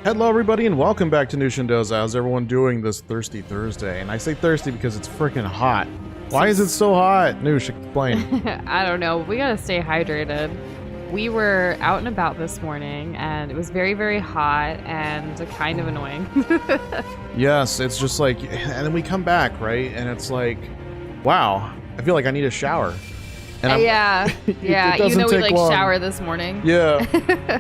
Hello everybody and welcome back to Nush and Doza. How's everyone doing this thirsty Thursday? And I say thirsty because it's freaking hot. Why is it so hot? Nush, explain. I don't know. We gotta stay hydrated. We were out and about this morning and it was very, very hot and kind of annoying. Yes, it's just like, and then we come back, right? And it's like, wow, I feel like I need a shower. And yeah. You know we long. shower this morning. Yeah.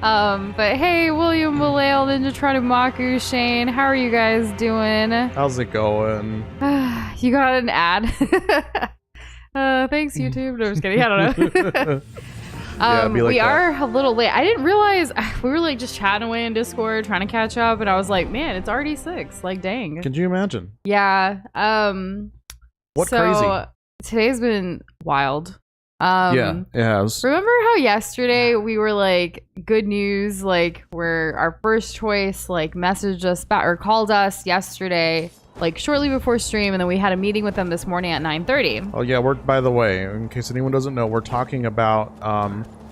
But hey, William Malail, Ninja Maku, Shane, how are you guys doing? How's it going? You got an ad. Thanks, YouTube. No, I'm just kidding. I don't know. We are a little late. I didn't realize we were like just chatting away in Discord, trying to catch up, and I was like, man, it's already 6. Like, dang. Can you imagine? Yeah. What crazy? Today's been wild. Yeah, it has. Remember how yesterday we were like, good news, like where our first choice like messaged us back or called us yesterday, like shortly before stream, and then we had a meeting with them this morning at 9:30. Oh yeah, by the way, in case anyone doesn't know, we're talking about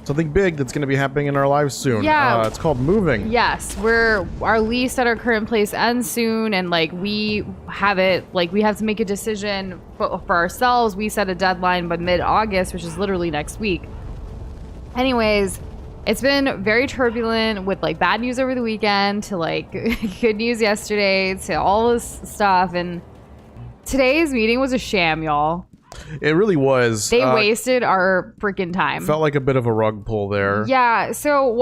something big that's going to be happening in our lives soon. Yeah. It's called moving. Yes, our lease at our current place ends soon, and like we have to make a decision for ourselves. We set a deadline by mid-August, which is literally next week. Anyways, it's been very turbulent with like bad news over the weekend to like good news yesterday to all this stuff, and today's meeting was a sham, y'all. It really was. They wasted our freaking time. Felt like a bit of a rug pull there. Yeah, so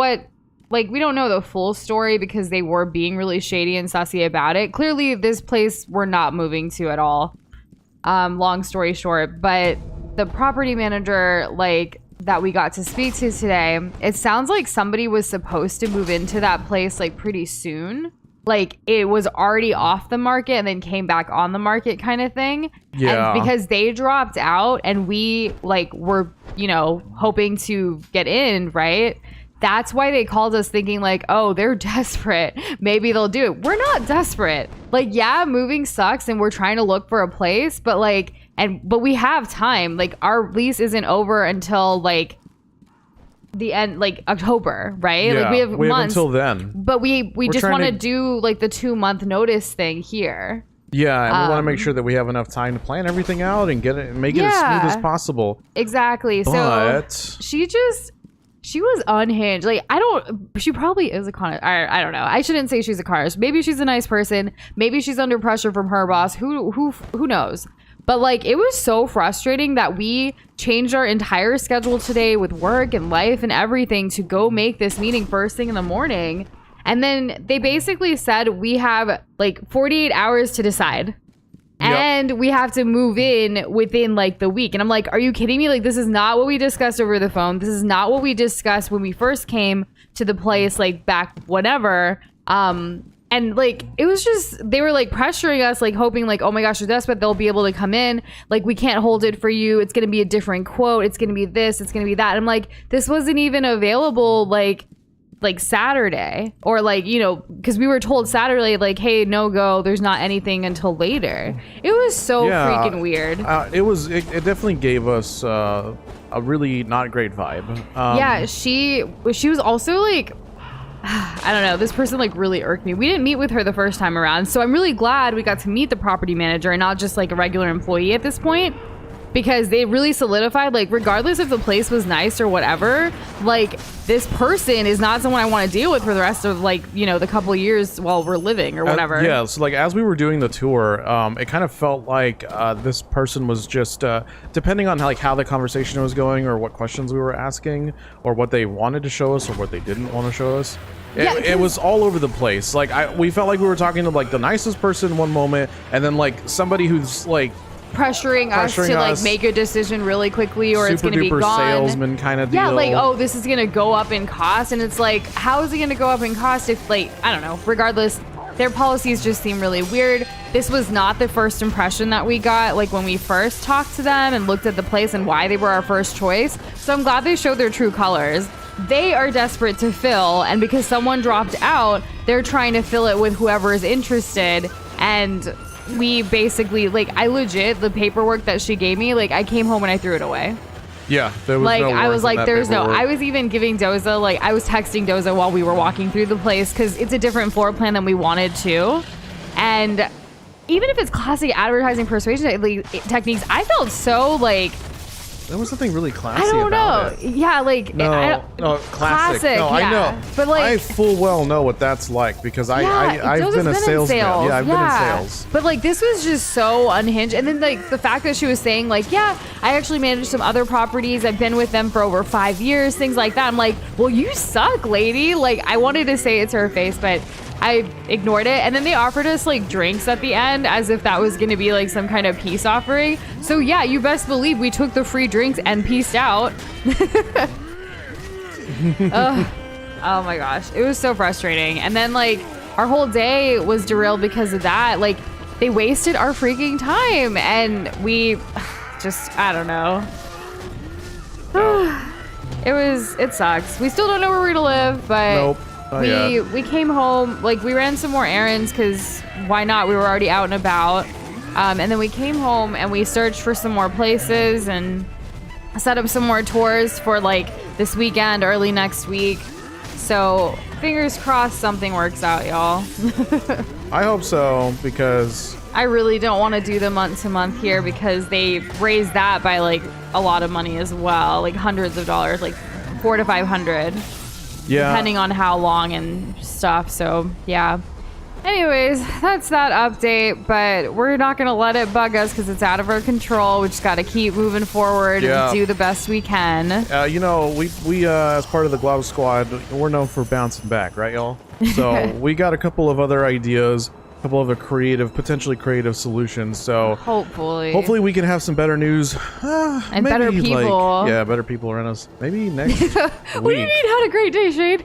we don't know the full story because they were being really shady and sussy about it. Clearly, this place we're not moving to at all. Long story short, but the property manager, like, that we got to speak to today, it sounds like somebody was supposed to move into that place, like, pretty soon. Like, it was already off the market and then came back on the market kind of thing. Yeah. And because they dropped out and we, like, were, hoping to get in, right? That's why they called us thinking, like, oh, they're desperate. Maybe they'll do it. We're not desperate. Like, yeah, moving sucks and we're trying to look for a place. But, like, but we have time. Like, our lease isn't over until, like, the end, like October, right? Yeah, like we have months until then, but we just want to do like the 2-month notice thing here. Yeah, and we want to make sure that we have enough time to plan everything out and get it and make it as smooth as possible. Exactly. But so she was unhinged. Like, she probably is a con. I don't know. I shouldn't say she's a con. Maybe she's a nice person. Maybe she's under pressure from her boss. Who knows? But like, it was so frustrating that we changed our entire schedule today with work and life and everything to go make this meeting first thing in the morning. And then they basically said we have like 48 hours to decide. Yep. And we have to move in within like the week. And I'm like, are you kidding me? Like, this is not what we discussed over the phone. This is not what we discussed when we first came to the place, like back whenever. And like, it was just, they were like pressuring us, like hoping like, oh my gosh, you're desperate, they'll be able to come in. Like, we can't hold it for you. It's going to be a different quote. It's going to be this. It's going to be that. And I'm like, this wasn't even available like Saturday or like, because we were told Saturday, like, hey, no go. There's not anything until later. It was so freaking weird. It definitely gave us a really not great vibe. Yeah, she was also like, I don't know, this person like really irked me. We didn't meet with her the first time around, so I'm really glad we got to meet the property manager and not just like a regular employee at this point, because they really solidified, like, regardless if the place was nice or whatever, like, this person is not someone I want to deal with for the rest of like, the couple of years while we're living or whatever. Yeah, so like as we were doing the tour, it kind of felt like this person was just depending on like how the conversation was going or what questions we were asking or what they wanted to show us or what they didn't want to show us. It was all over the place. Like we felt like we were talking to like the nicest person one moment, and then like somebody who's like pressuring us to like make a decision really quickly, or it's going to be gone. Salesman kind of deal. Yeah, like, oh, this is going to go up in cost, and it's like, how is it going to go up in cost if, like, I don't know. Regardless, their policies just seem really weird. This was not the first impression that we got, like, when we first talked to them and looked at the place and why they were our first choice. So I'm glad they showed their true colors. They are desperate to fill, and because someone dropped out, they're trying to fill it with whoever is interested. And we basically, like, the paperwork that she gave me, like, I came home and I threw it away. Yeah, there was like no I was words in like, that there's no. paperwork. I was even giving Doza, like I was texting Doza while we were walking through the place because it's a different floor plan than we wanted to, and even if it's classic advertising persuasion techniques, I felt so like. There was something really classy I don't about know. it. Yeah, like No, classic. No, yeah. I know. But like, I full well know what that's like because I've Doza's been a in salesman. sales. Yeah, I've been in sales. But like this was just so unhinged. And then like the fact that she was saying like, yeah, I actually managed some other properties. I've been with them for over 5 years, things like that. I'm like, well, you suck, lady. Like I wanted to say it to her face, but I ignored it. And then they offered us like drinks at the end as if that was going to be like some kind of peace offering. So yeah, you best believe we took the free drinks and peaced out. Oh my gosh. It was so frustrating. And then like our whole day was derailed because of that. Like they wasted our freaking time and we just, I don't know. It sucks. We still don't know where we're gonna live, but Nope. we came home, like we ran some more errands because why not? We were already out and about. And then we came home and we searched for some more places and set up some more tours for like this weekend, early next week. So fingers crossed something works out, y'all. I hope so because I really don't want to do the month to month here because they raised that by like a lot of money as well, like hundreds of dollars, like $400 to $500. yeah, Depending on how long and stuff. So yeah. Anyways, that's that update, but we're not going to let it bug us because it's out of our control. We just got to keep moving forward and do the best we can. You know, we as part of the Glob Squad, we're known for bouncing back, right, y'all? So we got a couple of other ideas, a couple of other potentially creative solutions. So hopefully we can have some better news and better people. Better people around us. Maybe next week. What do you mean? Had a great day, Shade.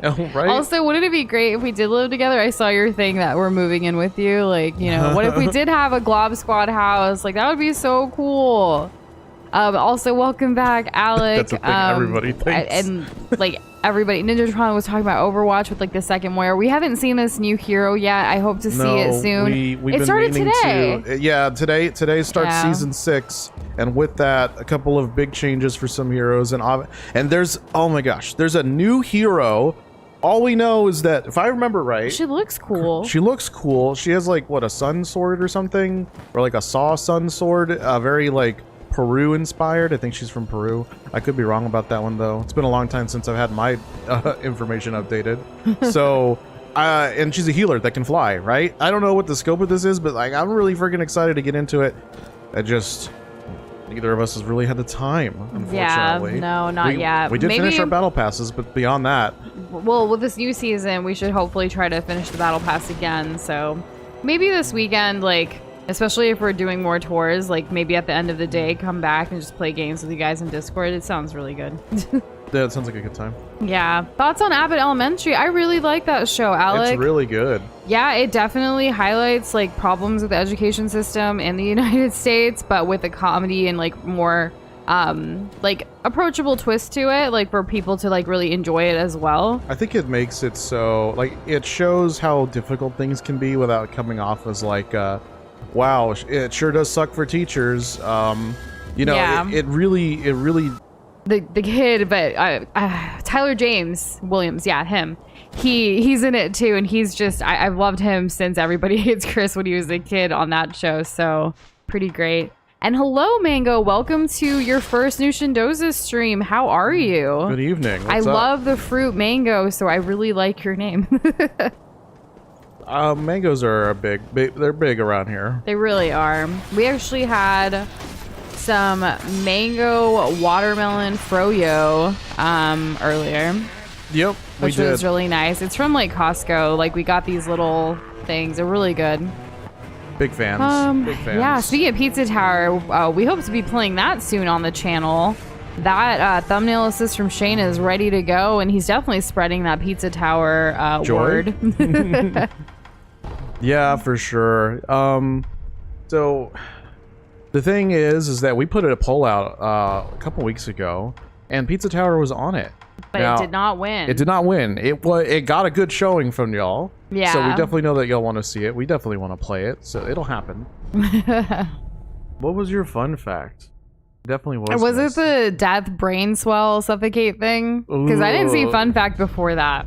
Oh, right. Also, wouldn't it be great if we did live together? I saw your thing that we're moving in with you. Like, you know, what if we did have a Glob Squad house? Like, that would be so cool. Also, welcome back, Alec. That's a thing everybody thinks. And like everybody, Ninjatron was talking about Overwatch with like the second Moira. We haven't seen this new hero yet. I hope to see it soon. It started today. Yeah, today starts season 6, and with that, a couple of big changes for some heroes, and there's, oh my gosh, there's a new hero. All we know is that, if I remember right, she looks cool. She looks cool. She has like what, a sun sword or something, or like a saw sun sword, very like Peru inspired. I think she's from Peru. I could be wrong about that one though. It's been a long time since I've had my information updated. So and she's a healer that can fly, right? I don't know what the scope of this is, but like I'm really freaking excited to get into it. Neither of us has really had the time, unfortunately. Yeah, no, not yet. We did finish our battle passes, but beyond that, well, with this new season, we should hopefully try to finish the battle pass again. So maybe this weekend, like, especially if we're doing more tours, like maybe at the end of the day, come back and just play games with you guys in Discord. It sounds really good. Yeah, it sounds like a good time. Yeah. Thoughts on Abbott Elementary? I really like that show, Alec. It's really good. Yeah, it definitely highlights like problems with the education system in the United States, but with a comedy and like more like approachable twist to it, like for people to like really enjoy it as well. I think it makes it so like it shows how difficult things can be without coming off as like wow, it sure does suck for teachers. You know, yeah. it really the kid, but Tyler James Williams, yeah, him. He's in it too, and he's just I've loved him since Everybody Hates Chris when he was a kid on that show. So pretty great. And hello, Mango. Welcome to your first Nush and Doza stream. How are you? Good evening. I love the fruit mango, so I really like your name. Mangoes are they're big around here. They really are. We actually had some mango watermelon froyo earlier. Yep, which was really nice. It's from like Costco. Like we got these little things. They're really good. Big fans. Big fans. Yeah, speaking of Pizza Tower, we hope to be playing that soon on the channel. That thumbnail assist from Shane is ready to go, and he's definitely spreading that Pizza Tower word. Yeah, for sure. So the thing is that we put a poll out a couple weeks ago, and Pizza Tower was on it. But it did not win. It did not win. It got a good showing from y'all. Yeah. So we definitely know that y'all want to see it. We definitely want to play it. So it'll happen. What was your fun fact? Definitely was. Was it missed. the death, brain swell, suffocate thing? Because I didn't see Ooh. fun fact before that.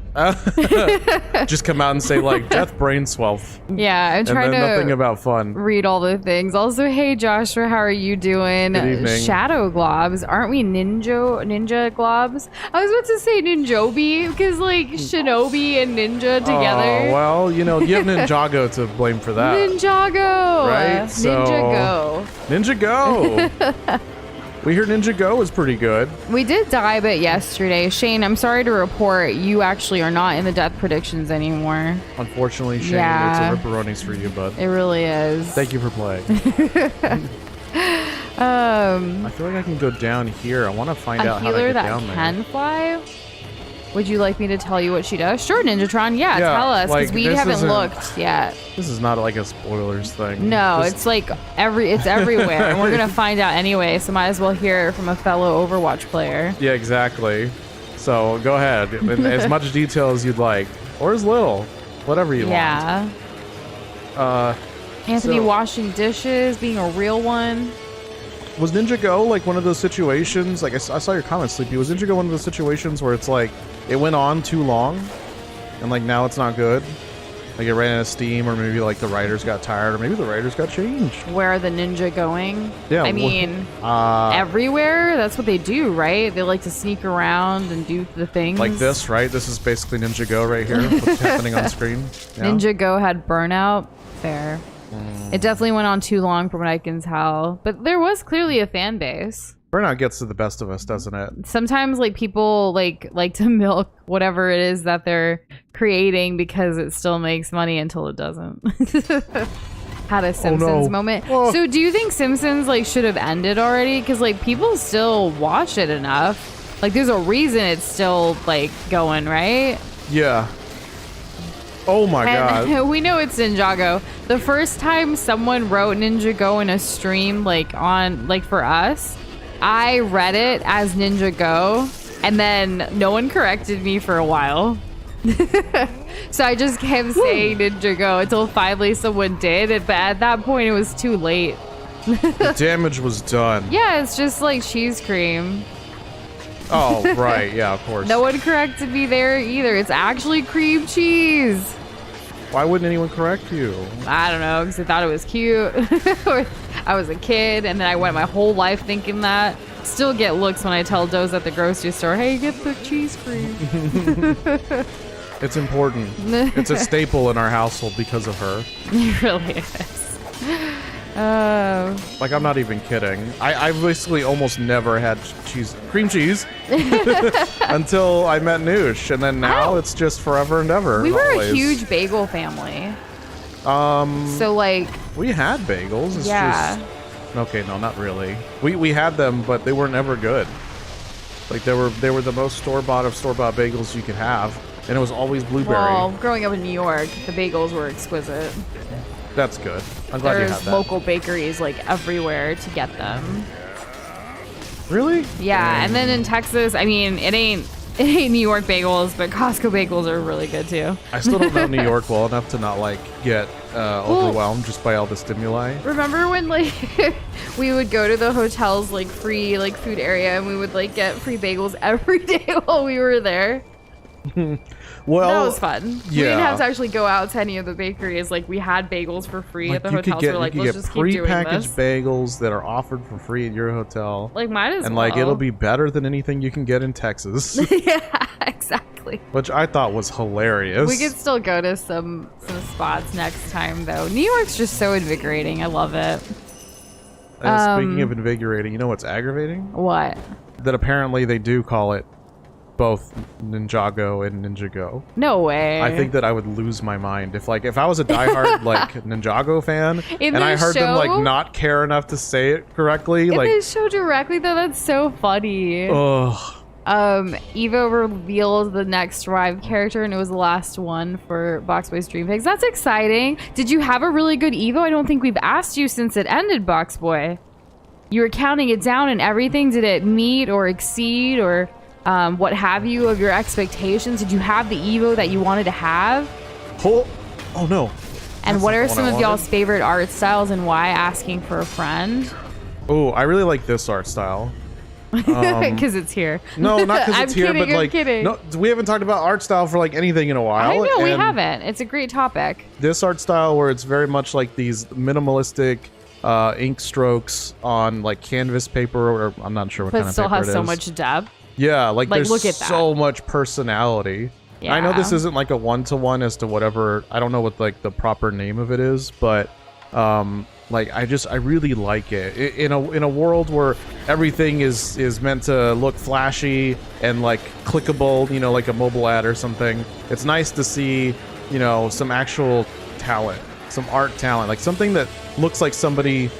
Just come out and say like death brain swell. Yeah, I'm And trying then nothing to about fun. read all the things. Also, hey Joshua, how are you doing? Good evening. Shadow globs, aren't we ninja globs? I was about to say ninjobi because like shinobi and ninja together. Oh, well, you know, you have Ninjago to blame for that. Ninjago. Right? So- Ninja Go. Ninja Go! We hear Ninja Go is pretty good. We did die a bit yesterday. Shane, I'm sorry to report you actually are not in the death predictions anymore. Unfortunately, Shane, Yeah. it's a ripperonis for you, bud. It really is. Thank you for playing. I feel like I can go down here. I want to find A out how to healer get that down there. can fly? Would you like me to tell you what she does? Sure, Ninjatron. Yeah, Yeah, tell us because like, we this haven't isn't- looked yet. This is not like a spoilers thing. No, This- it's like it's everywhere, and we're gonna find out anyway. So might as well hear it from a fellow Overwatch player. Yeah, exactly. So go ahead. In as much detail as you'd like. Or as little. Whatever you Yeah. want. Anthony so- washing dishes, being a real one. Was Ninja Go like one of those situations? Like I saw your comments, Sleepy. Was Ninja Go one of those situations where it's like it went on too long, and like now it's not good? Like it ran out of steam, or maybe like the writers got tired, or maybe the writers got changed. Where are the ninja going? Yeah, I mean, Uh, everywhere. That's what they do, right? They like to sneak around and do the things. like this, right? This is basically Ninja Go right here. What's happening on screen? Yeah. Ninja Go had burnout. Fair. Mm. It definitely went on too long from what I can tell. But there was clearly a fan base. Burnout gets to the best of us, doesn't it? Sometimes like people like to milk whatever it is that they're creating because it still makes money until it doesn't. Had a Simpsons moment. Oh. So do you think Simpsons like should have ended already? Because like people still watch it enough. Like there's a reason it's still like going, right? Yeah. Oh my god. And we know it's Ninjago. The first time someone wrote Ninjago in a stream, like on, like for us, I read it as Ninjago, and then no one corrected me for a while. So I just kept saying Ninjago until finally someone did it. But at that point, it was too late. The damage was done. Yeah, it's just like cheese cream. Oh, right. Yeah, of course. No one corrected me there either. It's actually cream cheese. Why wouldn't anyone correct you? I don't know, because I thought it was cute. I was a kid, and then I went my whole life thinking that. Still get looks when I tell Doza at the grocery store, hey, get the cheese cream. It's important. It's a staple in our household because of her. It really is. Like, I'm not even kidding. I basically almost never had cream cheese until I met Nush, and then now it's just forever and ever. We and were always. a huge bagel family. So, like, We had bagels. It's yeah. just okay. No, not really. We had them, but they weren't ever good. Like they were the most store-bought of store-bought bagels you could have, and it was always blueberry. Well, growing up in New York, the bagels were exquisite. That's good. I'm glad you had There's that. local bakeries, like, everywhere to get them. Really? Yeah, and then in Texas, I mean, it ain't New York bagels, but Costco bagels are really good too. I still don't know New York well enough to not like get overwhelmed just by all the stimuli. Remember when like we would go to the hotel's like free like food area and we would like get free bagels every day while we were there? Well, That was fun. We yeah. didn't have to actually go out to any of the bakeries. Like we had bagels for free at the hotels. We're like, let's just keep doing prepackaged this. bagels that are offered for free at your hotel. Like might as And well. like it'll be better than anything you can get in Texas, yeah, exactly. which I thought was hilarious. We could still go to some spots next time though. New York's just so invigorating. I love it. And speaking of invigorating, you know what's aggravating? What? That apparently they do call it both Ninjago and Ninjago. No way. I think that I would lose my mind if I was a diehard like Ninjago fan In and I the heard them show? like not care enough to say it correctly. If Like, they show directly though, that's so funny. ugh. Evo revealed the next Rive character, and it was the last one for Box Boy's Dream Pigs. That's exciting. Did you have a really good Evo? I don't think we've asked you since it ended, Box Boy. You were counting it down and everything. Did it meet or exceed or what have you of your expectations? Did you have the Evo that you wanted to have? Oh no. And That's what not are the some one I of y'all's wanted. favorite art styles and why? Asking for a friend. Oh, I really like this art style. Because it's here. No, not because it's here, kidding, but like, no, we haven't talked about art style for like anything in a while. I know we and haven't. It's a great topic. This art style where it's very much like these minimalistic ink strokes on like canvas paper, or I'm not sure what kind But of still paper has it so is. much depth. Yeah, like there's look at that. so much personality. Yeah. I know this isn't like a one-to-one as to whatever, I don't know what like the proper name of it is, but like I really like it. In a world where everything is meant to look flashy and like clickable, you know, like a mobile ad or something. It's nice to see, you know, some actual talent, some art talent, like something that looks like somebody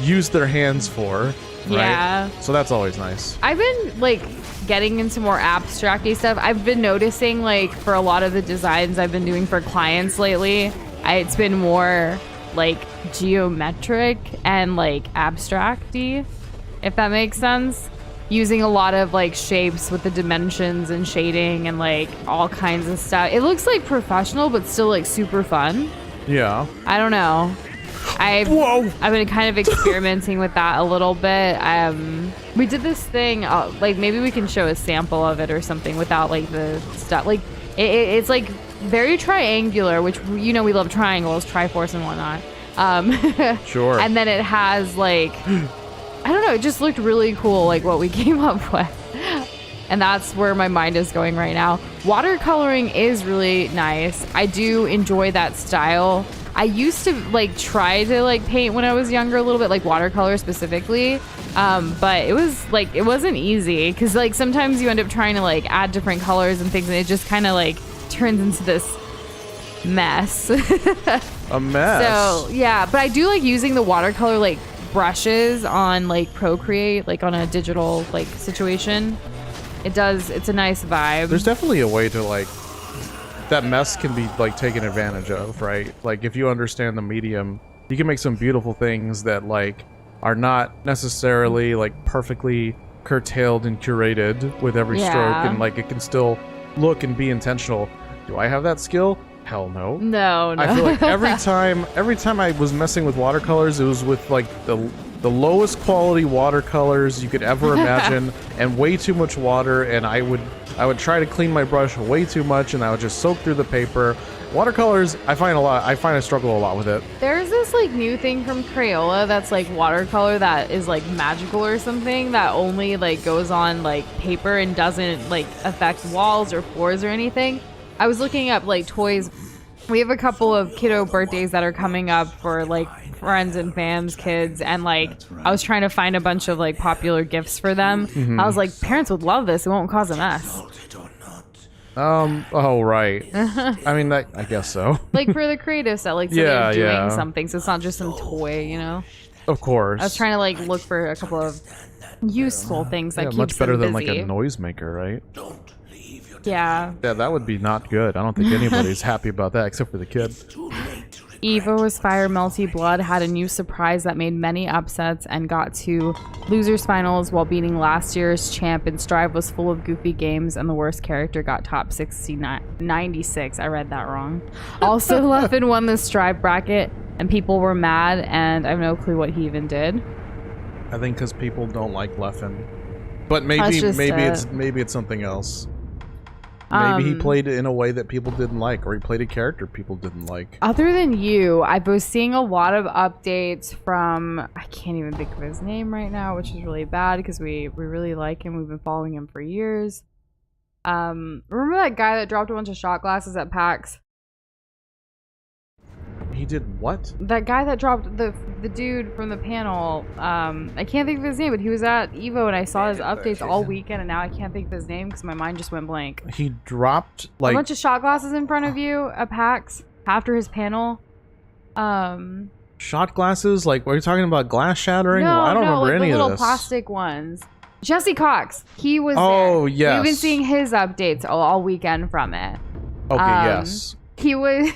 used their hands for. Right? Yeah. So that's always nice. I've been like getting into more abstract-y stuff. I've been noticing like for a lot of the designs I've been doing for clients lately, it's been more like geometric and like abstract-y, if that makes sense. Using a lot of like shapes with the dimensions and shading and like all kinds of stuff. It looks like professional, but still like super fun. Yeah. I don't know. I've been kind of experimenting with that a little bit. We did this thing, like maybe we can show a sample of it or something without like the stuff. Like it's like very triangular, which, you know, we love triangles, Triforce and whatnot. Sure. And then it has like, I don't know, it just looked really cool, like what we came up with. And that's where my mind is going right now. Watercoloring is really nice. I do enjoy that style. I used to like try to like paint when I was younger a little bit, like watercolor specifically. But it was like, it wasn't easy because like sometimes you end up trying to like add different colors and things and it just kind of like turns into this mess. A mess. So yeah, but I do like using the watercolor like brushes on like Procreate, like on a digital like situation. It's a nice vibe. There's definitely a way to like, that mess can be like taken advantage of, right? Like if you understand the medium, you can make some beautiful things that like are not necessarily like perfectly curtailed and curated with every stroke, and like it can still look and be intentional. Do I have that skill? Hell no. No. I feel like every time I was messing with watercolors, it was with like the lowest quality watercolors you could ever imagine, and way too much water, and I would try to clean my brush way too much, and I would just soak through the paper. Watercolors, I find I struggle a lot with it. There's this like new thing from Crayola that's like watercolor that is like magical or something, that only like goes on like paper and doesn't like affect walls or floors or anything. I was looking up like toys. We have a couple of kiddo birthdays that are coming up for like friends and fams, kids, and like I was trying to find a bunch of like popular gifts for them. Mm-hmm. I was like, parents would love this. It won't cause a mess. Oh, right. I mean, I guess so. Like for the creative stuff, like so Yeah, they're doing yeah. something, so it's not just some toy, you know? Of course. I was trying to like look for a couple of useful things that keeps much better them than like busy. a noisemaker, right? Yeah. Yeah, that would be not good. I don't think anybody's happy about that except for the kid. Evo's Fire Melty Blood had a new surprise that made many upsets and got to losers finals while beating last year's champ, and Strive was full of goofy games and the worst character got top 96. I read that wrong. Also, Leffen won the Strive bracket and people were mad, and I have no clue what he even did. I think because people don't like Leffen. But maybe it's something else. Maybe he played it in a way that people didn't like, or he played a character people didn't like. Other than you, I was seeing a lot of updates from, I can't even think of his name right now, which is really bad because we really like him. We've been following him for years. Remember that guy that dropped a bunch of shot glasses at PAX? He did what? That guy that dropped the dude from the panel. I can't think of his name, but he was at Evo and I saw his updates all weekend, and now I can't think of his name because my mind just went blank. He dropped like a bunch of shot glasses in front of you at PAX after his panel. Shot glasses? Like, are you talking about glass shattering? No, I don't remember like any the of little this. plastic ones. Jesse Cox, he was Oh, there. yes. We've been seeing his updates all weekend from it. Okay, yes. He was...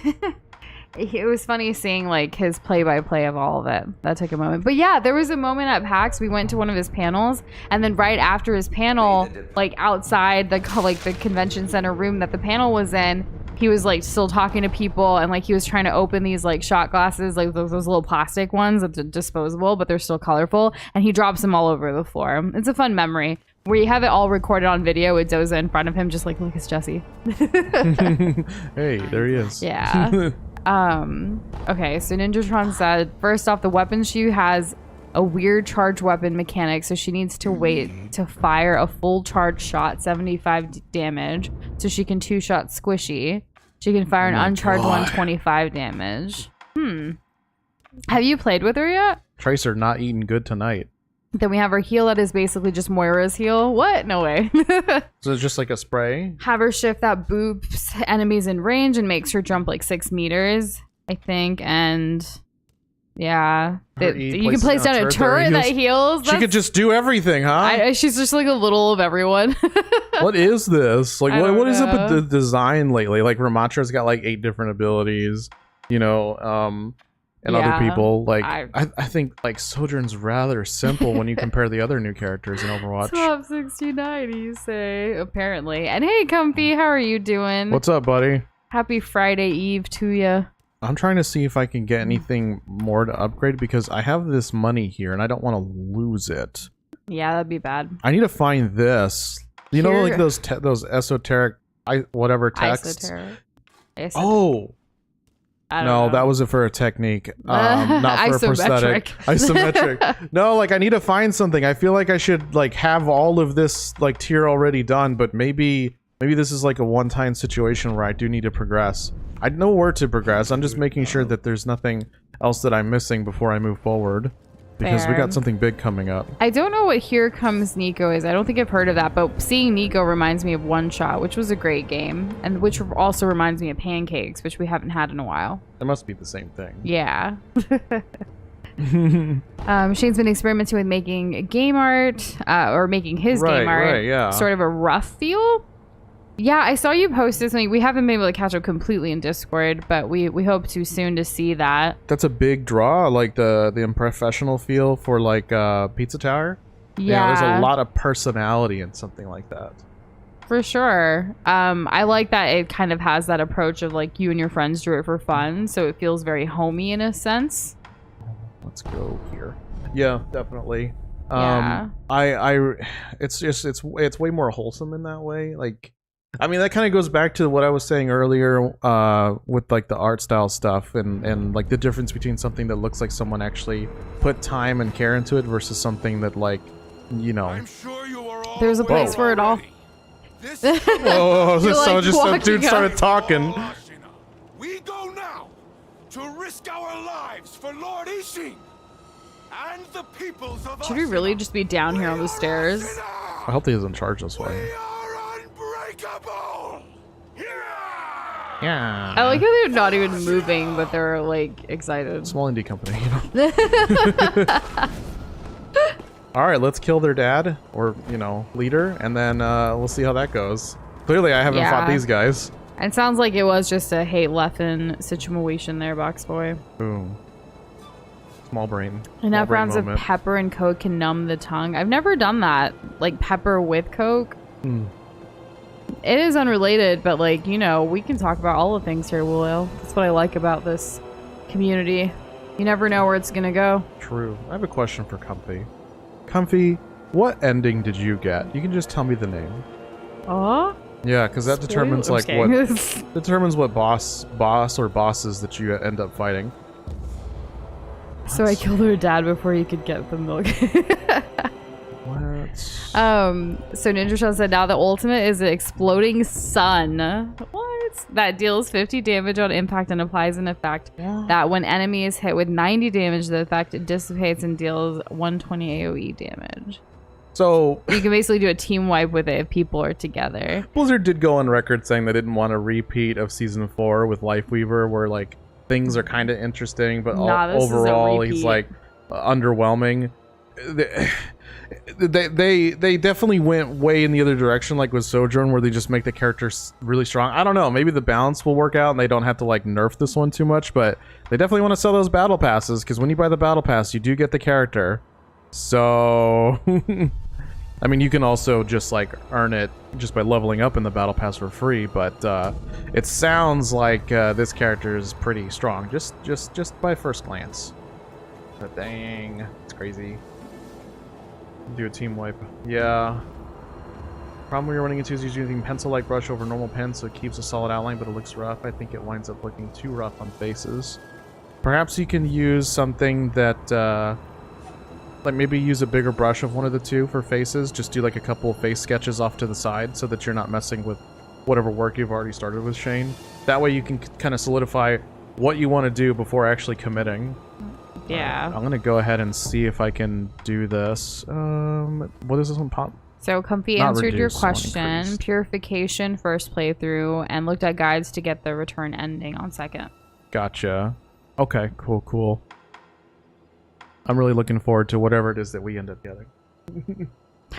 It was funny seeing like his play-by-play of all of it. That took a moment. But yeah, there was a moment at PAX. We went to one of his panels, and then right after his panel, like outside the convention center room that the panel was in, he was like still talking to people, and like he was trying to open these like shot glasses, like those little plastic ones that's disposable, but they're still colorful, and he drops them all over the floor. It's a fun memory where you have it all recorded on video with Doza in front of him, just like, look, it's Jesse. Hey, there he is. Yeah. Okay, so Ninjatron said, first off, the weapon she has a weird charge weapon mechanic, so she needs to wait to fire a full charge shot, 75 damage, so she can two-shot squishy. She can fire an uncharged one, 25 damage. Have you played with her yet? Tracer not eating good tonight. Then we have her heal that is basically just Moira's heal. What? No way. So it's just like a spray? Have her shift that boops enemies in range and makes her jump like 6 meters, I think, and... yeah, you can place down a turret that heals. She could just do everything, huh? She's just like a little of everyone. What is this? Like, what is up with know. the design lately? Like, Ramatra's got like 8 different abilities, you know, and other people. Like, I think like Sojourn's rather simple when you compare the other new characters in Overwatch. Top 69, you say, apparently. And hey, Comfy, how are you doing? What's up, buddy? Happy Friday Eve to you. I'm trying to see if I can get anything more to upgrade because I have this money here and I don't want to lose it. Yeah, that'd be bad. I need to find this. You know, like those esoteric, whatever texts. Esoteric. Oh. I don't No, know. that was for a technique, not for a prosthetic. Isometric. No, like I need to find something. I feel like I should like have all of this like tier already done, but maybe this is like a one-time situation where I do need to progress. I know where to progress. I'm just making sure that there's nothing else that I'm missing before I move forward. Because we got something big coming up. I don't know what Here Comes Nico is. I don't think I've heard of that, but seeing Nico reminds me of One Shot, which was a great game, and which also reminds me of Pancakes, which we haven't had in a while. It must be the same thing. Yeah. Shane's been experimenting with making game art, or making his game art. Right, yeah. Sort of a rough feel. Yeah, I saw you posted something. We haven't been able to catch up completely in Discord, but we hope to soon to see that. That's a big draw, like the unprofessional feel for like Pizza Tower. Yeah, there's a lot of personality in something like that. For sure. I like that it kind of has that approach of like you and your friends do it for fun, so it feels very homey in a sense. Let's go here. Yeah, definitely. Yeah. It's way more wholesome in that way. Like, I mean, that kind of goes back to what I was saying earlier with like the art style stuff and like the difference between something that looks like someone actually put time and care into it versus something that, like, you know. I'm sure you are all There's a place for it all. Oh, so just some dude started talking. We go now to risk our lives for Lord Ishin and the peoples of Should we really just be down here on the stairs? I hope he doesn't charge this way. We are unbreakable. Yeah. I like how they're not even moving, but they're like excited. Small indie company, you know. All right, let's kill their dad or, you know, leader, and then we'll see how that goes. Clearly, I haven't fought these guys. It sounds like it was just a hate Leffen situation there, Box Boy. Boom. Small brain. Enough rounds of pepper and Coke can numb the tongue. I've never done that, like pepper with Coke. It is unrelated, but like, you know, we can talk about all the things here, Will. That's what I like about this community. You never know where it's gonna go. True. I have a question for Comfy. Comfy, what ending did you get? You can just tell me the name. Oh? Yeah, because that determines like what determines what boss or bosses that you end up fighting. So I killed her dad before he could get the milk. What? So Ninja Shell said now the ultimate is an exploding sun. What? That deals 50 damage on impact and applies an effect that when enemy is hit with 90 damage, the effect dissipates and deals 120 AoE damage. So you can basically do a team wipe with it if people are together. Blizzard did go on record saying they didn't want a repeat of season 4 with Lifeweaver, where like things are kind of interesting, but overall he's like underwhelming. They definitely went way in the other direction, like with Sojourn, where they just make the characters really strong. I don't know, maybe the balance will work out and they don't have to like nerf this one too much, but they definitely want to sell those battle passes, because when you buy the battle pass you do get the character. So I mean, you can also just like earn it just by leveling up in the battle pass for free, but it sounds like this character is pretty strong, just by first glance. But dang, it's crazy. Do a team wipe. Yeah. Problem you're running into is using pencil-like brush over normal pen, so it keeps a solid outline, but it looks rough. I think it winds up looking too rough on faces. Perhaps you can use something that, like maybe use a bigger brush of one of the two for faces. Just do like a couple of face sketches off to the side so that you're not messing with whatever work you've already started with Shane. That way you can kind of solidify what you want to do before actually committing. Yeah. I'm going to go ahead and see if I can do this. What is this one? Pop? So Comfy Not answered your reduce, question. increased. Purification first playthrough, and looked at guides to get the return ending on second. Gotcha. Okay, cool. I'm really looking forward to whatever it is that we end up getting.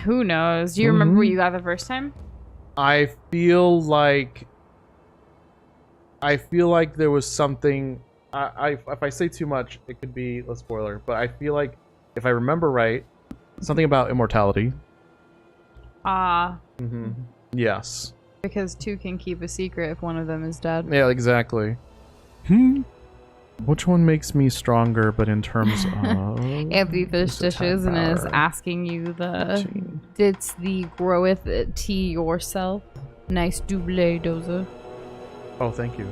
Who knows? Do you remember what you got the first time? I feel like there was something. If I say too much, it could be a spoiler. But I feel like, if I remember right, something about immortality. Yes. Because two can keep a secret if one of them is dead. Yeah, exactly. Which one makes me stronger, but in terms of... Anthony Fish Dishes and is asking you it's the groweth tea yourself. Nice double, Doza. Oh, thank you.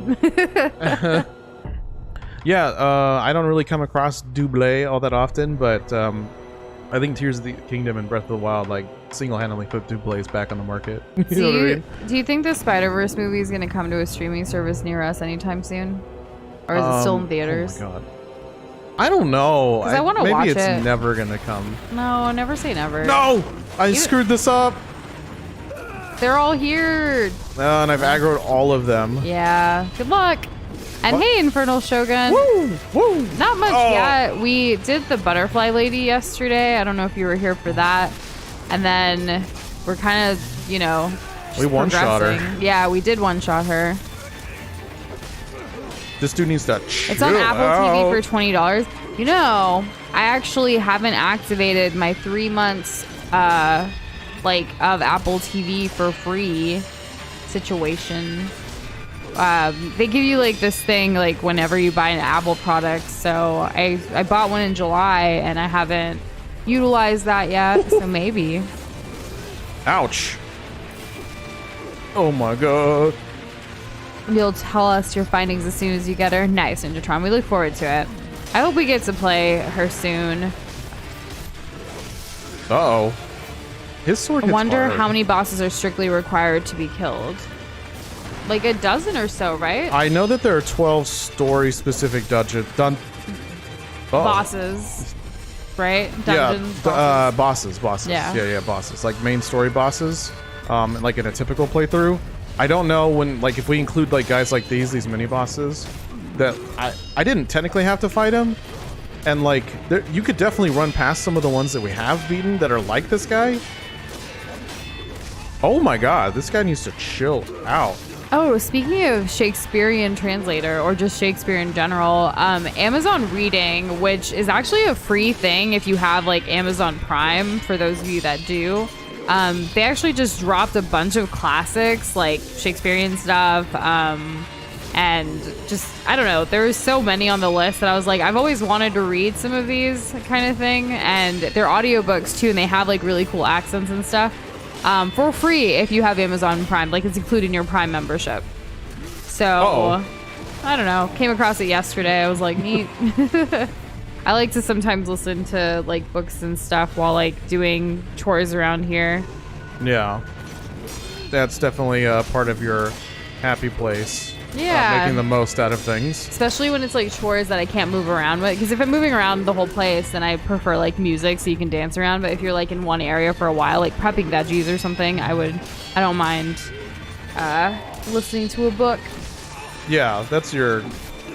Yeah, I don't really come across double all that often, but I think Tears of the Kingdom and Breath of the Wild like single-handedly put doubles back on the market. You know what I mean? Do you think the Spider-Verse movie is going to come to a streaming service near us anytime soon? Or is it still in theaters? Oh my god. I don't know. 'Cause I wanna watch Maybe it's it. never gonna come. No, never say never. No! I screwed this up! They're all here. And I've aggroed all of them. Yeah. Good luck. And hey, Infernal Shogun. Woo! Woo! Not much yet. We did the Butterfly Lady yesterday. I don't know if you were here for that. And then we're kind of, you know, We one-shot her. progressing. Yeah, we did one-shot her. This dude needs to chill It's on Apple out. TV for $20. You know, I actually haven't activated my 3 months like of Apple TV for free situation. They give you like this thing like whenever you buy an Apple product. So I bought one in July and I haven't utilized that yet. So maybe. Ouch. Oh my god. You'll tell us your findings as soon as you get her. Nice, Ninjatron. We look forward to it. I hope we get to play her soon. Uh-oh. His sword I hits wonder hard. how many bosses are strictly required to be killed. Like a dozen or so, right? I know that there are 12 story-specific Bosses. Right? Dungeons. Yeah, bosses. bosses. Yeah. Yeah, bosses. Like main story bosses, like in a typical playthrough. I don't know when, like, if we include, like, guys like these mini bosses, that I didn't technically have to fight them. And, like, you could definitely run past some of the ones that we have beaten that are like this guy. Oh my god, this guy needs to chill out. Oh, speaking of Shakespearean translator or just Shakespeare in general, Amazon Reading, which is actually a free thing if you have like Amazon Prime, for those of you that do, they actually just dropped a bunch of classics like Shakespearean stuff, and just, I don't know, there was so many on the list that I was like, I've always wanted to read some of these kind of thing, and they're audiobooks too, and they have like really cool accents and stuff. For free if you have Amazon Prime, like it's included in your Prime membership. So, I don't know, came across it yesterday. I was like, neat. I like to sometimes listen to like books and stuff while like doing chores around here. Yeah. That's definitely part of your happy place. Yeah. Making the most out of things. Especially when it's like chores that I can't move around with. Because if I'm moving around the whole place, then I prefer like music so you can dance around. But if you're like in one area for a while, like prepping veggies or something, I don't mind listening to a book. Yeah, that's your...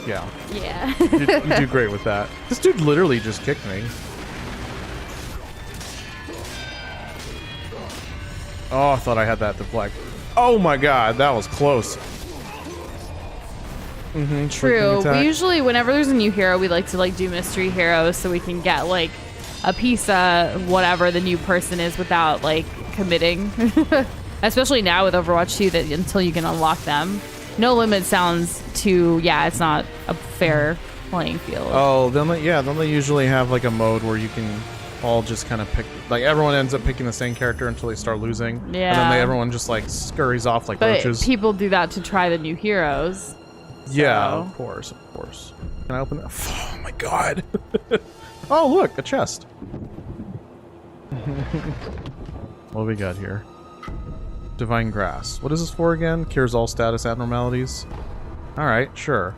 Yeah. Yeah. You do great with that. This dude literally just kicked me. Oh, I thought I had that deflect. Oh my god, that was close. True. Attack. We usually, whenever there's a new hero, we like to like do mystery heroes so we can get like a piece of whatever the new person is without like committing. Especially now with Overwatch 2, that until you can unlock them. No limit sounds too, yeah, it's not a fair playing field. Oh, then they usually have like a mode where you can all just kind of pick, like everyone ends up picking the same character until they start losing. Yeah. And then everyone just like scurries off like roaches. But people do that to try the new heroes. Yeah, So. of course. Can I open it? Oh my god. Oh, look, a chest. What do we got here? Divine Grass. What is this for again? Cures all status abnormalities. Alright, sure.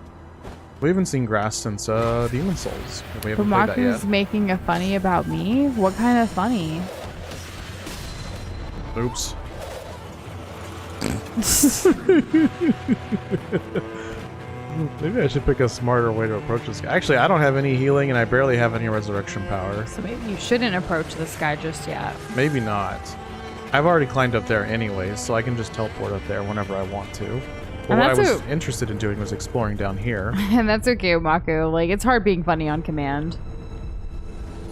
We haven't seen grass since Demon Souls. We haven't played that yet. Fumaku's making a funny about me? What kind of funny? Oops. Maybe I should pick a smarter way to approach this guy. Actually, I don't have any healing and I barely have any resurrection power. So maybe you shouldn't approach this guy just yet. Maybe not. I've already climbed up there anyways, so I can just teleport up there whenever I want to. But what I was interested in doing was exploring down here. And that's okay, Umaku. Like, it's hard being funny on command.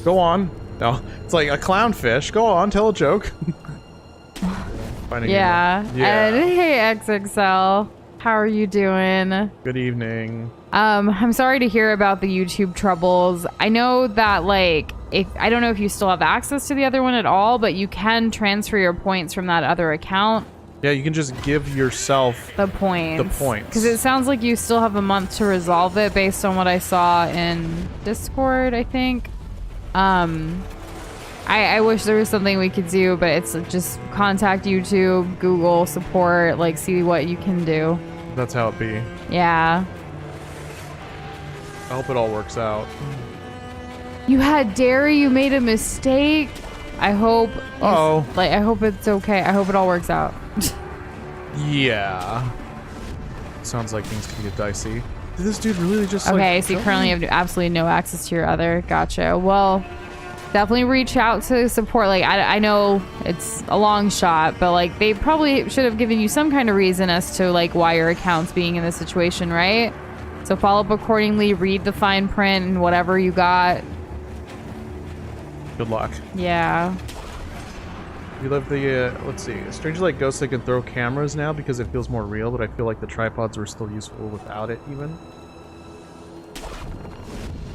Go on. No, it's like a clownfish. Go on, tell a joke. Yeah. And hey, XXL. How are you doing? Good evening. I'm sorry to hear about the YouTube troubles. I know that, like, I don't know if you still have access to the other one at all, but you can transfer your points from that other account. Yeah, you can just give yourself the points. Because it sounds like you still have a month to resolve it based on what I saw in Discord, I think. I wish there was something we could do, but it's just contact YouTube, Google support, like, see what you can do. That's how it be. Yeah. I hope it all works out. You had dairy, you made a mistake. I hope. I hope it's okay. I hope it all works out. Yeah. Sounds like things could get dicey. Did this dude really just okay, so you currently have absolutely no access to your other. Gotcha. Well, definitely reach out to support. Like, I know it's a long shot, but like they probably should have given you some kind of reason as to like why your account's being in this situation, right? So follow up accordingly, read the fine print and whatever you got. Good luck. Yeah. You love the, let's see. Strangely, like Ghost, they can throw cameras now because it feels more real, but I feel like the tripods were still useful without it even.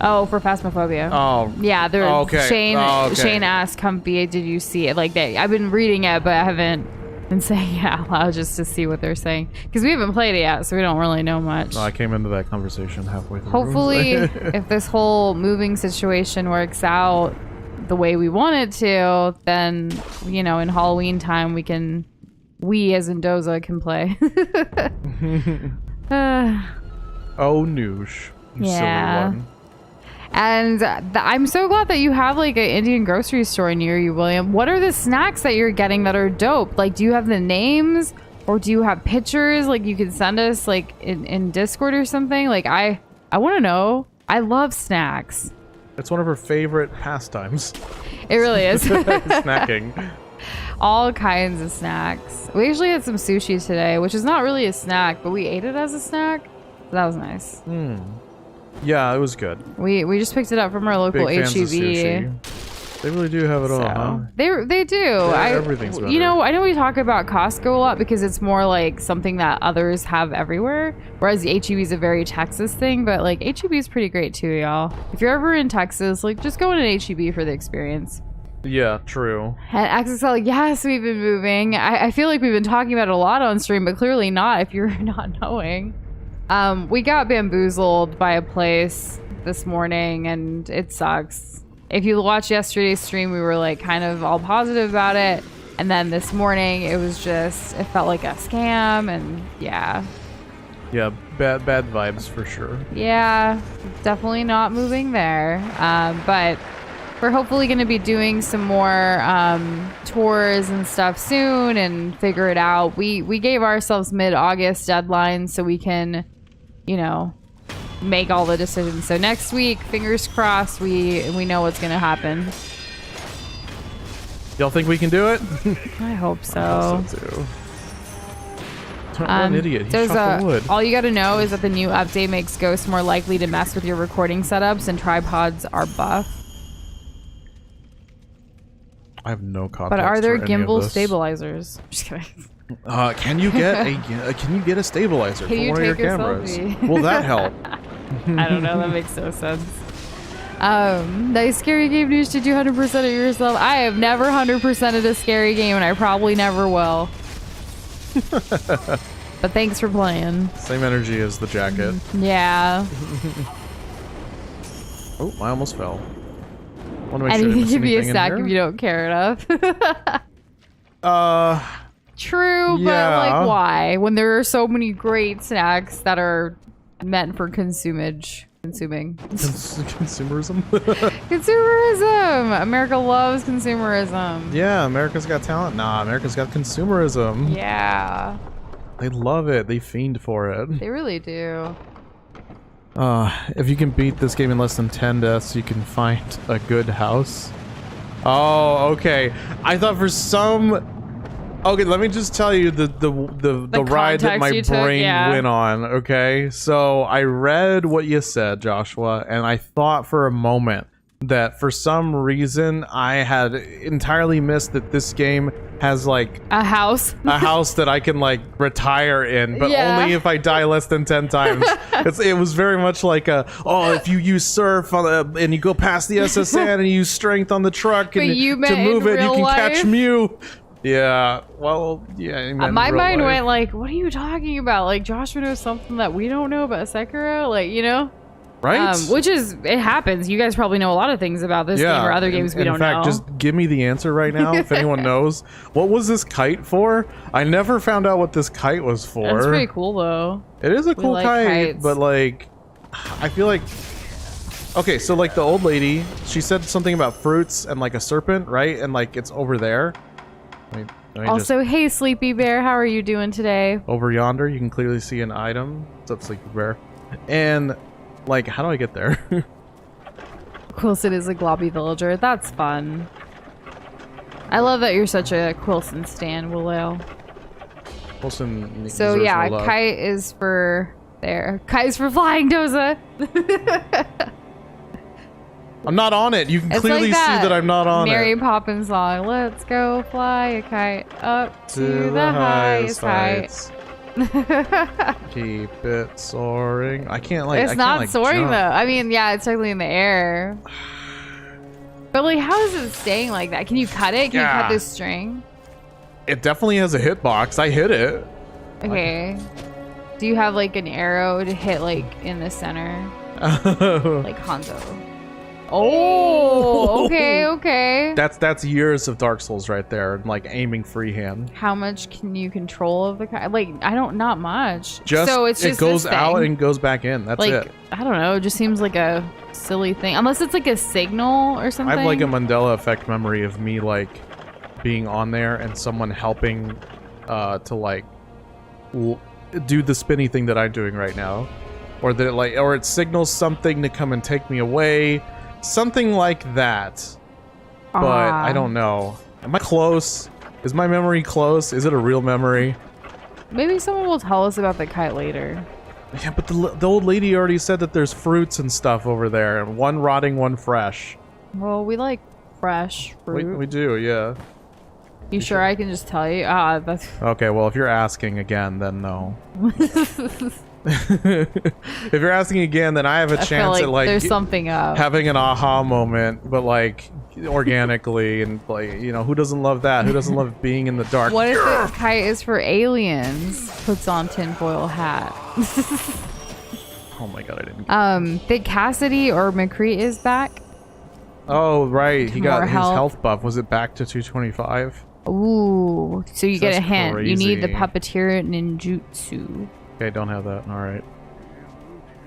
Oh, for Phasmophobia. Oh. Yeah, there. Okay. Shane Okay. Shane asked, "Comfy, did you see it?" Like I've been reading it, but I haven't been saying it out loud just to see what they're saying because we haven't played it yet, so we don't really know much. No, I came into that conversation halfway through. Hopefully, if this whole moving situation works out the way we want it to, then in Halloween time we as in Doza can play. Oh, Nush. You Yeah. silly one. And I'm so glad that you have like an Indian grocery store near you, William. What are the snacks that you're getting that are dope? Like, do you have the names or do you have pictures like you can send us like in Discord or something? Like I want to know. I love snacks. It's one of her favorite pastimes. It really is. Snacking. All kinds of snacks. We actually had some sushi today, which is not really a snack, but we ate it as a snack. So that was nice. Yeah, it was good. We just picked it up from our local Big fans of HEB. sushi. They really do have it all, huh? They do. Everything's better. I know we talk about Costco a lot because it's more like something that others have everywhere, whereas the HEB is a very Texas thing, but like HEB is pretty great too, y'all. If you're ever in Texas, like just go in an HEB for the experience. Yeah, true. And XXL, yes, we've been moving. I feel like we've been talking about it a lot on stream, but clearly not if you're not knowing. We got bamboozled by a place this morning and it sucks. If you watched yesterday's stream, we were like kind of all positive about it. And then this morning it felt like a scam and yeah. Yeah, bad vibes for sure. Yeah, definitely not moving there. But we're hopefully going to be doing some more tours and stuff soon and figure it out. We gave ourselves mid-August deadline so we can, make all the decisions. So next week, fingers crossed, we know what's going to happen. Y'all think we can do it? I hope so. I hope so too. What an idiot. He shot the wood. All you got to know is that the new update makes ghosts more likely to mess with your recording setups and tripods are buff. I have no context. But are there for any of gimbal this. stabilizers? Just kidding. Can you get a stabilizer Can for you one of your take a cameras? selfie? Will that help? I don't know. That makes no sense. Nice scary game news. Did you 100% it yourself? I have never 100%ed a scary game, and I probably never will. But thanks for playing. Same energy as the jacket. Yeah. Oh, I almost fell. Want to make sure I didn't Anything miss can be a anything in snack here? if you don't care enough. True, Yeah. but like why? When there are so many great snacks that are meant for consuming. Consumerism. Consumerism! America loves consumerism. Yeah, America's Got Talent. Nah, America's Got Consumerism. Yeah, They love it. They fiend for it. they really do. If you can beat this game in less than 10 deaths, you can find a good house. Oh, okay. I thought for some... Okay, let me just tell you the ride that context my you took, brain yeah. went on, okay? So I read what you said, Joshua, and I thought for a moment that for some reason I had entirely missed that this game has like A house. a house that I can like retire in, but Yeah. only if I die less than 10 times. It was very much like if you use surf on and you go past the SSN and you use strength on the truck But and you to meant move in it, you real can life? catch Mew. Yeah, well, yeah. I meant My real mind life. went like, what are you talking about? Like Joshua knows something that we don't know about Sekiro? Like, you know? Right? Which is, it happens. You guys probably know a lot of things about this game or other games we don't in fact, know. just give me the answer right now if anyone knows. What was this kite for? I never found out what this kite was for. That's pretty cool though. It is a cool like kite, kites. but like, I feel like... Okay, so like the old lady, she said something about fruits and like a serpent, right? And like it's over there. Let me just... Also, hey Sleepy Bear, how are you doing today? Over yonder, you can clearly see an item. What's up, Sleepy Bear? And like, how do I get there? Quilson is a globby villager. That's fun. I love that you're such a Quilson stan, Willow. Wilson So deserves yeah, more love. kite is for there. Kite's for flying, Doza. I'm not on it. You can It's clearly like see that I'm not on Mary it. Poppins song. Let's go fly a kite up to the highest height. heights. Keep it soaring. I can't like. It's I not can't, like, soaring jump. though. I mean, yeah, it's technically in the air. But like, how is it staying like that? Can you cut it? Can you Yeah. cut this string? It definitely has a hitbox. I hit it. Okay. Do you have like an arrow to hit like in the center, like Hanzo? Oh, okay. That's years of Dark Souls right there. Like aiming freehand. How much can you control of the kite? Like, not much. Just so it's just it goes this out thing. and goes back in. That's like, it. I don't know. It just seems like a silly thing, unless it's like a signal or something. I have like a Mandela effect memory of me like being on there and someone helping to like do the spinny thing that I'm doing right now, or that it signals something to come and take me away, something like that. But I don't know. Am I close? Is my memory close? Is it a real memory? Maybe someone will tell us about the kite later. Yeah, but the old lady already said that there's fruits and stuff over there, and one rotting, one fresh. Well, we like fresh fruit. We do, yeah. You sure I can just tell you? Ah, that's Okay, well, if you're asking again, then no. If you're asking again, then I have a I feel chance like at like there's something up. having an aha moment, but like organically, and like, you know, who doesn't love that? Who doesn't love being in the dark? What if the kite is for aliens? Puts on tinfoil hat. Oh my god, I didn't. Think Cassidy or McCree is back. Oh right, he got More his health. health buff. Was it back to 225? Ooh, so you get a That's hint. You need the crazy. puppeteer ninjutsu. Okay, don't have that. All right.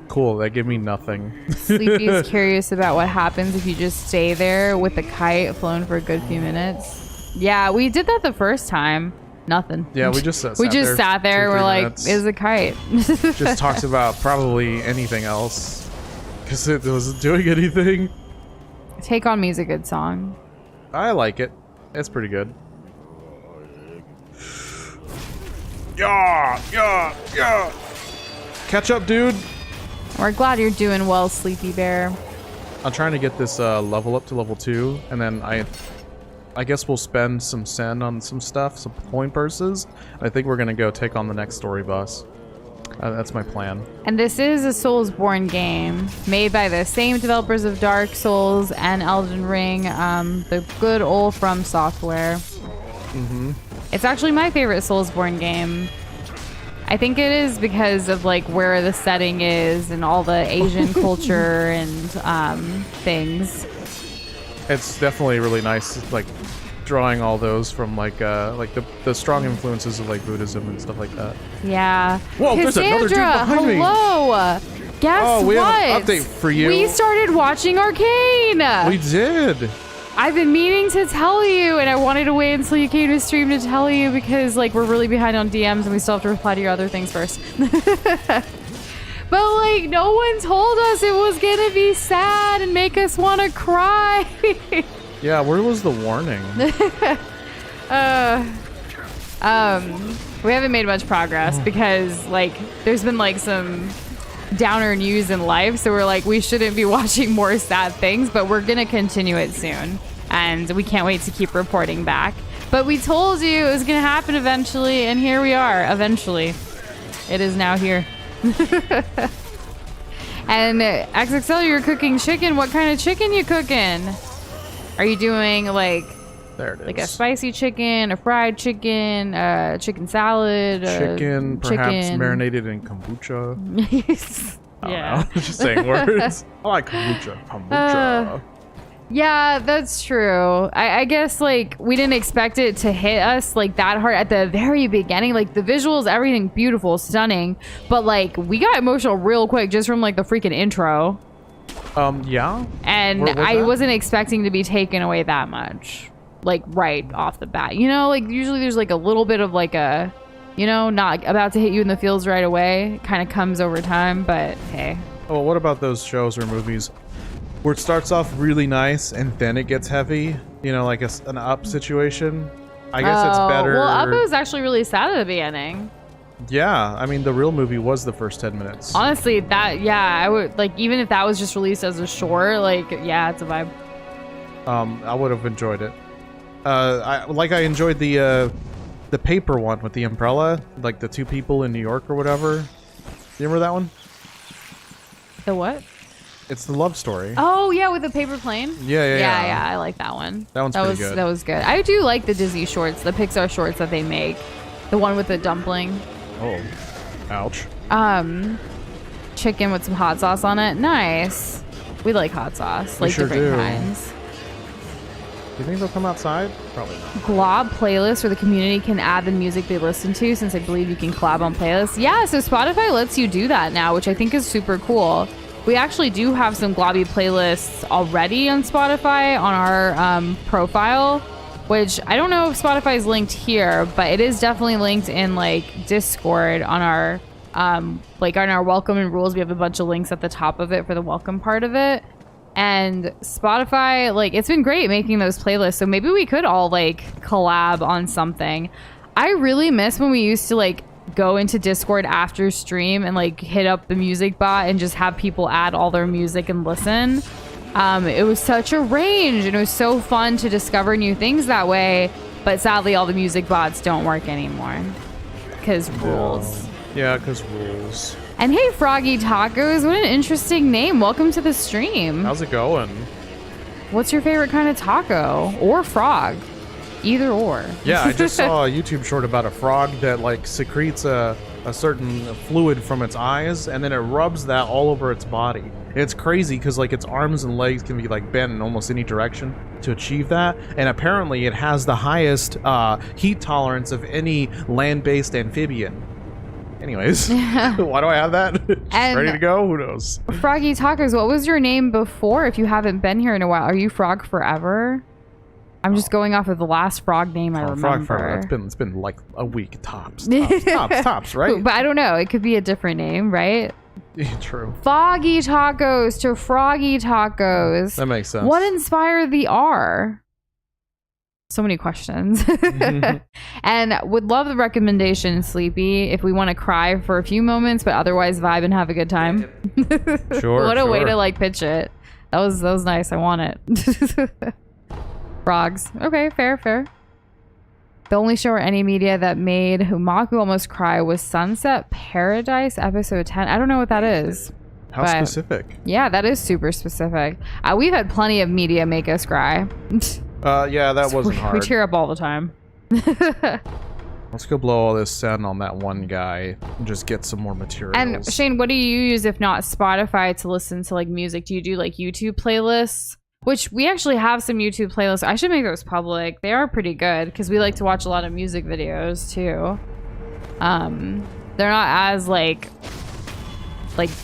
Cool. That gave me nothing. Sleepy is curious about what happens if you just stay there with the kite flown for a good few minutes. Yeah, we did that the first time. Nothing. Yeah, we just sat we just sat there. We're 2-3 like, minutes. is a kite. Just talks about probably anything else because it wasn't doing anything. Take On Me's a good song. I like it. It's pretty good. Yeah. Catch up, dude. We're glad you're doing well, Sleepy Bear. I'm trying to get this level up to level 2, and then I guess we'll spend some sen on some stuff, some coin purses. I think we're gonna go take on the next story boss. That's my plan. And this is a Soulsborne game made by the same developers of Dark Souls and Elden Ring, the good old From Software. Mm-hmm. It's actually my favorite Soulsborne game. I think it is because of like where the setting is and all the Asian culture and things. It's definitely really nice, like drawing all those from like the strong influences of like Buddhism and stuff like that. Yeah. Whoa, there's another dude behind me. Hello. Guess Oh, we what? have an update for you. We started watching Arcane. We did. I've been meaning to tell you, and I wanted to wait until you came to stream to tell you because like we're really behind on DMs and we still have to reply to your other things first. But like no one told us it was gonna be sad and make us want to cry. Yeah, where was the warning? We haven't made much progress because like there's been like some downer news in life, so we're like we shouldn't be watching more sad things, but we're gonna continue it soon and we can't wait to keep reporting back. But we told you it was gonna happen eventually, and here we are. Eventually it is now here. And XXL, you're cooking chicken. What kind of chicken you cooking? Are you doing like There it is. like a spicy chicken, a fried chicken, chicken salad, chicken, perhaps chicken. marinated in kombucha. I don't Yeah. know. Just saying words. I like kombucha. Kombucha. Yeah, that's true. I guess like we didn't expect it to hit us like that hard at the very beginning. Like the visuals, everything beautiful, stunning, but like we got emotional real quick just from like the freaking intro. Yeah. And Where was I that? wasn't expecting to be taken away that much, like right off the bat. You know, like usually there's like a little bit of like a, you know, not about to hit you in the feels right away. It kind of comes over time, but hey. Oh, what about those shows or movies where it starts off really nice and then it gets heavy? You know, like an Up situation. I guess it's better. Well, Up was actually really sad at the beginning. Yeah, I mean, the real movie was the first 10 minutes. Honestly, I would like even if that was just released as a short, like yeah, it's a vibe. I would have enjoyed it. I enjoyed the paper one with the umbrella, like the two people in New York or whatever. You remember that one? The what? It's the love story. Oh yeah, with the paper plane. Yeah. I like that one. That one's pretty good. That was good. I do like the Disney shorts, the Pixar shorts that they make. The one with the dumpling. Oh, ouch. Chicken with some hot sauce on it. Nice. We like hot sauce, We like sure different do. kinds. Do you think they'll come outside? Probably not. Glob playlist where the community can add the music they listen to, since I believe you can collab on playlists. Yeah, so Spotify lets you do that now, which I think is super cool. We actually do have some Globby playlists already on Spotify on our profile, which I don't know if Spotify is linked here, but it is definitely linked in like Discord on our like on our welcome and rules. We have a bunch of links at the top of it for the welcome part of it. And Spotify, like, it's been great making those playlists, so maybe we could all like collab on something. I really miss when we used to like go into Discord after stream and like hit up the music bot and just have people add all their music and listen. It was such a range and it was so fun to discover new things that way, but sadly all the music bots don't work anymore because rules. Yeah, because rules. And hey, Froggy Tacos, what an interesting name. Welcome to the stream. How's it going? What's your favorite kind of taco or frog? Either or. Yeah, I just saw a YouTube short about a frog that like secretes a certain fluid from its eyes, and then it rubs that all over its body. It's crazy because like its arms and legs can be like bent in almost any direction to achieve that, and apparently it has the highest heat tolerance of any land-based amphibian. Anyways, why do I have that? Just ready to go? Who knows? Froggy Tacos, what was your name before if you haven't been here in a while? Are you Frog Forever? I'm just going off of the last frog name I remember. Frog Forever. It's been like a week tops, right? But I don't know. It could be a different name, right? Yeah, true. Foggy Tacos to Froggy Tacos. That makes sense. What inspired the R? So many questions. And would love the recommendation, Sleepy, if we want to cry for a few moments, but otherwise vibe and have a good time. Sure. What a way to like pitch it. That was nice. I want it. Frogs. Okay, fair. The only show or any media that made Humaku almost cry was Sunset Paradise episode 10. I don't know what that is. How specific? Yeah, that is super specific. We've had plenty of media make us cry. Yeah, that wasn't hard. We tear up all the time. Let's go blow all this sand on that one guy and just get some more materials. And Shane, what do you use if not Spotify to listen to like music? Do you do like YouTube playlists? Which we actually have some YouTube playlists. I should make those public. They are pretty good because we like to watch a lot of music videos too. They're not as like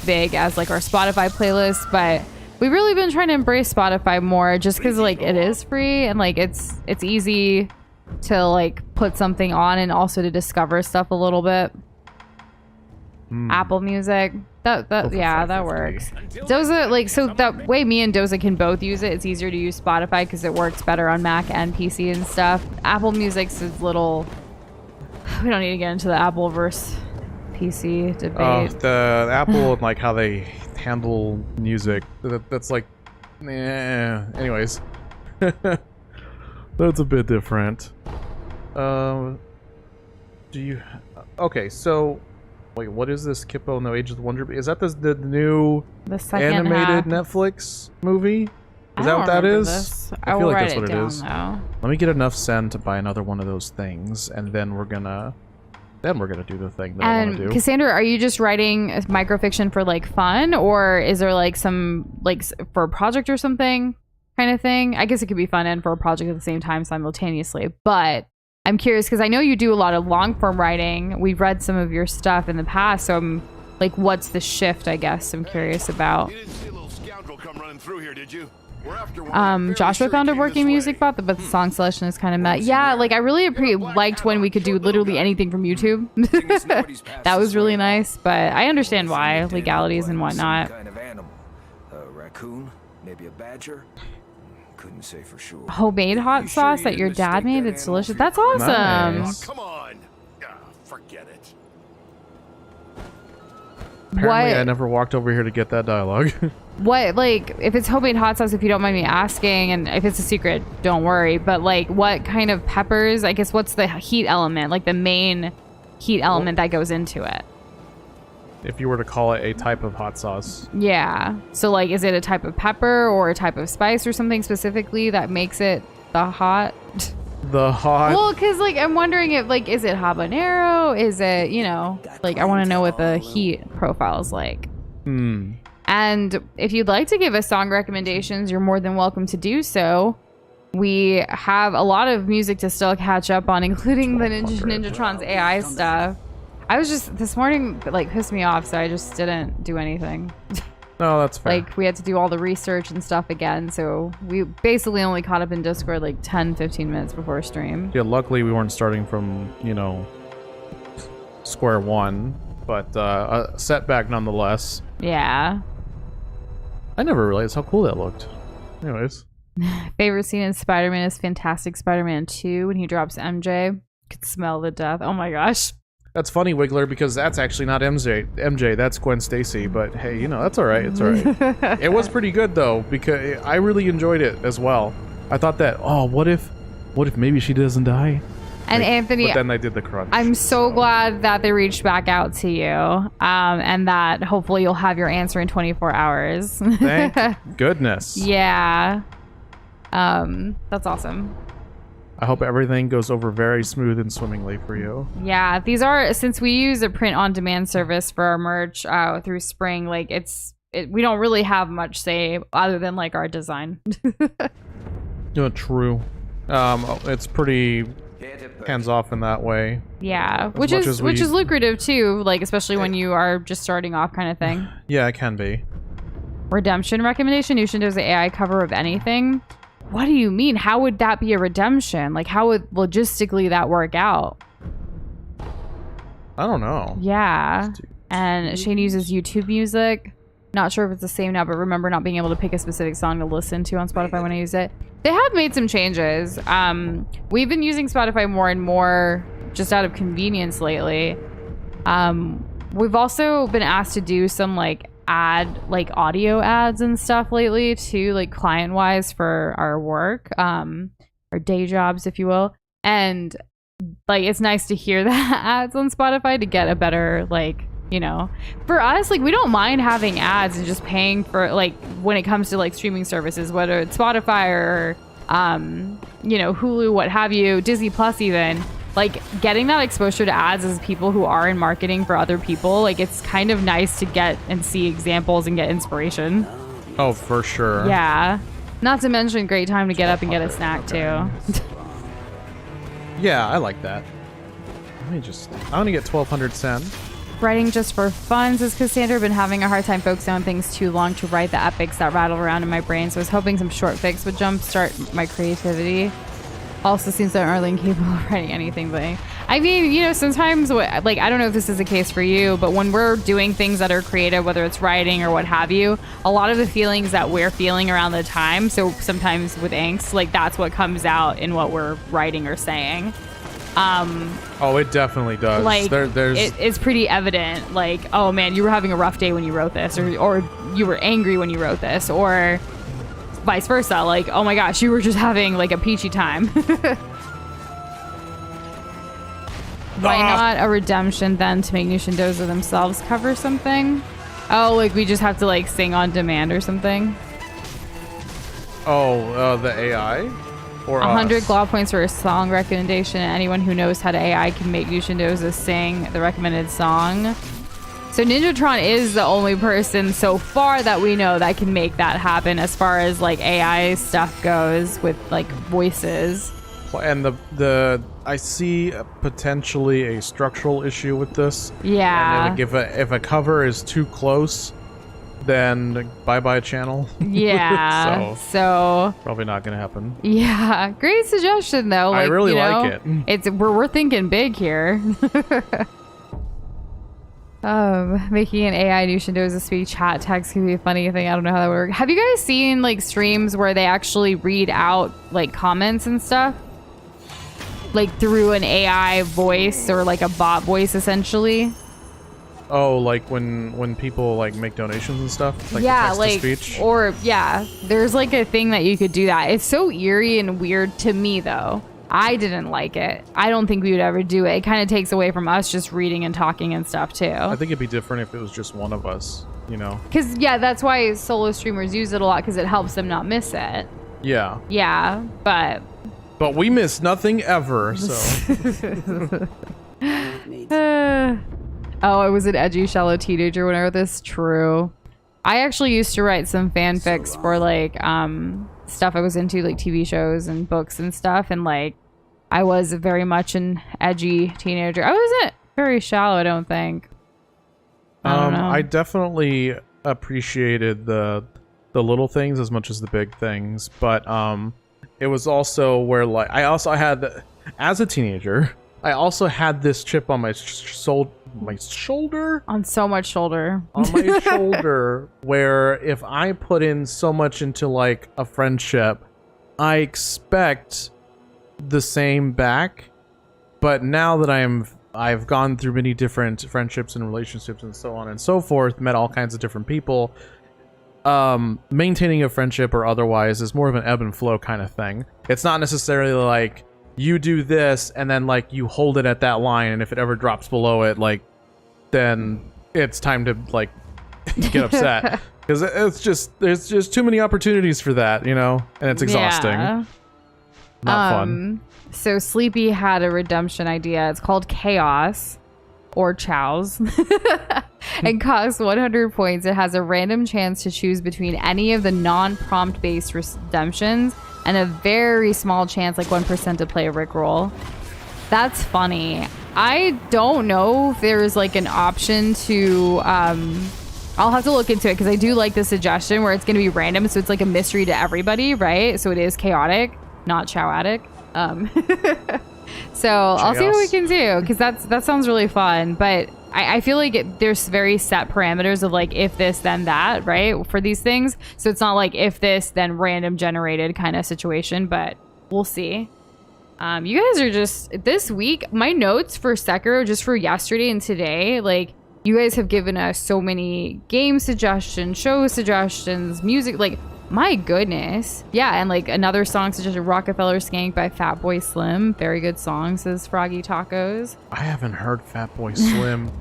big as like our Spotify playlist, but we've really been trying to embrace Spotify more just because like it is free and like it's easy to like put something on and also to discover stuff a little bit. Apple Music, that works. Doza, like, so that way me and Doza can both use it. It's easier to use Spotify because it works better on Mac and PC and stuff. Apple Music's is little. We don't need to get into the Apple versus PC debate. The Apple and like how they handle music. That's like, anyways, that's a bit different. Do you? Okay, so. Wait, what is this? Kippo No Age of the Wonder? Is that the new animated Netflix movie? Is that what that is? I feel like that's what it is. Though. Let me get enough sand to buy another one of those things, and then we're gonna do the thing that I want to do. Cassandra, are you just writing microfiction for like fun, or is there like some like for a project or something kind of thing? I guess it could be fun and for a project at the same time simultaneously, but. I'm curious because I know you do a lot of long form writing. We've read some of your stuff in the past, so I'm like, what's the shift? I guess I'm curious about. You didn't see a little scoundrel come running through here, did you? Joshua found a working music bot, but the song selection is kind of mad. Yeah, like I really liked when we could do literally anything from YouTube. That was really nice, but I understand why legalities and whatnot. Kind of animal. A raccoon, maybe a badger. Couldn't say for sure. Homemade hot sauce that your dad made. It's delicious. That's awesome. Nice. Come on. Forget it. Apparently, I never walked over here to get that dialogue. What, like, if it's homemade hot sauce, if you don't mind me asking, and if it's a secret, don't worry, but like, what kind of peppers? I guess what's the heat element, like the main heat element that goes into it? If you were to call it a type of hot sauce. Yeah. So like, is it a type of pepper or a type of spice or something specifically that makes it the hot? The hot? Well, because like, I'm wondering if like, is it habanero? Is it, you know, like I want to know what the heat profile is like. And if you'd like to give us song recommendations, you're more than welcome to do so. We have a lot of music to still catch up on, including the Ninjatron's AI stuff. I was just, this morning, like, pissed me off, so I just didn't do anything. No, that's fair. Like, we had to do all the research and stuff again, so we basically only caught up in Discord, like, 10-15 minutes before stream. Yeah, luckily we weren't starting from, you know, square one, but a setback nonetheless. Yeah. I never realized how cool that looked. Anyways. Favorite scene in Spider-Man is Fantastic Spider-Man 2 when he drops MJ. Could smell the death. Oh my gosh. That's funny, Wiggler, because that's actually not MJ. That's Gwen Stacy. But hey, you know, that's all right. It's all right. It was pretty good though, because I really enjoyed it as well. I thought that, oh, what if maybe she doesn't die? And like, Anthony, but then they did the crunch. I'm so glad that they reached back out to you, and that hopefully you'll have your answer in 24 hours. Thank goodness. Yeah. That's awesome. I hope everything goes over very smooth and swimmingly for you. Yeah, these are, since we use a print-on-demand service for our merch through Spring, like we don't really have much say other than like our design. Yeah, true. It's pretty hands off in that way. Yeah, which is lucrative too, like especially when you are just starting off, kind of thing. Yeah, it can be. Redemption recommendation: Nushin does the AI cover of anything. What do you mean? How would that be a redemption? Like, how would logistically that work out? I don't know. Yeah. And Shane uses YouTube music. Not sure if it's the same now, but remember not being able to pick a specific song to listen to on Spotify when I use it. They have made some changes. We've been using Spotify more and more just out of convenience lately. We've also been asked to do some audio ads and stuff lately too, like client wise for our work. our day jobs, if you will. And like, it's nice to hear the ads on Spotify to get a better, like, you know, for us, like, we don't mind having ads and just paying for, like, when it comes to like streaming services, whether it's Spotify or you know, Hulu, what have you, Disney Plus even. Like, getting that exposure to ads as people who are in marketing for other people, like, it's kind of nice to get and see examples and get inspiration. Oh, for sure. Yeah. Not to mention, great time to get up and get a snack too. Yeah, I like that. I want to get 1,200 sen. Writing just for fun, says Cassandra. Been having a hard time focusing on things too long to write the epics that rattle around in my brain, so I was hoping some short fics would jumpstart my creativity. Also seems that Arlene capable of writing anything, but I mean, you know, sometimes, like, I don't know if this is the case for you, but when we're doing things that are creative, whether it's writing or what have you, a lot of the feelings that we're feeling around the time, so sometimes with angst, like, that's what comes out in what we're writing or saying. Oh, it definitely does. Like, there's it's pretty evident, like, oh man, you were having a rough day when you wrote this, or you were angry when you wrote this, or vice versa, like, oh my gosh, you were just having like a peachy time. Why not a redemption then to make Nush and Doza themselves cover something? Oh, like we just have to like sing on demand or something? the AI? Or 100 us? GLAW points for a song recommendation, and anyone who knows how to AI can make Nush and Doza sing the recommended song. So Ninjatron is the only person so far that we know that can make that happen as far as like AI stuff goes with like voices. And the I see potentially a structural issue with this. Yeah. And if a cover is too close, then bye channel. Yeah. so probably not gonna happen. Yeah. Great suggestion though. Like, I really you know, like it. It's we're thinking big here. Making an AI Nush and Doza speak chat text could be a funny thing. I don't know how that would work. Have you guys seen like streams where they actually read out like comments and stuff? Like through an AI voice or like a bot voice essentially? Oh, like when people like make donations and stuff? Like yeah, the like text-to-speech? or yeah, there's like a thing that you could do that. It's so eerie and weird to me though. I didn't like it. I don't think we would ever do it. It kind of takes away from us just reading and talking and stuff too. I think it'd be different if it was just one of us, you know? Because, yeah, that's why solo streamers use it a lot, because it helps them not miss it. Yeah. Yeah, but we miss nothing ever, so. Oh, I was an edgy, shallow teenager when I wrote this. True. I actually used to write some fanfics for, like, stuff I was into, like TV shows and books and stuff, and like I was very much an edgy teenager. I wasn't very shallow, I don't think. I don't know. I definitely appreciated the little things as much as the big things, but it was also where like I also had, as a teenager, I also had this chip on my shoulder. On so much shoulder. On my shoulder, where if I put in so much into like a friendship, I expect the same back. But now that I've gone through many different friendships and relationships and so on and so forth, met all kinds of different people, maintaining a friendship or otherwise is more of an ebb and flow kind of thing. It's not necessarily like you do this and then like you hold it at that line, and if it ever drops below it, like then it's time to like get upset, because there's just too many opportunities for that, you know, and it's exhausting. Yeah. Not fun. So Sleepy had a redemption idea. It's called Chaos or Chows. It costs 100 points. It has a random chance to choose between any of the non-prompt based redemptions and a very small chance, like 1%, to play a Rickroll. That's funny. I don't know if there's like an option to I'll have to look into it, because I do like the suggestion where it's going to be random, so it's like a mystery to everybody, right? So it is chaotic, not chowatic. So I'll see what we can do, because that sounds really fun. But I feel like there's very set parameters of like if this then that, right, for these things. So it's not like if this then random generated kind of situation, but we'll see. You guys are just, this week, my notes for Sekiro just for yesterday and today, like you guys have given us so many game suggestions, show suggestions, music, like My goodness. Yeah, and like another song such as Rockefeller Skank by Fatboy Slim. Very good song, says Froggy Tacos. I haven't heard Fatboy Slim.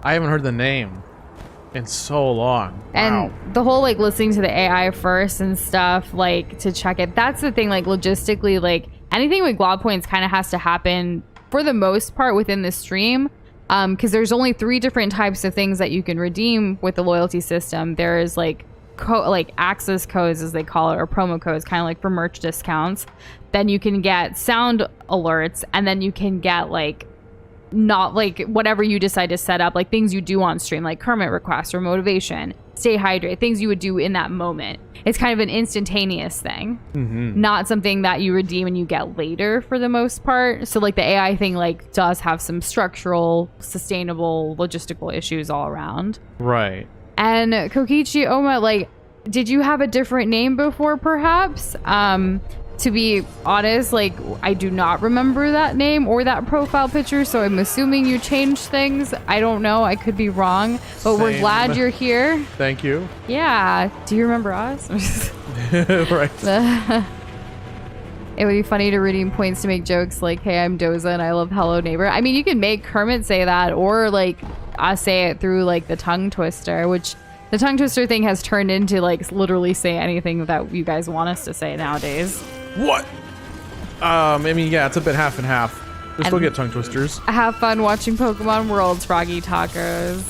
I haven't heard the name in so long. Wow. And the whole like listening to the AI first and stuff, like to check it. That's the thing, like logistically, like anything with glob points kind of has to happen for the most part within the stream. Because there's only 3 different types of things that you can redeem with the loyalty system. There's like access codes, as they call it, or promo codes, kind of like for merch discounts. Then you can get sound alerts, and then you can get like not like whatever you decide to set up, like things you do on stream, like Kermit requests or motivation, stay hydrated, things you would do in that moment. It's kind of an instantaneous thing, not something that you redeem and you get later for the most part. So like the AI thing like does have some structural, sustainable, logistical issues all around. Right. And Kokichi Oma, like, did you have a different name before, perhaps? To be honest, like, I do not remember that name or that profile picture, so I'm assuming you changed things. I don't know. I could be wrong, but we're glad you're here. Thank you. Yeah. Do you remember us? Right. It would be funny to redeem points to make jokes like, hey, I'm Doza and I love Hello Neighbor. I mean, you can make Kermit say that, or like I say it through like the tongue twister, which the tongue twister thing has turned into like literally say anything that you guys want us to say nowadays. What? I mean, yeah, it's a bit half and half. We still get tongue twisters. Have fun watching Pokemon Worlds, Froggy Tacos.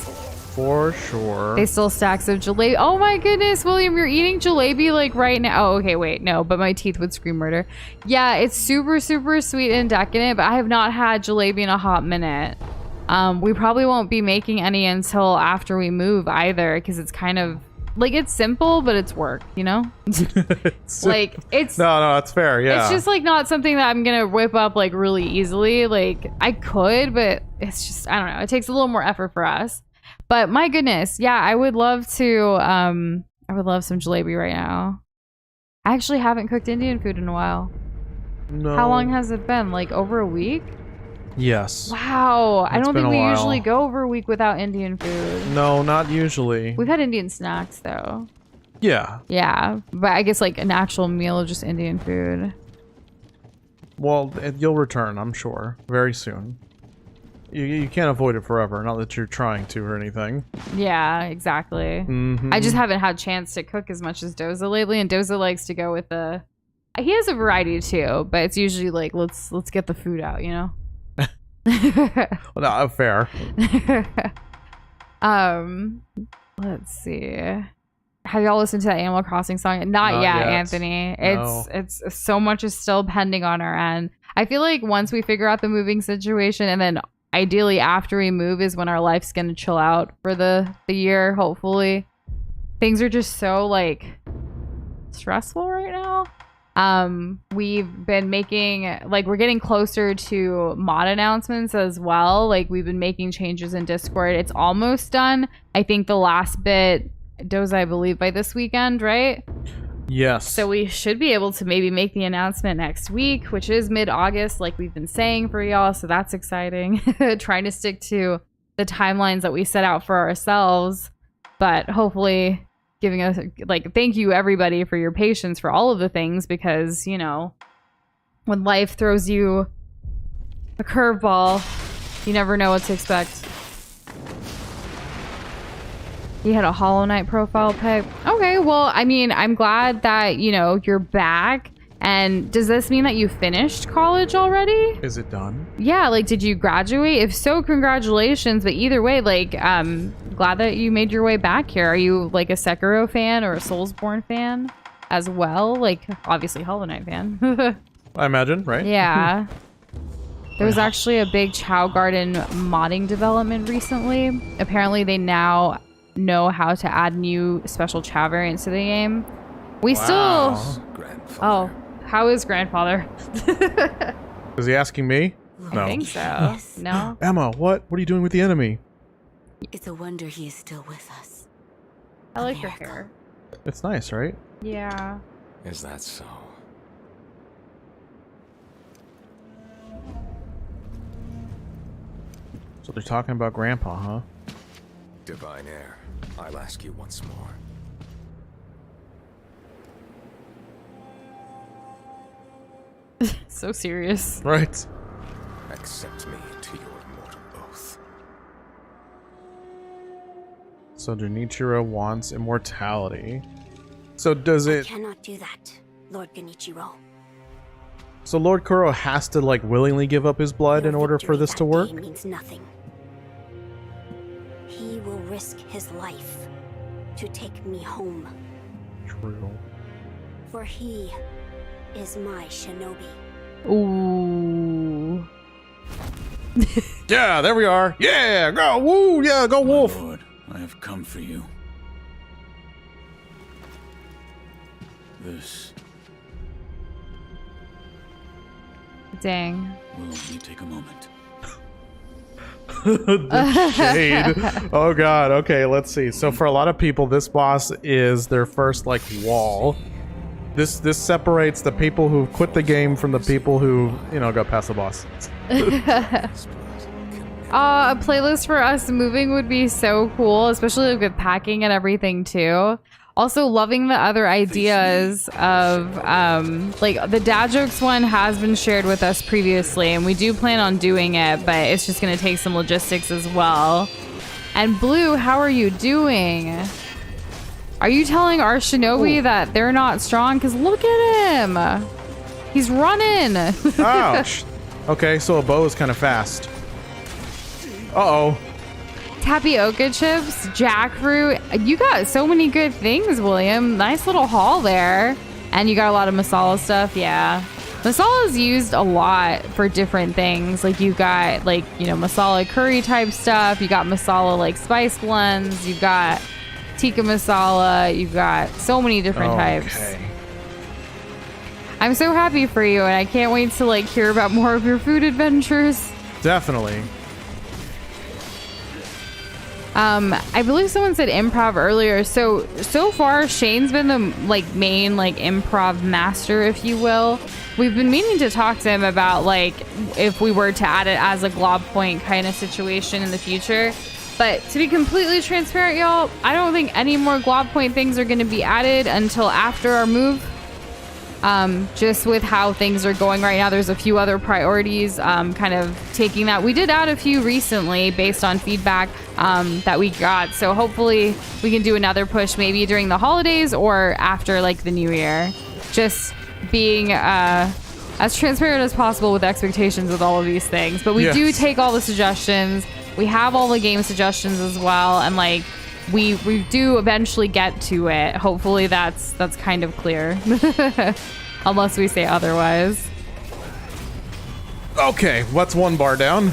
For sure. They still stacks of jalebi. Oh my goodness, William, you're eating jalebi like right now. Oh, okay, wait, no, but my teeth would scream murder. Yeah, it's super, super sweet and decadent, but I have not had jalebi in a hot minute. We probably won't be making any until after we move either, because it's kind of like, it's simple, but it's work, you know? Like, it's... No, that's fair, yeah. It's just, like, not something that I'm gonna whip up, like, really easily. Like, I could, but it's just, I don't know. It takes a little more effort for us. But my goodness, yeah, I would love to, I would love some jalebi right now. I actually haven't cooked Indian food in a while. No. How long has it been? Like, over a week? Yes. Wow. I don't think we while. usually go over a week without Indian food. No, not usually. We've had Indian snacks, though. Yeah. Yeah, but I guess like an actual meal of just Indian food. Well, you'll return, I'm sure, very soon. You can't avoid it forever, not that you're trying to or anything. Yeah, exactly. I just haven't had a chance to cook as much as Doza lately, and Doza likes to go with the... He has a variety too, but it's usually like, let's get the food out, you know? Well, no, fair. Let's see. Have y'all listened to that Animal Crossing song? Not yet, Anthony. It's so much is still pending on our end. I feel like once we figure out the moving situation, and then ideally after we move is when our life's gonna chill out for the year, hopefully. Things are just so like stressful right now. We've been making, like, we're getting closer to mod announcements as well. Like, we've been making changes in Discord. It's almost done. I think the last bit, Doza, I believe, by this weekend, right? Yes. So we should be able to maybe make the announcement next week, which is mid-August, like we've been saying for y'all. So that's exciting. Trying to stick to the timelines that we set out for ourselves, but hopefully giving us, like, thank you everybody for your patience for all of the things, because, you know, when life throws you a curveball, you never know what to expect. You had a Hollow Knight profile pic. Okay, well, I mean, I'm glad that, you know, you're back. And does this mean that you finished college already? Is it done? Yeah, like, did you graduate? If so, congratulations. But either way, like, glad that you made your way back here. Are you, like, a Sekiro fan or a Soulsborne fan as well? Like, obviously, Hollow Knight fan. I imagine, right? Yeah. There was actually a big Chow Garden modding development recently. Apparently, they now know how to add new special Chow variants to the game. We still... Oh, how is grandfather? Is he asking me? No. I think so. No? Emma, what are you doing with the enemy? It's a wonder he is still with us. I like your hair. It's nice, right? Yeah. Is that so? So they're talking about Grandpa, huh? Divine Heir, I'll ask you once more. So serious. Right. Accept me to your immortal oath. So Junichiro wants immortality. So does I it... cannot do that, Lord Genichiro. So Lord Kuro has to, like, willingly give up his blood Your in order for victory this that to work? day means nothing. He will risk his life to take me home, True. for he is my shinobi. Ooh. Yeah, there we are. Yeah, go, woo, yeah, go wolf. Lord, I have come for you. This Dang. will only take a moment. The shade. Oh god, okay, let's see. So for a lot of people, this boss is their first, like, wall. This separates the people who quit the game from the people who, you know, got past the boss. A playlist for us moving would be so cool, especially with packing and everything too. Also loving the other ideas of like the dad jokes one has been shared with us previously, and we do plan on doing it, but it's just gonna take some logistics as well. And Blue, how are you doing? Are you telling our shinobi that they're not strong? Because look at him. He's running. Ouch. Okay, so a bow is kind of fast. Uh-oh. Tapioca chips, jackfruit. You got so many good things, William. Nice little haul there. And you got a lot of masala stuff. Yeah. Masala is used a lot for different things. Like you got like, you know, masala curry type stuff. You got masala like spice blends. You've got tikka masala. You've got so many different types. I'm so happy for you, and I can't wait to like hear about more of your food adventures. Definitely. I believe someone said improv earlier. So far, Shane's been the like main like improv master, if you will. We've been meaning to talk to him about like if we were to add it as a glob point kind of situation in the future. But to be completely transparent, y'all, I don't think any more glob point things are going to be added until after our move. Just with how things are going right now, there's a few other priorities kind of taking that. We did add a few recently based on feedback that we got. So hopefully we can do another push maybe during the holidays or after like the new year. Just being as transparent as possible with expectations with all of these things. But we do take all the suggestions. We have all the game suggestions as well. And like we do eventually get to it. Hopefully that's kind of clear. Unless we say otherwise. Okay, what's one bar down?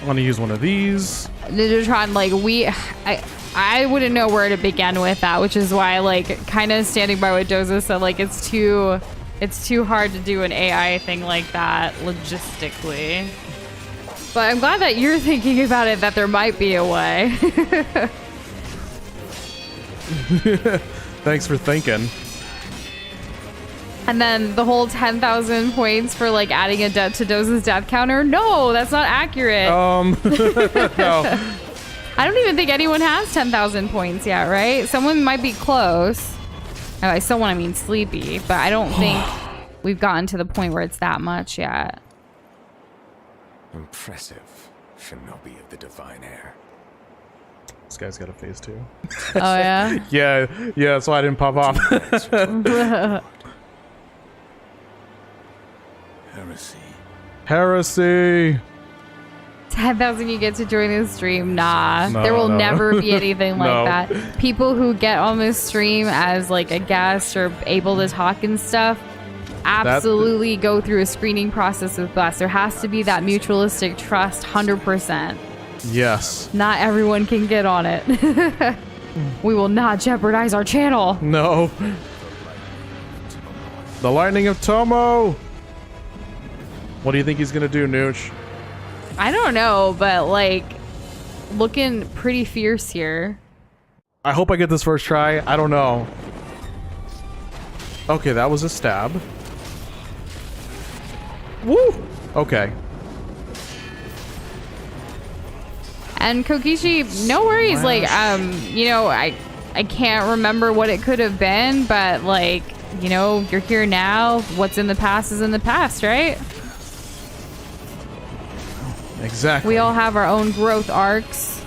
I'm gonna use one of these. Ninjatron, like I wouldn't know where to begin with that, which is why like kind of standing by what Doza said, like it's too hard to do an AI thing like that logistically. But I'm glad that you're thinking about it, that there might be a way. Thanks for thinking. And then the whole 10,000 points for like adding a debt to Doza's death counter. No, that's not accurate. No. I don't even think anyone has 10,000 points yet, right? Someone might be close. Oh, I still want to mean sleepy, but I don't think we've gotten to the point where it's that much yet. Impressive, shinobi of the divine air. This guy's got a face too. Oh, yeah? Yeah, that's why I didn't pop off. Heresy. 10,000 you get to join this stream. Nah, No, there will no. never be anything like No. that. People who get on this stream as like a guest or able to talk and stuff absolutely go through a screening process with us. There has to be that mutualistic trust 100%. Yes. Not everyone can get on it. We will not jeopardize our channel. No. The lightning of Tomo. What do you think he's gonna do, Nooch? I don't know, but like looking pretty fierce here. I hope I get this first try. I don't know. Okay, that was a stab. Woo! Okay. And Kokishi, no worries. Like, you know, I can't remember what it could have been, but like, you know, you're here now. What's in the past is in the past, right? Exactly. We all have our own growth arcs.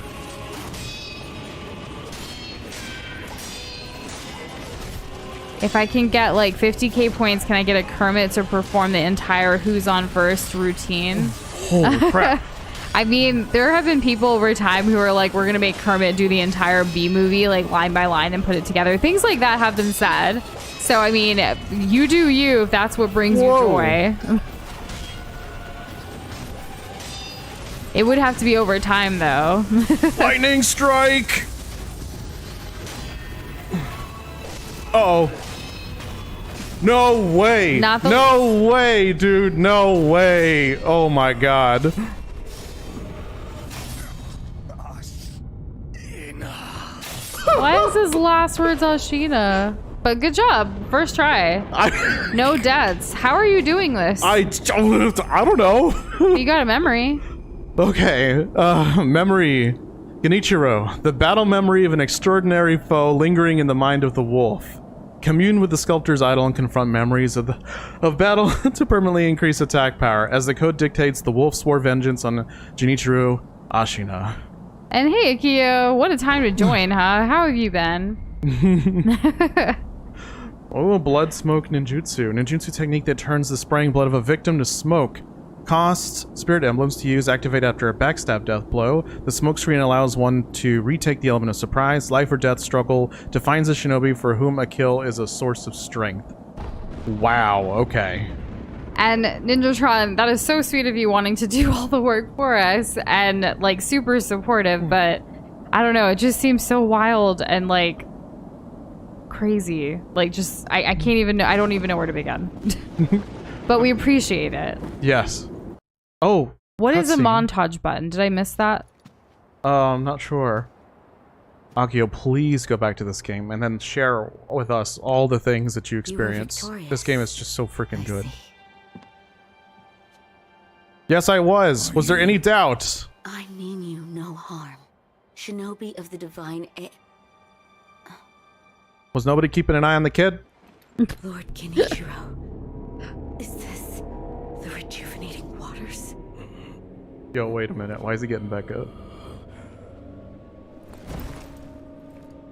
If I can get like 50k points, can I get a Kermit to perform the entire Who's On First routine? Holy crap. I mean, there have been people over time who are like, we're going to make Kermit do the entire B movie, like line by line and put it together. Things like that have been said. So, I mean, you do you if that's what brings you joy. It would have to be over time, though. Lightning strike! Uh-oh. No way! Not the- No way, dude! No way! Oh my god. Why is his last words Ashina? But good job. First try. No deaths. How are you doing this? I don't know. You got a memory. Okay, memory. Genichiro, the battle memory of an extraordinary foe lingering in the mind of the wolf. Commune with the sculptor's idol and confront memories of battle to permanently increase attack power. As the code dictates, the wolf swore vengeance on Genichiro Ashina. And hey, Akio, what a time to join, huh? How have you been? Oh, blood smoke ninjutsu. Ninjutsu technique that turns the spraying blood of a victim to smoke. Costs spirit emblems to use activate after a backstab death blow. The smoke screen allows one to retake the element of surprise. Life or death struggle defines a shinobi for whom a kill is a source of strength. Wow, okay. And Ninjatron, that is so sweet of you wanting to do all the work for us and like super supportive, but I don't know, it just seems so wild and like crazy. Like just, I can't even know, I don't even know where to begin. But we appreciate it. Yes. Oh. What is a cutscene. montage button? Did I miss that? I'm not sure. Akio, please go back to this game and then share with us all the things that you experience. victorious. This game is just so freaking good. Yes, I was. Was there any doubt? I mean you no harm. Shinobi of the divine Was nobody keeping an eye on the kid? Lord Kenichiro. Is this the rejuvenating waters? Yo, wait a minute. Why is he getting back up?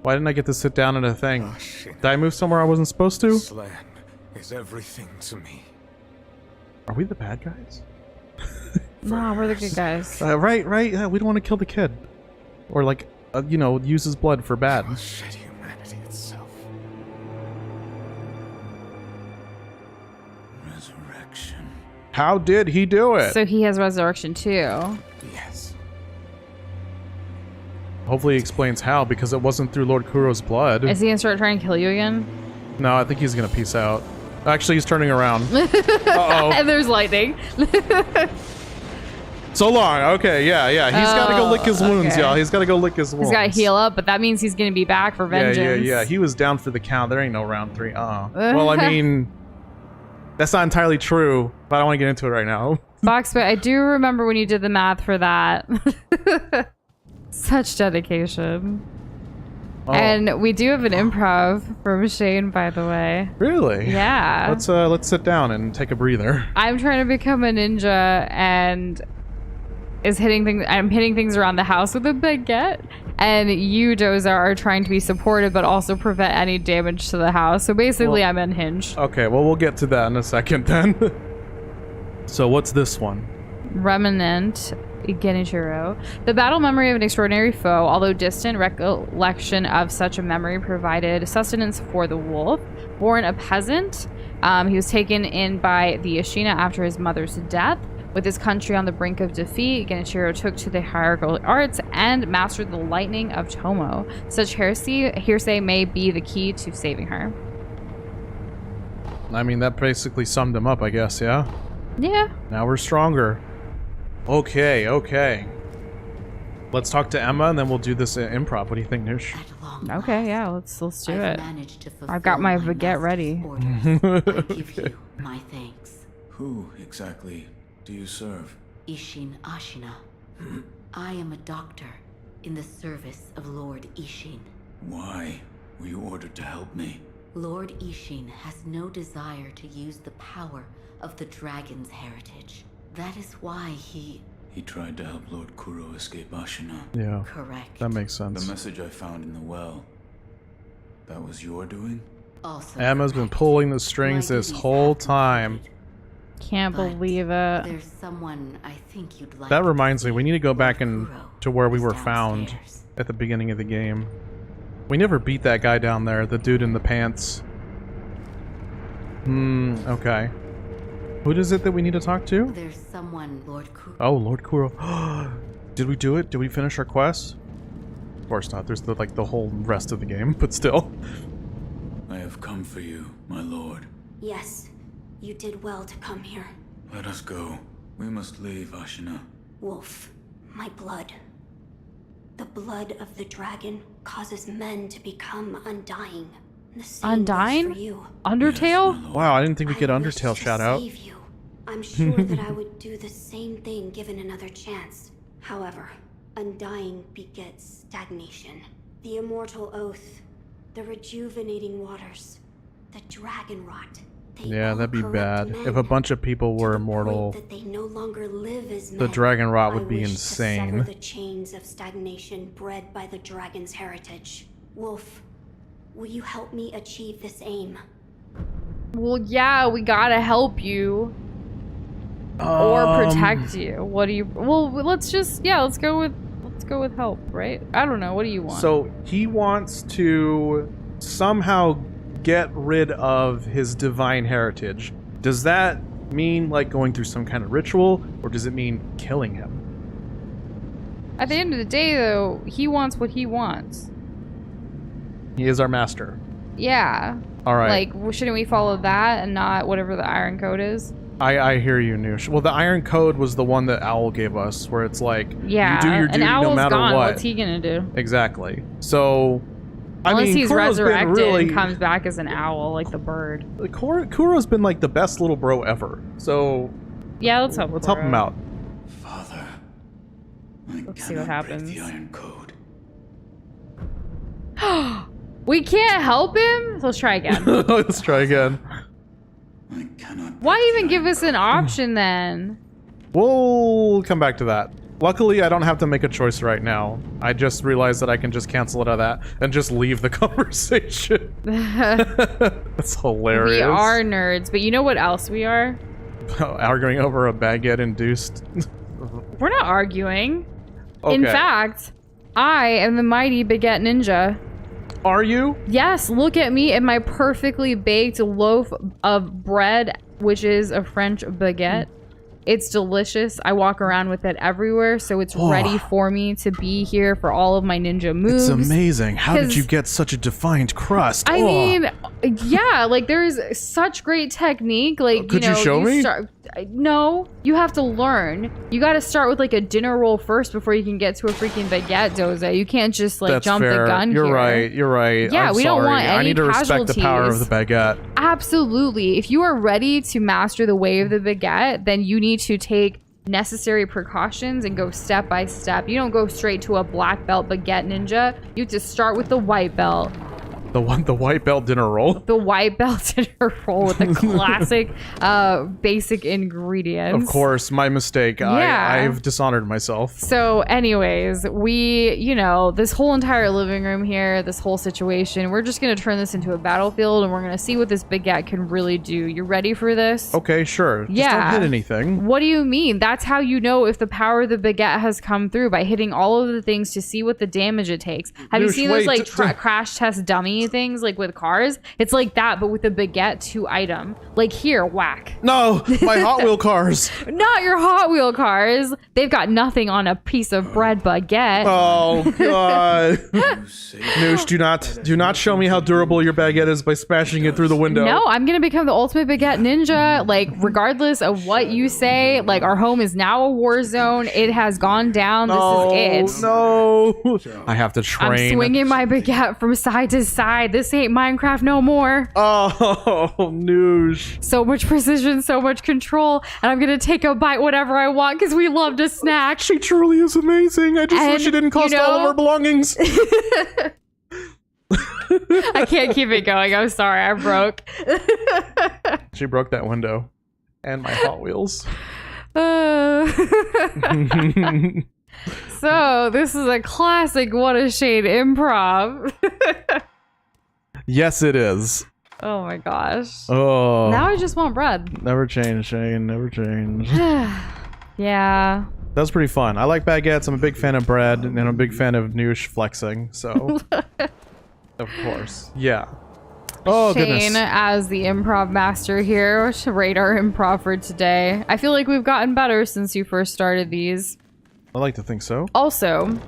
Why didn't I get to sit down in a thing? Did I move somewhere I wasn't supposed to? This land is everything to me. Are we the bad guys? No, we're the good guys. Right. Yeah, we don't want to kill the kid. Or like, you know, use his blood for bad. Will shed humanity itself. Resurrection. How did he do it? So he has resurrection too. Yes. Hopefully he explains how, because it wasn't through Lord Kuro's blood. Is he gonna start trying to kill you again? No, I think he's gonna peace out. Actually, he's turning around. Uh-oh. And there's lightning. So long. Okay, yeah. He's gotta go lick his wounds, okay. y'all. He's gotta go lick his wounds. He's gotta heal up, but that means he's gonna be back for vengeance. Yeah. He was down for the count. There ain't no round 3. Well, I mean, that's not entirely true, but I don't want to get into it right now. Box, but I do remember when you did the math for that. Such dedication. Oh, And we do have an improv from Shane, by the way. really? Yeah. Let's sit down and take a breather. I'm trying to become a ninja and I'm hitting things around the house with a baguette. And you, Doza, are trying to be supportive but also prevent any damage to the house. So basically, Well- I'm unhinged. Okay, well, we'll get to that in a second then. So what's this one? Remnant Genichiro. The battle memory of an extraordinary foe, although distant recollection of such a memory provided sustenance for the wolf. Born a peasant, he was taken in by the Ashina after his mother's death. With his country on the brink of defeat, Genichiro took to the hierarchical arts and mastered the lightning of Tomo. Such hearsay may be the key to saving her. I mean, that basically summed him up, I guess, yeah? Yeah. Now we're stronger. Okay. Let's talk to Emma, and then we'll do this improv. What do you think, Nush? At long Okay, yeah, let's do it. I've got my baguette ready. I give you my thanks. Who exactly do you serve? Ishin Ashina. I am a doctor in the service of Lord Ishin. Why Were you ordered to help me? Lord Ishin has no desire to use the power of the dragon's heritage. That is why he... He tried to help Lord Kuro escape Ashina. Yeah, Correct. that makes The sense. message I found in the well, that was your doing? Also Emma's been correct. pulling the strings My this duties whole have time. concluded. Can't But believe it. There's someone I think you'd like That to reminds me, see. we need to go back Lord Kuro to where we is were found downstairs. at the beginning of the game. We never beat that guy down there, the dude in the pants. Okay. Who is it that we need to talk to? There's someone, Lord Kuro. Oh, Lord Kuro. Did we do it? Did we finish our quest? Of course not. There's the whole rest of the game, but still. I have come for you, my lord. Yes, you did well to come here. Let us go. We must leave Ashina. Wolf, my blood. The blood of the dragon causes men to become undying. The same goes Undying? for you. Undertale? Yes, my lord. Wow, I didn't think we could I wish Undertale to shout out. save you. I'm sure that I would do the same thing given another chance. However, undying begets stagnation. The immortal oath, the rejuvenating waters, the dragon rot. They Yeah, all that'd be corrupt bad. men If a bunch of people to were the point immortal, that they no longer live as the men. dragon rot I would be wish insane. To sever the chains of stagnation bred by the dragon's heritage. Wolf, will you help me achieve this aim? Well, yeah, we gotta help you. Or protect you. What do you... Well, let's just... Yeah, let's go with help, right? I don't know. What do you want? So he wants to somehow get rid of his divine heritage. Does that mean like going through some kind of ritual, or does it mean killing him? At the end of the day, though, he wants what he wants. He is our master. Yeah. All right. Like, well, shouldn't we follow that and not whatever the iron code is? I hear you, Nush. Well, the iron code was the one that Owl gave us, where it's like, Yeah. you do your duty and Owl's no matter gone. what. What's he gonna do? Exactly. So, Unless I mean, he's Kuro's been resurrected really, and comes back as an owl, like the bird. Kuro's been like the best little bro ever. So, Yeah, let's help help him Kuro. out. Father, I Let's see what cannot break happens. the Iron Code. We can't help him? So let's try again. Let's try again. I cannot. Why break the even give Iron us an Code. option then? We'll come back to that. Luckily, I don't have to make a choice right now. I just realized that I can just cancel it out of that and just leave the conversation. That's hilarious. We are nerds, but you know what else we are? Arguing over a baguette-induced... We're not arguing. Okay. In fact, I am the mighty baguette ninja. Are you? Yes, look at me and my perfectly baked loaf of bread, which is a French baguette. It's delicious. I walk around with it everywhere, so it's ready for me to be here for all of my ninja moves. It's amazing. How did 'Cause- you get such a defined crust? I Oh. mean, yeah, like there's such great technique. Like, Could you show me? No, you have to learn. You got to start with like a dinner roll first before you can get to a freaking baguette, Doza. You can't just like That's jump fair. the gun You're here. right. You're right. Yeah, I'm we don't sorry. want I any need to respect the power of the casualties. baguette. Absolutely. If you are ready to master the way of the baguette, then you need to take necessary precautions and go step by step. You don't go straight to a black belt baguette ninja. You have to start with the white belt. The white belt dinner roll. The white belt dinner roll with the classic basic ingredients. Of course, my mistake. Yeah. I've dishonored myself. So anyways, we, you know, this whole entire living room here, this whole situation, we're just going to turn this into a battlefield and we're going to see what this baguette can really do. You ready for this? Okay, sure. Just Yeah. don't hit anything. What do you mean? That's how you know if the power of the baguette has come through, by hitting all of the things to see what the damage it takes. Have you Noosh, seen those wait, like crash test dummy things like with cars? It's like that, but with the baguette 2 item. Like here, whack. No, my Hot Wheel cars. Not your Hot Wheel cars. They've got nothing on a piece of bread baguette. Oh God. You saved Noosh, do not show me how durable your baguette is by smashing it through the window. No, I'm gonna become the ultimate baguette ninja. Like, regardless of what you say, like our home is now a war zone. It has gone down. This is it. No. I have to I'm train. swinging my baguette from side to side. This ain't Minecraft no more. Oh, Noosh. So much precision, so much control, and I'm gonna take a bite whatever I want because we love to snack. She truly is amazing. I just And, wish she didn't cost you all of know- our belongings. I can't keep it going. I'm sorry. I broke. She broke that window. And my Hot Wheels. So, this is a classic What a Shade improv. Yes, it is. Oh my gosh. Oh. Now I just want bread. Never change, Shane. Never change. Yeah. That was pretty fun. I like baguettes. I'm a big fan of bread, and I'm a big fan of Nush flexing. So, of course, yeah. Oh Shane, goodness. as the improv master here, should rate our improv for today. I feel like we've gotten better since you first started these. I like to think so. Also,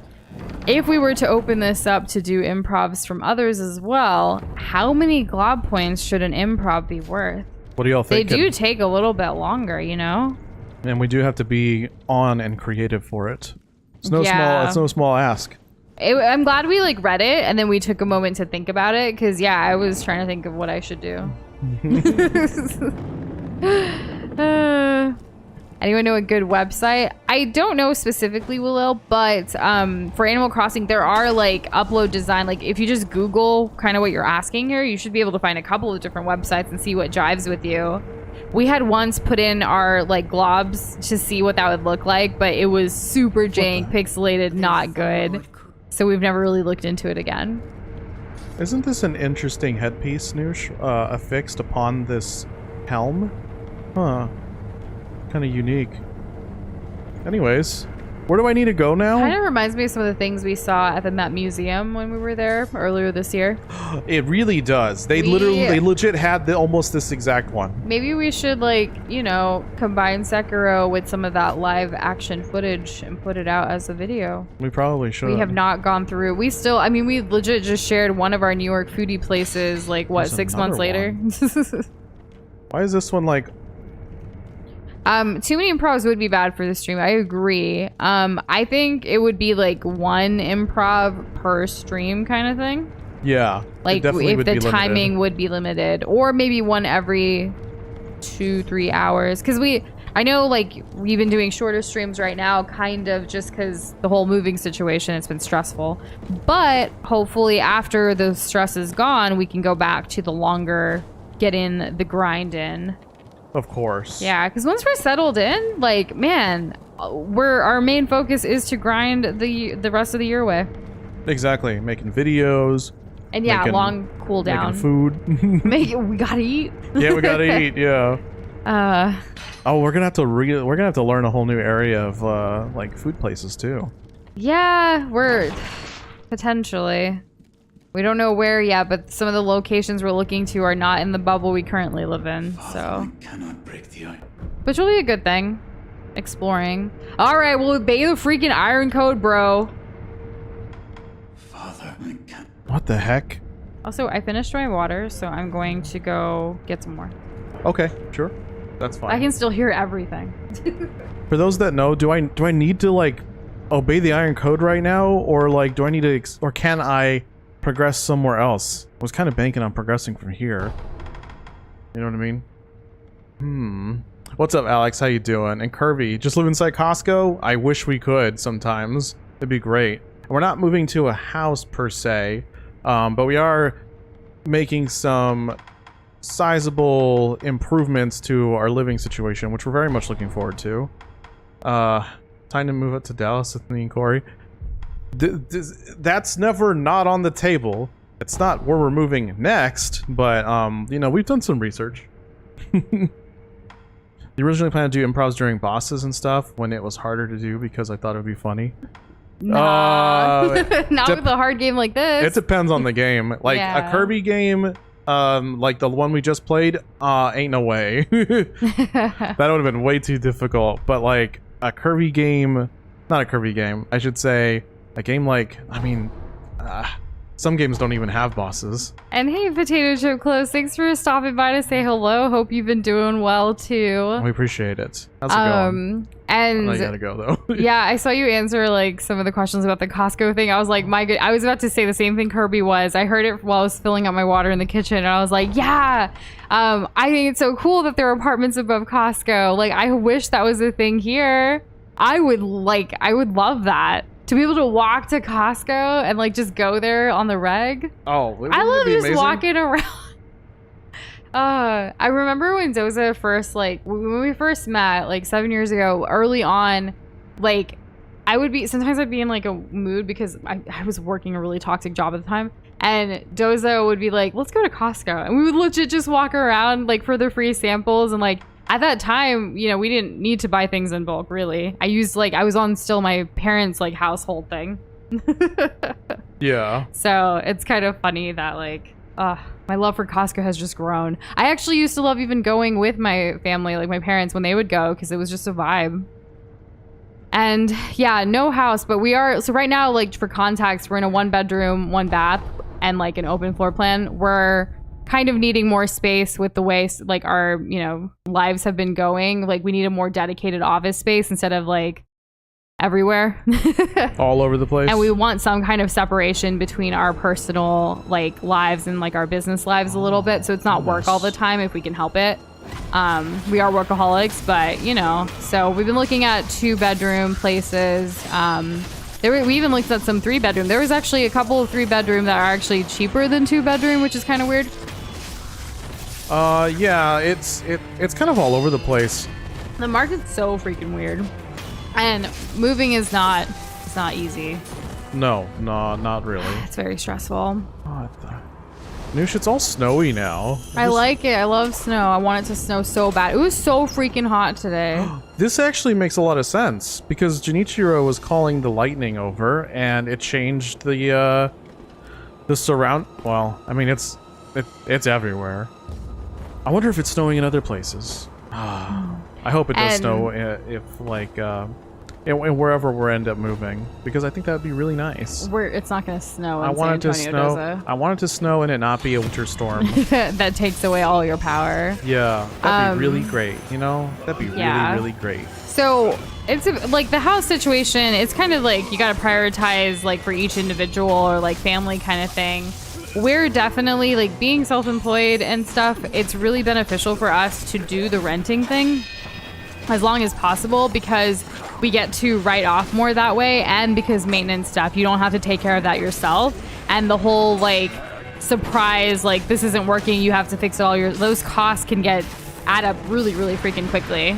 if we were to open this up to do improvs from others as well, how many glob points should an improv be worth? What do y'all They think? do take a little bit longer, you know? And we do have to be on and creative for it. It's no Yeah. small. It's no small ask. I'm glad we like read it and then we took a moment to think about it because yeah, I was trying to think of what I should do. Anyone know a good website? I don't know specifically, Willow, but for Animal Crossing, there are like upload design. Like if you just Google kind of what you're asking here, you should be able to find a couple of different websites and see what jives with you. We had once put in our like globs to see what that would look like, but it was super jank, pixelated, not good. So we've never really looked into it again. Isn't this an interesting headpiece, Noosh? Affixed upon this helm? Huh. Kind of unique. Anyways, where do I need to go now? Kind of reminds me of some of the things we saw at the Met Museum when we were there earlier this year. It really does. They legit had almost this exact one. Maybe we should, like, you know, combine Sekiro with some of that live action footage and put it out as a video. We probably should. We have not gone through. We still, I mean, we legit just shared one of our New York foodie places, like, what, There's 6 months later? Why is this one like... Too many improvs would be bad for the stream. I agree. I think it would be like one improv per stream kind of thing. Yeah. Like if the timing would be limited, or maybe one every 2-3 hours. Because I know like we've been doing shorter streams right now, kind of just because the whole moving situation, it's been stressful. But hopefully after the stress is gone, we can go back to the longer, get in the grind in. Of course. Yeah, because once we're settled in, like, man, our main focus is to grind the rest of the year away. Exactly. Making videos. And yeah, long cooldown. Making food. We gotta eat. Yeah, we gotta eat. Yeah. Oh, we're gonna have to learn a whole new area of like food places too. Yeah, we're potentially. We don't know where yet, but some of the locations we're looking to are not in the bubble we currently live in. So, I cannot break the ice. which will be a good thing. Exploring. All right, we'll obey the freaking iron code, bro. Father, I can't. What the heck? Also, I finished my water, so I'm going to go get some more. Okay, sure. That's fine. I can still hear everything. For those that know, do I need to like obey the iron code right now, or like do I need to or can I progress somewhere else? I was kind of banking on progressing from here. You know what I mean? What's up, Alex? How you doing? And Kirby, just live inside Costco? I wish we could sometimes. It'd be great. We're not moving to a house per se, but we are making some sizable improvements to our living situation, which we're very much looking forward to. Time to move up to Dallas with me and Corey. That's never not on the table. It's not where we're moving next, but you know, we've done some research. You originally planned to do improvs during bosses and stuff when it was harder to do because I thought it would be funny. Nah. Not with a hard game like this. It depends on the game. Like a Kirby game, like the one we just played, ain't no way. That would have been way too difficult. But like a Kirby game, not a Kirby game, I should say. A game like, I mean, some games don't even have bosses. And hey, Potato Chip Close, thanks for stopping by to say hello. Hope you've been doing well too. We appreciate it. How's it going? And I gotta go though. yeah, I saw you answer like some of the questions about the Costco thing. I was like, my good. I was about to say the same thing Kirby was. I heard it while I was filling up my water in the kitchen, and I was like, yeah. I think it's so cool that there are apartments above Costco. Like, I wish that was a thing here. I would love that. To be able to walk to Costco and like just go there on the reg. Oh, I love just walking around. I remember when Doza first, like, when we first met, like 7 years ago, early on, like, sometimes I'd be in like a mood because I was working a really toxic job at the time. And Doza would be like, let's go to Costco. And we would legit just walk around like for the free samples. And like at that time, you know, we didn't need to buy things in bulk, really. I was on still my parents' like household thing. Yeah. So it's kind of funny that like, my love for Costco has just grown. I actually used to love even going with my family, like my parents, when they would go because it was just a vibe. And yeah, no house, but so right now, like for context, we're in a 1-bedroom, 1-bath, and like an open floor plan. We're kind of needing more space with the way like our, you know, lives have been going. Like we need a more dedicated office space instead of like everywhere. All over the place. And we want some kind of separation between our personal like lives and like our business lives a little bit. So it's not work all the time if we can help it. We are workaholics, but you know, so we've been looking at 2-bedroom places. We even looked at some 3-bedroom. There was actually a couple of 3-bedroom that are actually cheaper than 2-bedroom, which is kind of weird. Yeah, it's kind of all over the place. The market's so freaking weird. And moving is not easy. No, not really. It's very stressful. What the? Nush, it's all snowy now. I like it. I love snow. I want it to snow so bad. It was so freaking hot today. This actually makes a lot of sense because Junichiro was calling the lightning over and it changed the surround. Well, I mean it's everywhere. I wonder if it's snowing in other places. I hope it does snow if like and wherever we end up moving, because I think that would be really nice. It's not going to snow in I want San it to Antonio, snow. Doza. I want it to snow and it not be a winter storm. That takes away all your power. Yeah, that'd be really great. You know, that'd be really great. So it's like the house situation. It's kind of like you got to prioritize like for each individual or like family kind of thing. We're definitely like being self-employed and stuff. It's really beneficial for us to do the renting thing as long as possible because we get to write off more that way, and because maintenance stuff, you don't have to take care of that yourself. And the whole like surprise, like this isn't working, you have to fix it all. Those costs can add up really, really freaking quickly.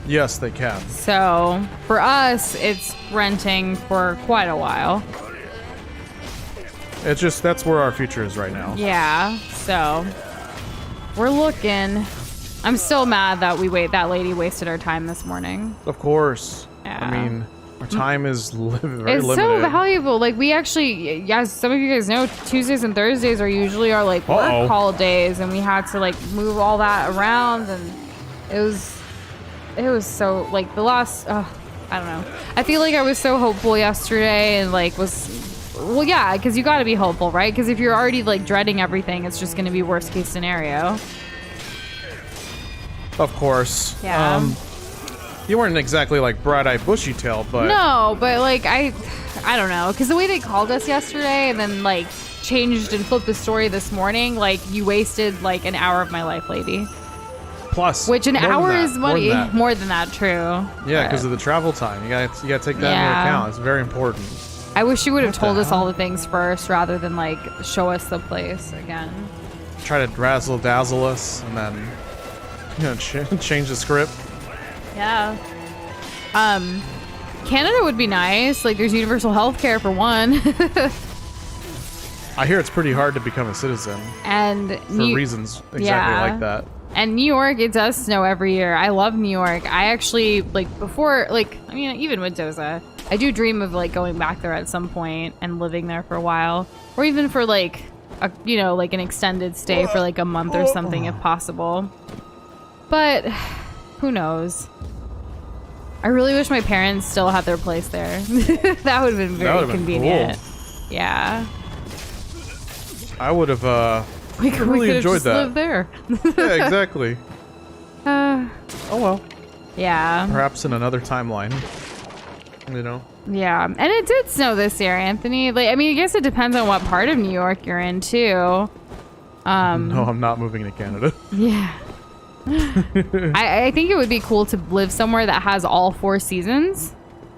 Yes, they can. So for us, it's renting for quite a while. It's just that's where our future is right now. Yeah. So we're looking. I'm still mad that that lady wasted our time this morning. Of course. Yeah. I mean, our time is very it's limited. so valuable. Like we actually, as some of you guys know, Tuesdays and Thursdays are usually our like work call days, and we had to like move all that around, and it was so like the last. I don't know. I feel like I was so hopeful yesterday, and like well, yeah, because you got to be hopeful, right? Because if you're already like dreading everything, it's just going to be worst case scenario. Of course. Yeah. You weren't exactly like bright-eyed bushy-tailed, but no, but like I don't know, because the way they called us yesterday and then like changed and flipped the story this morning, like you wasted like an hour of my life, lady. Plus, which an hour is money. More than that, true. Yeah, because of the travel time. You gotta take that into account. It's very important. I wish you would have told us all the things first rather than like show us the place again. Try to razzle dazzle us and then change the script. Yeah. Canada would be nice. Like there's universal health care for one. I hear it's pretty hard to become a citizen. And for reasons exactly like that. And New York, it does snow every year. I love New York. I actually even with Doza, I do dream of like going back there at some point and living there for a while, or even for like like an extended stay for like a month or something if possible. But who knows? I really wish my parents still had their place there. That would have been very convenient. Cool. Yeah. I would have we really enjoyed just that. Lived there. Yeah, exactly. Oh well. Yeah. Perhaps in another timeline. You know. Yeah, and it did snow this year, Anthony. Like, I mean, I guess it depends on what part of New York you're in too. No, I'm not moving to Canada. Yeah. I think it would be cool to live somewhere that has all 4 seasons.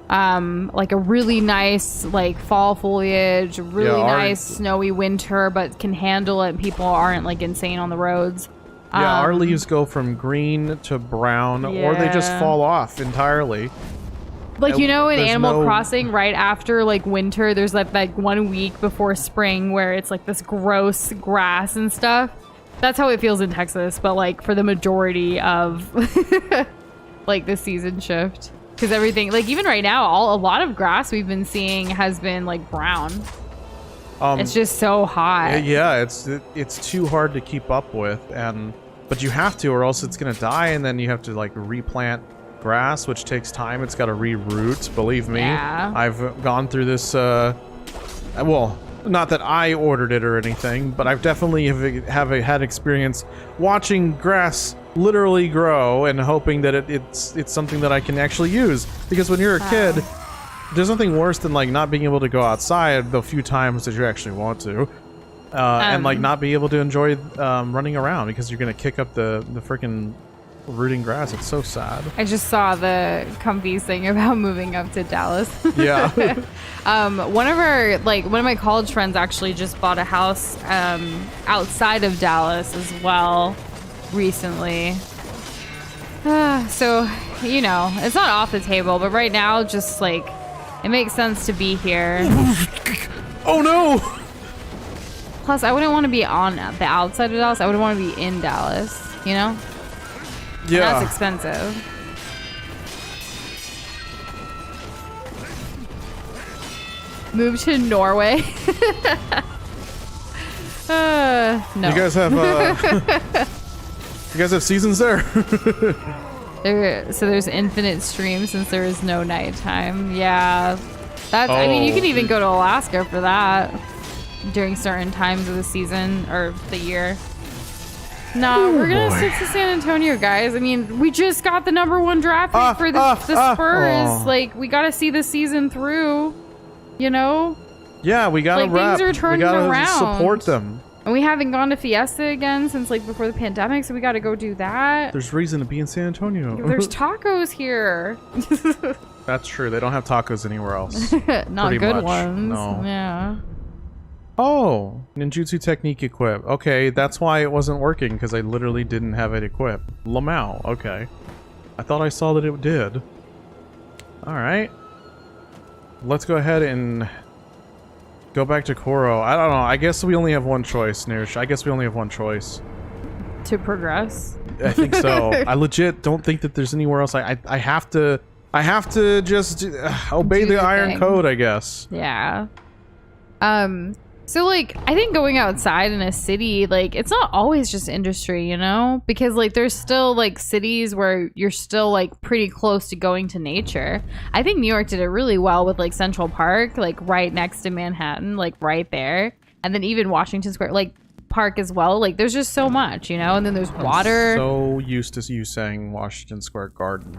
like a really nice like fall foliage, really nice snowy winter, but can handle it. People aren't like insane on the roads. Yeah, our leaves go from green to brown, or they just fall off entirely. Like, you know, in There's Animal no- Crossing, right after like winter, there's like that 1 week before spring where it's like this gross grass and stuff. That's how it feels in Texas, but like for the majority of like the season shift. Because everything, like even right now, a lot of grass we've been seeing has been like brown. It's just so hot. Yeah, it's too hard to keep up with, but you have to, or else it's gonna die, and then you have to like replant grass, which takes time. It's got to reroot. Believe me, Yeah. I've gone through this. Well, not that I ordered it or anything, but I've definitely have had experience watching grass literally grow and hoping that it's something that I can actually use. Because when you're a kid, there's nothing worse than like not being able to go outside the few times that you actually want to, and like not be able to enjoy running around because you're gonna kick up the freaking rooting grass. It's so sad. I just saw the Comfy's thing about moving up to Dallas. Yeah. One of my college friends actually just bought a house outside of Dallas as well recently. So, you know, it's not off the table, but right now just like it makes sense to be here. Oh no! Plus, I wouldn't want to be on the outside of Dallas. I would want to be in Dallas, you know? Yeah. That's expensive. Move to Norway. No. You guys have you guys have seasons there? So there's infinite stream since there is no nighttime. Yeah. That's I mean, you can even go to Alaska for that during certain times of the season or the year. No, we're gonna stick to San Antonio, guys. I mean, we just got the #1 draft pick for the Spurs. Like, we gotta see the season through, you know? Yeah, we gotta Like, rep. things are turning we gotta around. support them. And we haven't gone to Fiesta again since, like, before the pandemic, so we gotta go do that. There's reason to be in San Antonio. There's tacos here. That's true. They don't have tacos anywhere else. Not Pretty good much. ones. No. Yeah. Oh, ninjutsu technique equip. Okay, that's why it wasn't working, because I literally didn't have it equipped. Lamau, okay. I thought I saw that it did. Alright. Let's go ahead and go back to Kuro. I don't know, I guess we only have one choice, Nush. I guess we only have one choice. To progress. I think so. I legit don't think that there's anywhere else. I have to just obey Do the Iron thing. Code, I guess. Yeah. So, like, I think going outside in a city, like, it's not always just industry, you know? Because, like, there's still, like, cities where you're still, like, pretty close to going to nature. I think New York did it really well with, like, Central Park, like, right next to Manhattan, like, right there. And then even Washington Square, like, Park as well. Like, there's just so much, you know? And then there's water. So used to you saying Washington Square Garden.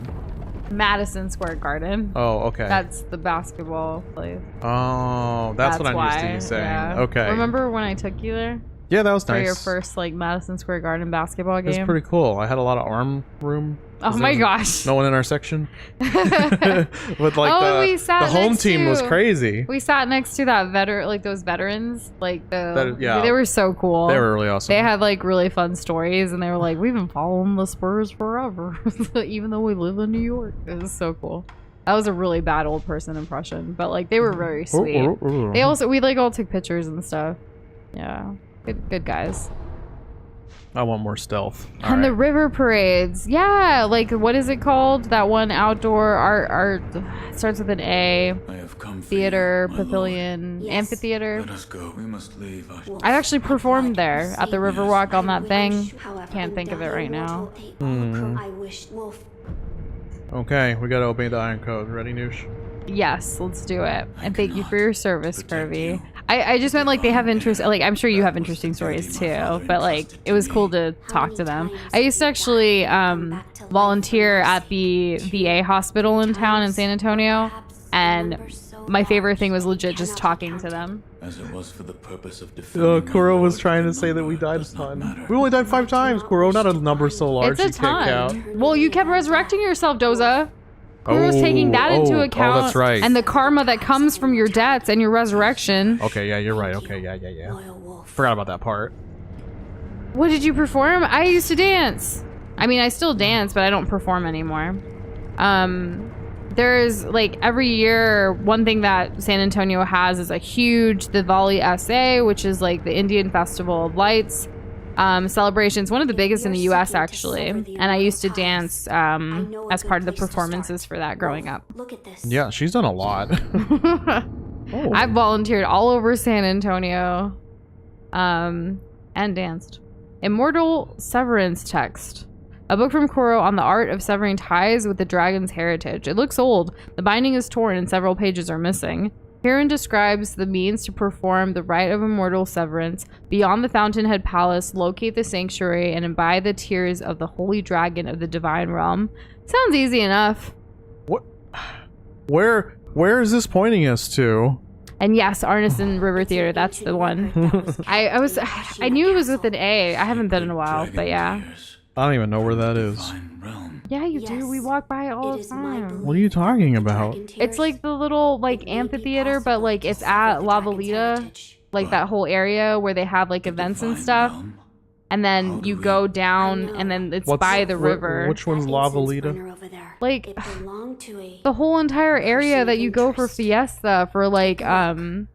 Madison Square Garden. Oh, okay. That's the basketball place. Oh, that's what I'm used to you saying. Yeah. Okay. Remember when I took you there? Yeah, that was For nice. your first, like, Madison Square Garden basketball It was game? pretty cool. I had a lot of arm room. Oh my gosh. No one in our section. But like Oh, we sat the home next team was to- crazy. We sat next to that like those veterans. Like, Yeah. they were so cool. They were really awesome. They had, like, really fun stories, and they were like, we've been following the Spurs forever, even though we live in New York. It was so cool. That was a really bad old person impression, but, like, they were very sweet. They also, we, like, all took pictures and stuff. Yeah. Good guys. I want more stealth. And the river parades. Yeah, like, what is it called? That one outdoor art it starts with an A. I have come for Theater, you, my pavilion, Yes. amphitheater. Let us go. We must leave. I've actually performed there at the Riverwalk on that thing. However, Can't think of it right now. I wish Wolf. Okay, we gotta obey the Iron Code. Ready, Noosh? Yes, let's do it. And thank you for your service, protect Kirby. you. I just meant, like, they have interest. Like, I'm sure you have interesting stories too, but, like, it was cool to talk to them. I used to actually volunteer at the VA hospital in town in San Antonio, and my favorite thing was legit just talking to them. As it was for the purpose of defending my Kuro was lord, trying to it say that we died a does not ton. matter. We only died 5 times, Kuro. Not a number so large It's a you can't ton. count. Well, you kept resurrecting yourself, Doza. Kuro's taking that into account. Oh, that's right. And the karma that comes from your debts and your resurrection. Okay, yeah, you're right. Okay, yeah. Loyal wolf. Forgot about that part. What did you perform? I used to dance. I mean, I still dance, but I don't perform anymore. There's like every year, one thing that San Antonio has is a huge Diwali SA, which is like the Indian Festival of Lights celebrations, one of the biggest in the US actually. And I used to dance as part of the performances for that growing up. Look at this. Yeah, she's done a lot. Oh. I've volunteered all over San Antonio and danced. Immortal Severance Text. A book from Kuro on the art of severing ties with the dragon's heritage. It looks old. The binding is torn and several pages are missing. Herein describes the means to perform the rite of immortal severance. Beyond the Fountainhead Palace, locate the sanctuary and imbibe the tears of the holy dragon of the divine realm. Sounds easy enough. What? Where is this pointing us to? And yes, Arneson River Theater, that's the one. I knew it was with an A. I haven't been in a while, but yeah. I don't even know where that is. Yeah, you do. We walk by it all the time. What are you talking about? It's like the little like amphitheater, but like it's at Lavalita, like that whole area where they have like events and stuff. And then you go down, and then it's by the river. Which one's Lavalita? Like the whole entire area that you go for fiesta for like the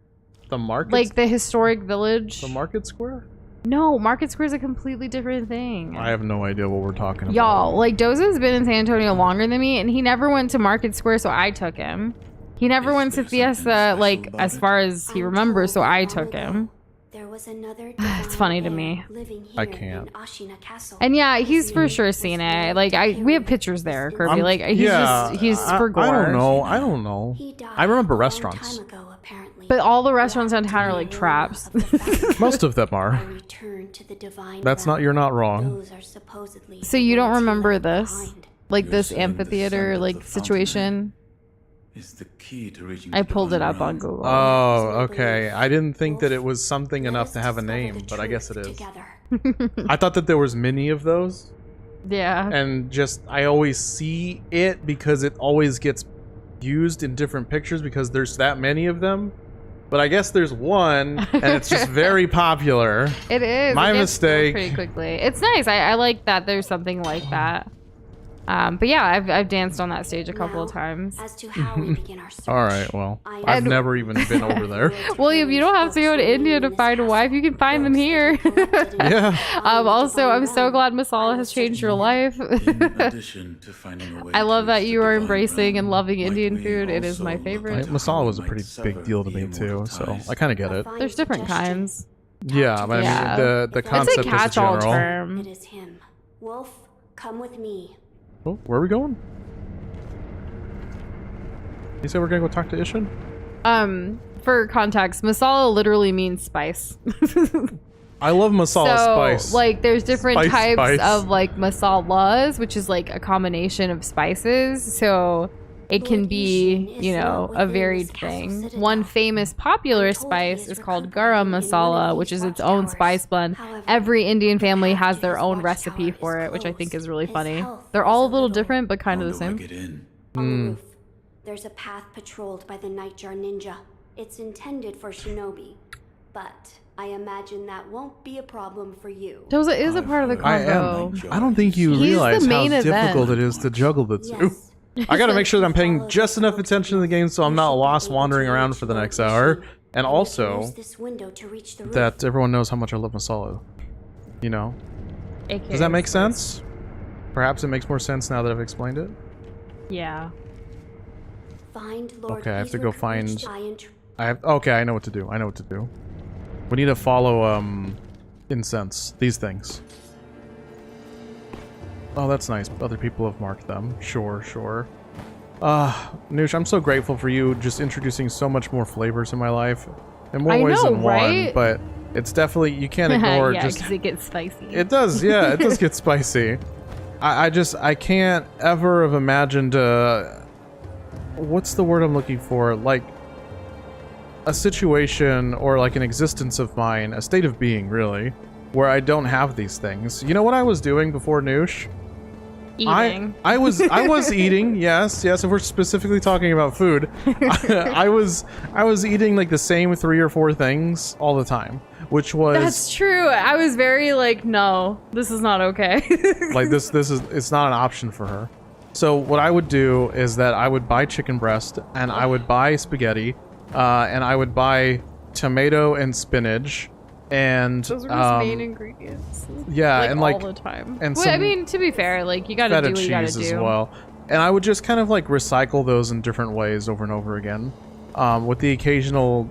market. like the historic village. The market square. No, Market Square is a completely different thing. I have no idea what we're talking about. Y'all, like Doza's been in San Antonio longer than me, and he never went to Market Square, so I took him. He never went to Fiesta, like as far as he remembers, so I took him. There was another It's funny to me. I can't. And yeah, he's for sure seen it. Like we have pictures there, Kirby. Like he's for gore. I don't know. I remember restaurants. But all the restaurants downtown are like traps. Most of them are. You're not wrong. So you don't remember this? Like this amphitheater like situation? Is the key to reaching I pulled it up on Google. Oh, okay. I didn't think that it was something enough to have a name, but I guess it is. I thought that there was many of those. Yeah. And just I always see it because it always gets used in different pictures because there's that many of them. But I guess there's one, and it's just very popular. It is. My it gets mistake. Pretty quickly. It's nice. I like that there's something like that. But yeah, I've danced on that stage a couple of times. As to how we begin our search. All right, well, I've never even been over there. William, you don't have to go to India to find a wife. You can find them here. Yeah. Also, I'm so glad Masala has changed your life. In addition to finding a way I love to that reach you the are divine embracing realm, and loving like Indian we food. It is also my look favorite. at Masala was a how pretty we might big deal to sever me the too, immortal so ties. I kind of get it. There's different kinds. Yeah, but I Yeah. mean the concept It's a is catch-all general. term. It is him. Wolf, come with me. Oh, where are we going? You said we're gonna go talk to Ishin? For context, masala literally means spice. I love masala spice. Like, there's different Spice, types spice. of like masalas, which is like a combination of spices. So it can be, you know, a varied thing. One famous popular spice is called garam masala, which is its own spice blend. Every Indian family has their own recipe for it, which I think is really funny. They're all a little different, but kind of the How do I same. get in? On the roof, there's a path patrolled by the Nightjar Ninja. It's intended for shinobi, but I imagine that won't be a problem for you. Doza is a part of the I combo. am. I don't think you He's realize the how main difficult event. it is to juggle the two. Yes. I gotta make sure that I'm paying just enough attention to the game so I'm not lost wandering around for the next hour. And also, Use this window to reach the roof. that everyone knows how much I love masala. You know? AKA Does that make spice. sense? Perhaps it makes more sense now that I've explained it. Yeah. Find Lord Okay, I have to go Ezra find- Courage Giant. Okay, I know what to do. I know what to do. We need to follow, incense. These things. Oh, that's nice. Other people have marked them. Sure, sure. Nush, I'm so grateful for you just introducing so much more flavors in my life. In more I ways know, than one, right? but it's definitely, you can't ignore yeah, just... because it gets spicy. It does, yeah, it does get spicy. I can't ever have imagined, what's the word I'm looking for? Like, a situation or like an existence of mine, a state of being, really, where I don't have these things. You know what I was doing before Noosh? Eating. I was eating. Yes. If we're specifically talking about food, I was eating like the same 3 or 4 things all the time, which was That's true. I was very like, no, this is not okay. like this is it's not an option for her. So what I would do is that I would buy chicken breast and I would buy spaghetti, and I would buy tomato and spinach, and Those are his main ingredients. yeah, like, and like all the time. and Well, I some mean, to be fair, like you gotta feta do what you gotta cheese do. as well. And I would just kind of like recycle those in different ways over and over again, with the occasional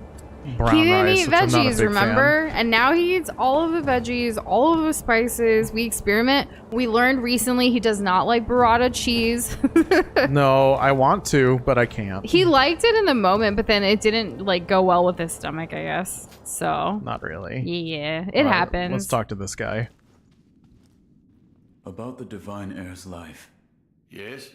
brown He didn't rice, eat which I'm not a veggies, big remember? And now he eats all of the veggies, all of the spices. We experiment. We learned recently he does not like burrata cheese. fan. No, I want to, but I can't. He liked it in the moment, but then it didn't like go well with his stomach, I guess. So Not really. yeah, it All right, happens. Let's talk to this guy. About the Divine Heir's life, Yes?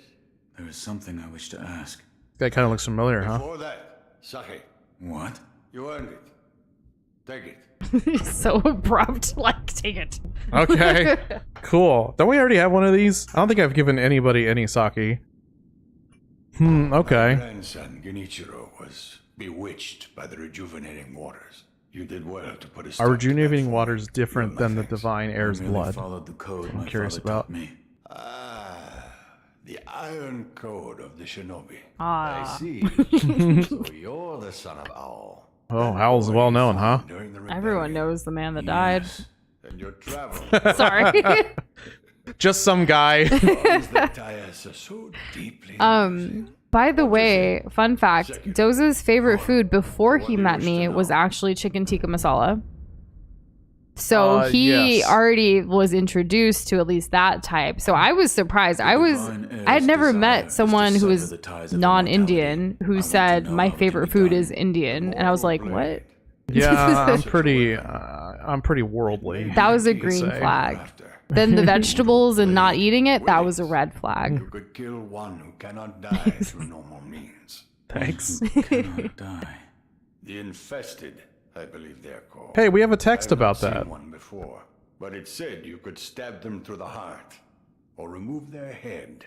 there is something I wish to ask. That kind of looks familiar, huh? Before that, Sake, What? you earned it. Take it. So abrupt. Like, take it. Okay, cool. Don't we already have one of these? I don't think I've given anybody any sake. Okay. Grandson Genichiro was bewitched by the rejuvenating waters. You did well to put a Are stop to that rejuvenating for waters me. different You're my than the thanks. divine heir's I merely blood? followed the code my curious father about. taught me. The iron code of the shinobi. Ah. I see. So you're the son of Owl. Oh, Howl's well known, huh? During the Everyone rebellion. knows the man that died. Yes. And your travel. Sorry. Just some guy. bonds that tie us so deeply. By the way, fun fact, Doza's favorite food before he met me was actually chicken tikka masala. So he yes. already was introduced to at least that type. So I was surprised. I had never met someone who was non-Indian who said my favorite food is Indian, and I was like, what? Yeah, I'm pretty worldly. That was a you could green say. flag. After, Then the vegetables and not eating it, that was a red flag. you could kill one who cannot die through normal means. Thanks. Cannot die. The infested, I believe they're called. Hey, we have a text I've not about seen that. one before, but it said you could stab them through the heart or remove their head,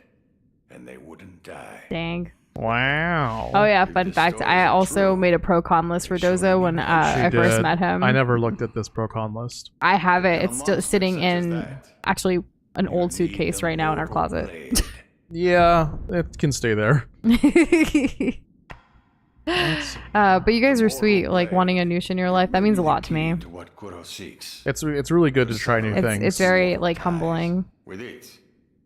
and they wouldn't die. Dang. Wow. Oh yeah, If fun the fact. story I is also true, made a pro-con list for Doza when She I first did. met him. I never looked at this pro-con list. I have it. It's A still monster sitting such as in that, actually an old you suitcase need a right now in our mortal closet. blade. Yeah, it can stay there. But you guys are sweet, like wanting a Nush in your life. That means a lot to me. To what Kuro seeks. It's really good to try new things. It's very like humbling. With it,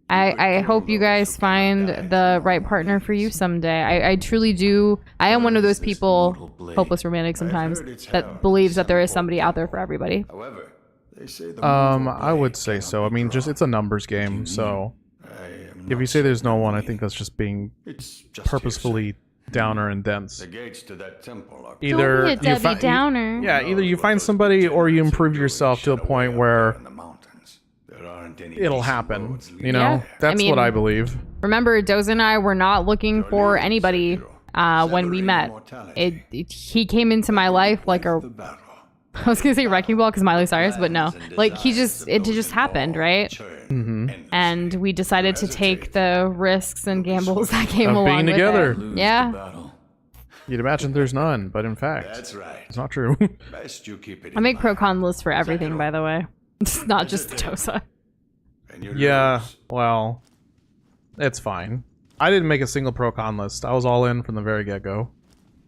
I hope you guys find the right partner for you someday. I truly do. I am one of those people, hopeless romantic sometimes, that believes that there is somebody out there for everybody. however, they say the I would say so. I mean, just it's a numbers game, so if you say there's no one, I think that's just being it's just purposefully downer and dense. The gates to that temple are Either Don't be a you Debbie Downer. yeah, either you find somebody or you improve yourself to a point where in the mountains. There aren't any it'll decent happen. roads You know, Yeah, that's I what mean- I believe. Remember, Doza and I were not looking for name is anybody when we Severing met. immortality. He came into my life like a. The battle. I was gonna say wrecking ball because Miley Cyrus, but no. Like it just happened, right? And we decided to take the risks and gambles that came Of along being with together. it. Lose Yeah. the battle. You'd imagine there's none, but in fact, That's right. it's not true. Best you keep it. I make pro-con lists for everything, by the way. It's not just Doza. Yeah, well, it's fine. I didn't make a single pro-con list. I was all in from the very get-go.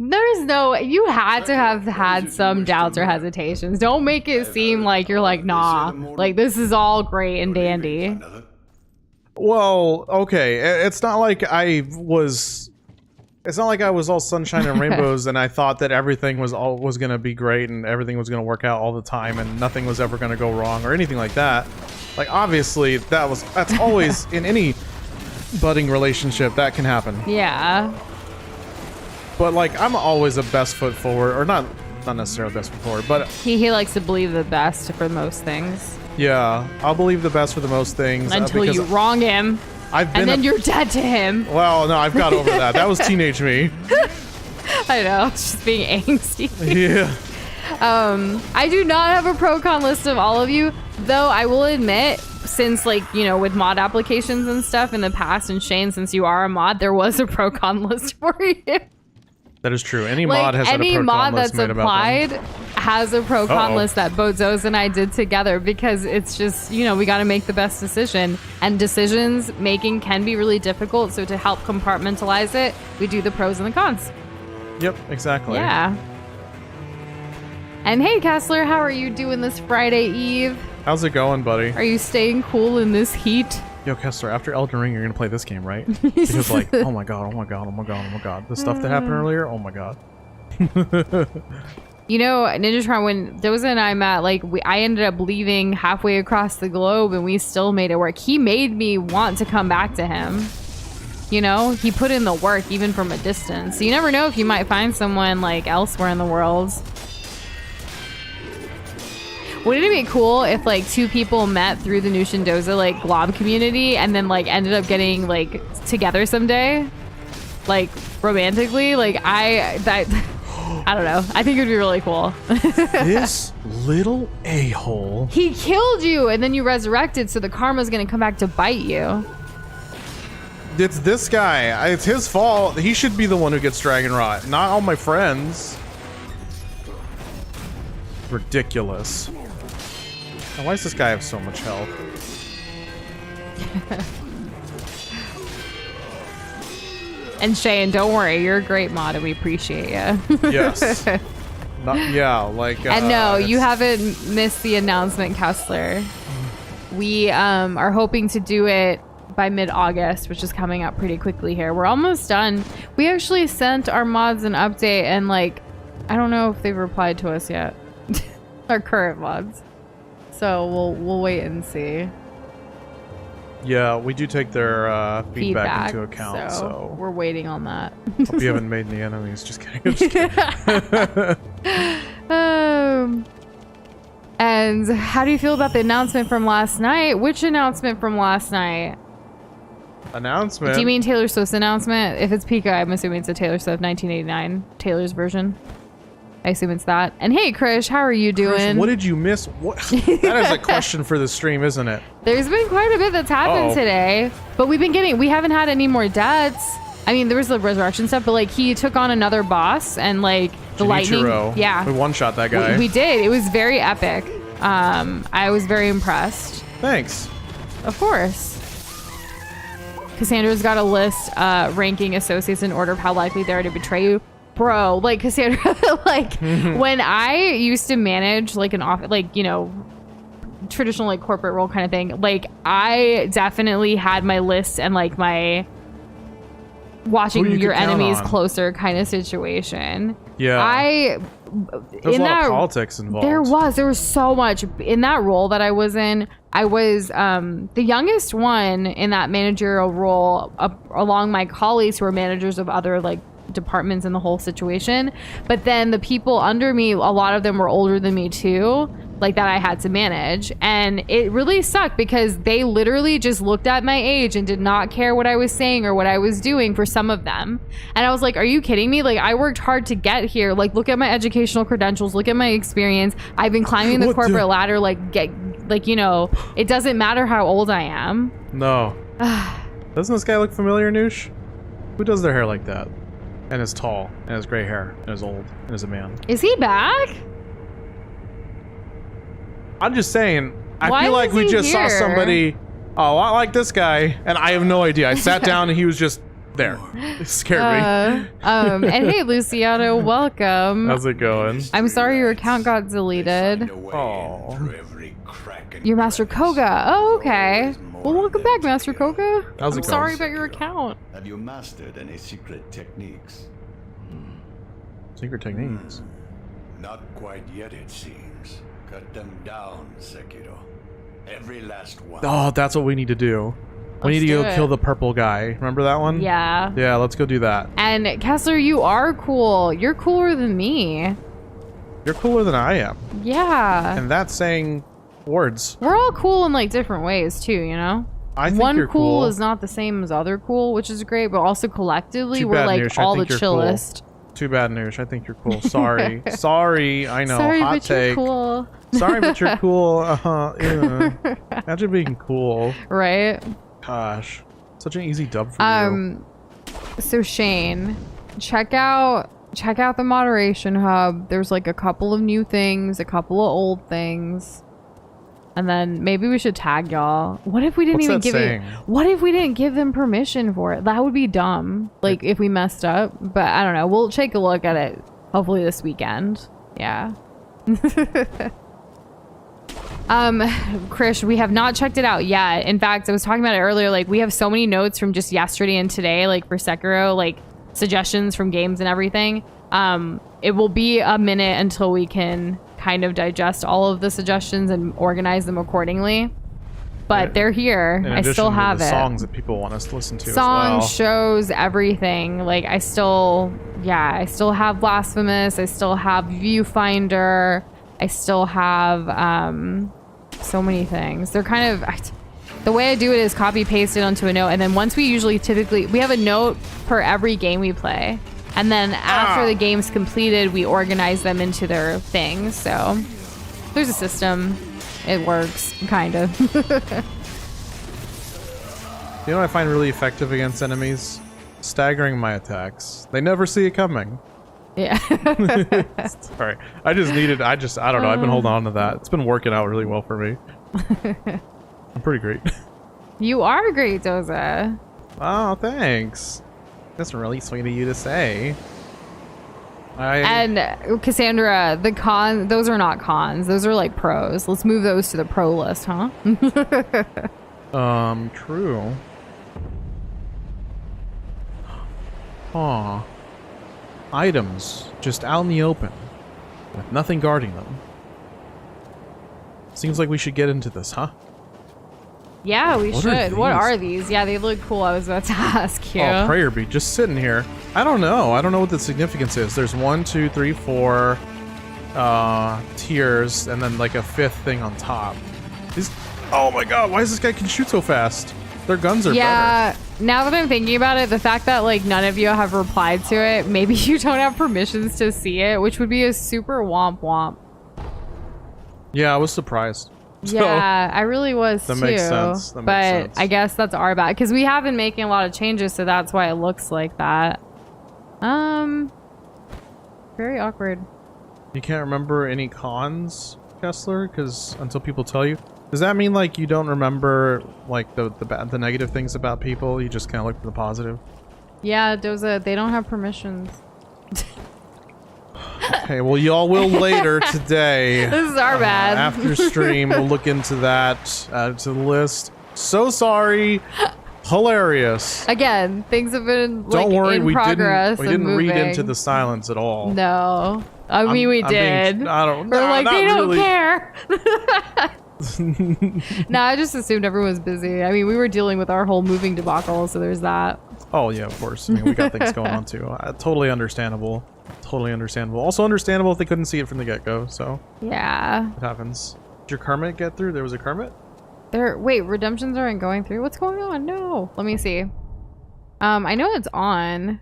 There's no. You had to have had some doubts or hesitations. Don't make it seem like you're like, nah. Like this is all great and dandy. Well, okay, it's not like I was all sunshine and rainbows and I thought that everything was gonna be great and everything was gonna work out all the time and nothing was ever gonna go wrong or anything like that. Like obviously that's always in any budding relationship that can happen. Yeah. But like I'm always a best foot forward, or not necessarily best foot forward, but He likes to believe the best for most things yeah, I'll believe the best for the most things until because you wrong him, I've been and then you're dead to him. well, no, I've got over that. That was teenage me. I know, it's just being angsty. Yeah. I do not have a pro-con list of all of you, though I will admit since like, you know, with mod applications and stuff in the past, and Shane, since you are a mod, there was a pro con list for you. That is true. Any Like, mod has had a any pro mod con list that's made applied about them. has a pro con Uh-oh. list that both Doza and I did together, because it's just, you know, we got to make the best decision, and decisions making can be really difficult. So to help compartmentalize it, we do the pros and the cons. Yep, exactly. Yeah. And hey, Kessler, how are you doing this Friday Eve? How's it going, buddy? Are you staying cool in this heat? Yo, Kessler, after Elden Ring, you're gonna play this game, right? Because like, oh my god, oh my god, oh my god, oh my god. The stuff that happened earlier, oh my god. You know, Ninjatron, when Doza and I met, like, I ended up leaving halfway across the globe, and we still made it work. He made me want to come back to him. You know, he put in the work even from a distance. So you never know if you might find someone like elsewhere in the world. Wouldn't it be cool if like two people met through the Nush and Doza like glob community and then like ended up getting like together someday, like romantically? Like I don't know. I think it would be really cool. This little a-hole. He killed you and then you resurrected, so the karma's gonna come back to bite you. It's this guy. It's his fault. He should be the one who gets dragon rot, not all my friends. Ridiculous. Now, why does this guy have so much health? And Shane, don't worry, you're a great mod and we appreciate you. Yes. Yeah, like. And no, you it's- haven't missed the announcement, Kessler. We are hoping to do it by mid-August, which is coming up pretty quickly here. We're almost done. We actually sent our mods an update, and like, I don't know if they've replied to us yet. Our current mods. So we'll wait and see. Yeah, we do take their feedback into account, so so. we're waiting on that. Hope you haven't made any enemies. Just kidding. I'm just kidding. And how do you feel about the announcement from last night? Which announcement from last night? Announcement. Do you mean Taylor Swift's announcement? If it's Pika, I'm assuming it's a Taylor Swift 1989, Taylor's version. I assume it's that. And hey, Krish, how are you doing? Chris, what did you miss? What? That is a question for the stream, isn't it? There's been quite a bit that's happened today, but we haven't had any more deaths. I mean, there was the resurrection stuff, but like he took on another boss and like the lightning. Yeah. We one-shot that guy. We did. It was very epic. I was very impressed. Thanks. Of course. Cassandra's got a list ranking associates in order of how likely they are to betray you. Bro, like Cassandra, like when I used to manage like an office, like, you know, traditional like corporate role kind of thing, like I definitely had my list and like my watching your enemies closer kind of situation. Yeah. There's a lot of politics involved. There was so much in that role that I was in. I was the youngest one in that managerial role along my colleagues who were managers of other like departments in the whole situation. But then the people under me, a lot of them were older than me too, like that I had to manage. And it really sucked because they literally just looked at my age and did not care what I was saying or what I was doing for some of them. And I was like, are you kidding me? Like, I worked hard to get here. Like, look at my educational credentials, look at my experience. I've been climbing the corporate ladder, like, you know, it doesn't matter how old I am. No. Doesn't this guy look familiar, Noosh? Who does their hair like that? And is tall, and has gray hair, and is old, and is a man. Is he back? I'm just saying, I Why feel like is we he just saw here? somebody a lot like this guy, and I have no idea. I sat down and he was just there. It scared me. And hey, Luciano, welcome. How's it going? I'm sorry your account got deleted. Oh. You're Master Koga. Oh, okay. Well, welcome back, Master Koga. How's I'm it sorry going? about your account. Have you mastered any secret techniques? Secret techniques. Not quite yet, it seems. Cut them down, Sekiro. Every last one. Oh, that's what we need to do. We need to do go it. kill the purple guy. Remember that one? Yeah. Yeah, let's go do that. And Kessler, you are cool. You're cooler than me. You're cooler than I am. Yeah. And that's saying words. We're all cool in like different ways too, you know? I think One you're cool cool is not the same as other cool, which is great, but also collectively Too we're bad, like Noosh. I all the think you're cool. chillest. Too bad, Nush. I think you're cool. Sorry. Sorry. I know. Sorry, Hot but take. you're cool. Sorry, but you're cool. Yeah. Imagine being cool. Right? Gosh. Such an easy dub for you. So Shane, check out the moderation hub. There's like a couple of new things, a couple of old things. And then maybe we should tag y'all. What if we didn't even give it? What if we didn't give them permission for it? That would be dumb. Like if we messed up. But I don't know. We'll take a look at it. Hopefully this weekend. Yeah. Krish, we have not checked it out yet. In fact, I was talking about it earlier. Like we have so many notes from just yesterday and today, like for Sekiro, like suggestions from games and everything. It will be a minute until we can kind of digest all of the suggestions and organize them accordingly. But they're here. I still have it. Songs that people want us to listen to. Songs, as well. shows, everything. Like I still have Blasphemous. I still have Viewfinder. I still have so many things. They're kind of the way I do it is copy paste it onto a note, and then once we we have a note for every game we play. And then after the game's completed, we organize them into their things. So there's a system. It works, kind of. You know what I find really effective against enemies? Staggering my attacks. They never see it coming. Yeah. Sorry. I don't know. I've been holding on to that. It's been working out really well for me. I'm pretty great. You are great, Doza. Oh, thanks. That's really sweet of you to say. And Cassandra, those are not cons. Those are like pros. Let's move those to the pro list, huh? True. Aw. Items just out in the open with nothing guarding them. Seems like we should get into this, huh? Yeah, we What should. What these? are these? Yeah, they look cool. I was about to ask you. Oh, prayer bead just sitting here. I don't know what the significance is. There's 1, 2, 3, 4 tiers and then like a 5th thing on top. Oh my god, why is this guy can shoot so fast? Their guns are better. Now that I'm thinking about it, the fact that like none of you have replied to it, maybe you don't have permissions to see it, which would be a super womp womp. Yeah, I was surprised. Yeah, I really was that too. Makes sense. That but makes sense. I guess that's our bad because we have been making a lot of changes, so that's why it looks like that. Very awkward. You can't remember any cons, Kessler, because until people tell you. Does that mean like you don't remember like the negative things about people? You just kind of look for the positive. Yeah, Doza, they don't have permissions. Okay, well, y'all will later today. This is our bad. After stream, we'll look into that, add to the list. So sorry. Hilarious. Again, things have been like, Don't worry, in we progress. We didn't read moving. into the silence at all. No. I mean, we did. I We're like, not they don't really. care. Nah, I just assumed everyone was busy. I mean, we were dealing with our whole moving debacle, so there's that. Oh, yeah, of course. I mean, we got things going on, too. Totally understandable. Totally understandable. Also understandable if they couldn't see it from the get-go, so... Yeah. It happens. Did your Kermit get through? There was a Kermit? Wait, redemptions aren't going through? What's going on? No. Let me see. I know it's on.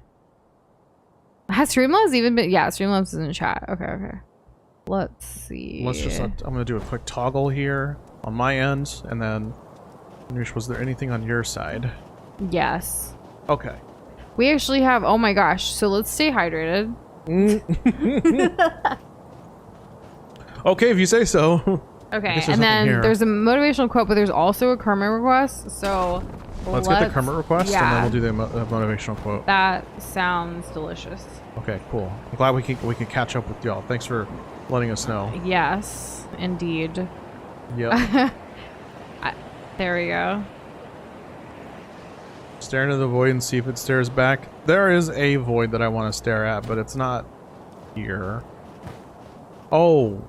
Has Streamlabs even been... Yeah, Streamlabs is in chat. Okay. Let's see. Let's just... I'm going to do a quick toggle here on my end, and then... Nush, was there anything on your side? Yes. Okay. We actually have... Oh my gosh. So let's stay hydrated. Okay, if you say so. Okay, and then there's a motivational quote, but there's also a Kermit request. So let's get the Kermit request, and then we'll do the motivational quote. That sounds delicious. Okay, cool. I'm glad we can catch up with y'all. Thanks for letting us know. Yes, indeed. Yep. There we go. Stare into the void and see if it stares back. There is a void that I want to stare at, but it's not here. Oh.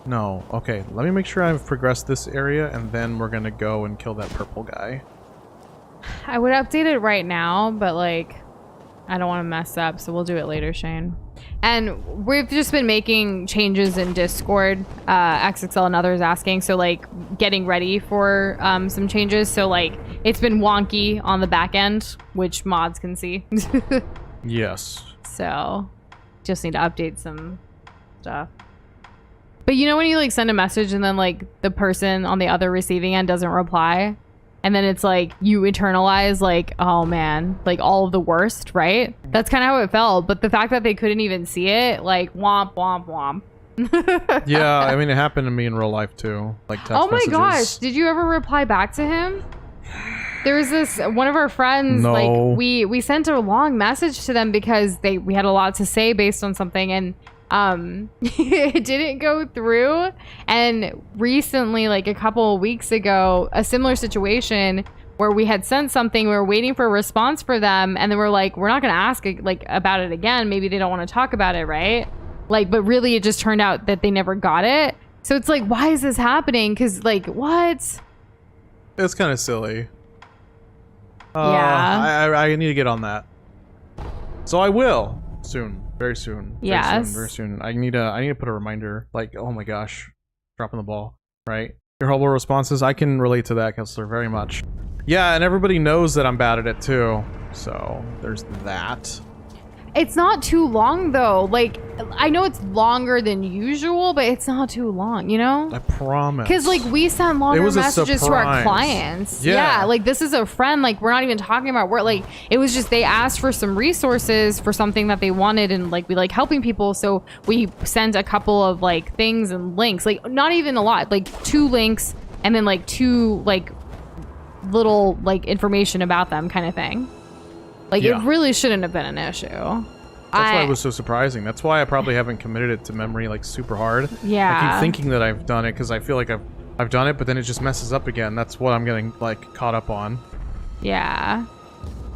No. Okay, let me make sure I've progressed this area, and then we're gonna go and kill that purple guy. I would update it right now, but like, I don't want to mess up, so we'll do it later, Shane. And we've just been making changes in Discord, XXL and others asking, so like getting ready for some changes. So like it's been wonky on the back end, which mods can see. Yes. So just need to update some stuff. But you know when you like send a message and then like the person on the other receiving end doesn't reply, and then it's like you internalize like, oh man, like all of the worst, right? That's kind of how it felt. But the fact that they couldn't even see it, like womp womp womp. Yeah, I mean it happened to me in real life too. Like text oh my messages. gosh, did you ever reply back to him? There was this one of our friends, No. like we sent a long message to them because we had a lot to say based on something, and it didn't go through. And recently, like a couple of weeks ago, a similar situation where we had sent something, we were waiting for a response for them, and then we're like, we're not gonna ask like about it again, maybe they don't want to talk about it, right? Like, but really it just turned out that they never got it. So it's like, why is this happening? Because like, what? It's kind of silly. Yeah. I need to get on that. So I will soon, very soon. Yes. Very soon. I need to put a reminder. Like, oh my gosh, dropping the ball. Right. Your horrible responses. I can relate to that, Kessler, very much. Yeah, and everybody knows that I'm bad at it too. So there's that. It's not too long though. Like, I know it's longer than usual, but it's not too long, you know? I promise. Because like we send longer was a messages to our surprise. clients. Yeah. Like this is a friend. Like we're not even talking about work. Like it was just they asked for some resources for something that they wanted, and like we like helping people, so we sent a couple of like things and links. Like not even a lot. Like 2 links and then like 2 like little like information about them kind of thing. Like Yeah. it really shouldn't have been an issue. That's why it was so surprising. That's why I probably haven't committed it to memory like super hard. Yeah. I keep thinking that I've done it because I feel like I've done it, but then it just messes up again. That's what I'm getting like caught up on. Yeah.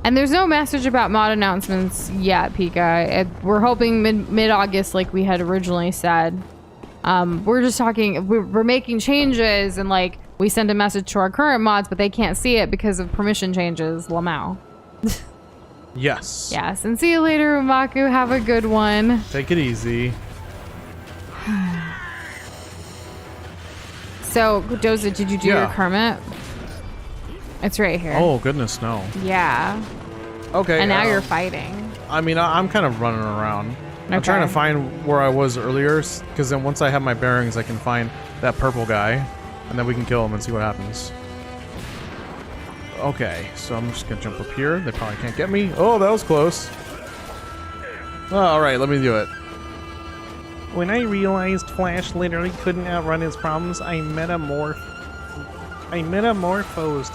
And there's no message about mod announcements yet, Pika. We're hoping mid-August like we had originally said. We're just talking, we're making changes, and like we send a message to our current mods, but they can't see it because of permission changes. Lamau. Yes. Yes, and see you later, Umaku. Have a good one. Take it easy. So, Doza, did you do your Yeah. Kermit? It's right here. Oh goodness, no. Yeah. Okay. And now you're fighting. I mean, I'm kind of running around. I'm Okay. trying to find where I was earlier, because then once I have my bearings, I can find that purple guy, and then we can kill him and see what happens. Okay, so I'm just gonna jump up here. They probably can't get me. Oh, that was close. Oh, alright, let me do it. When I realized Flash literally couldn't outrun his problems, I metamorphosed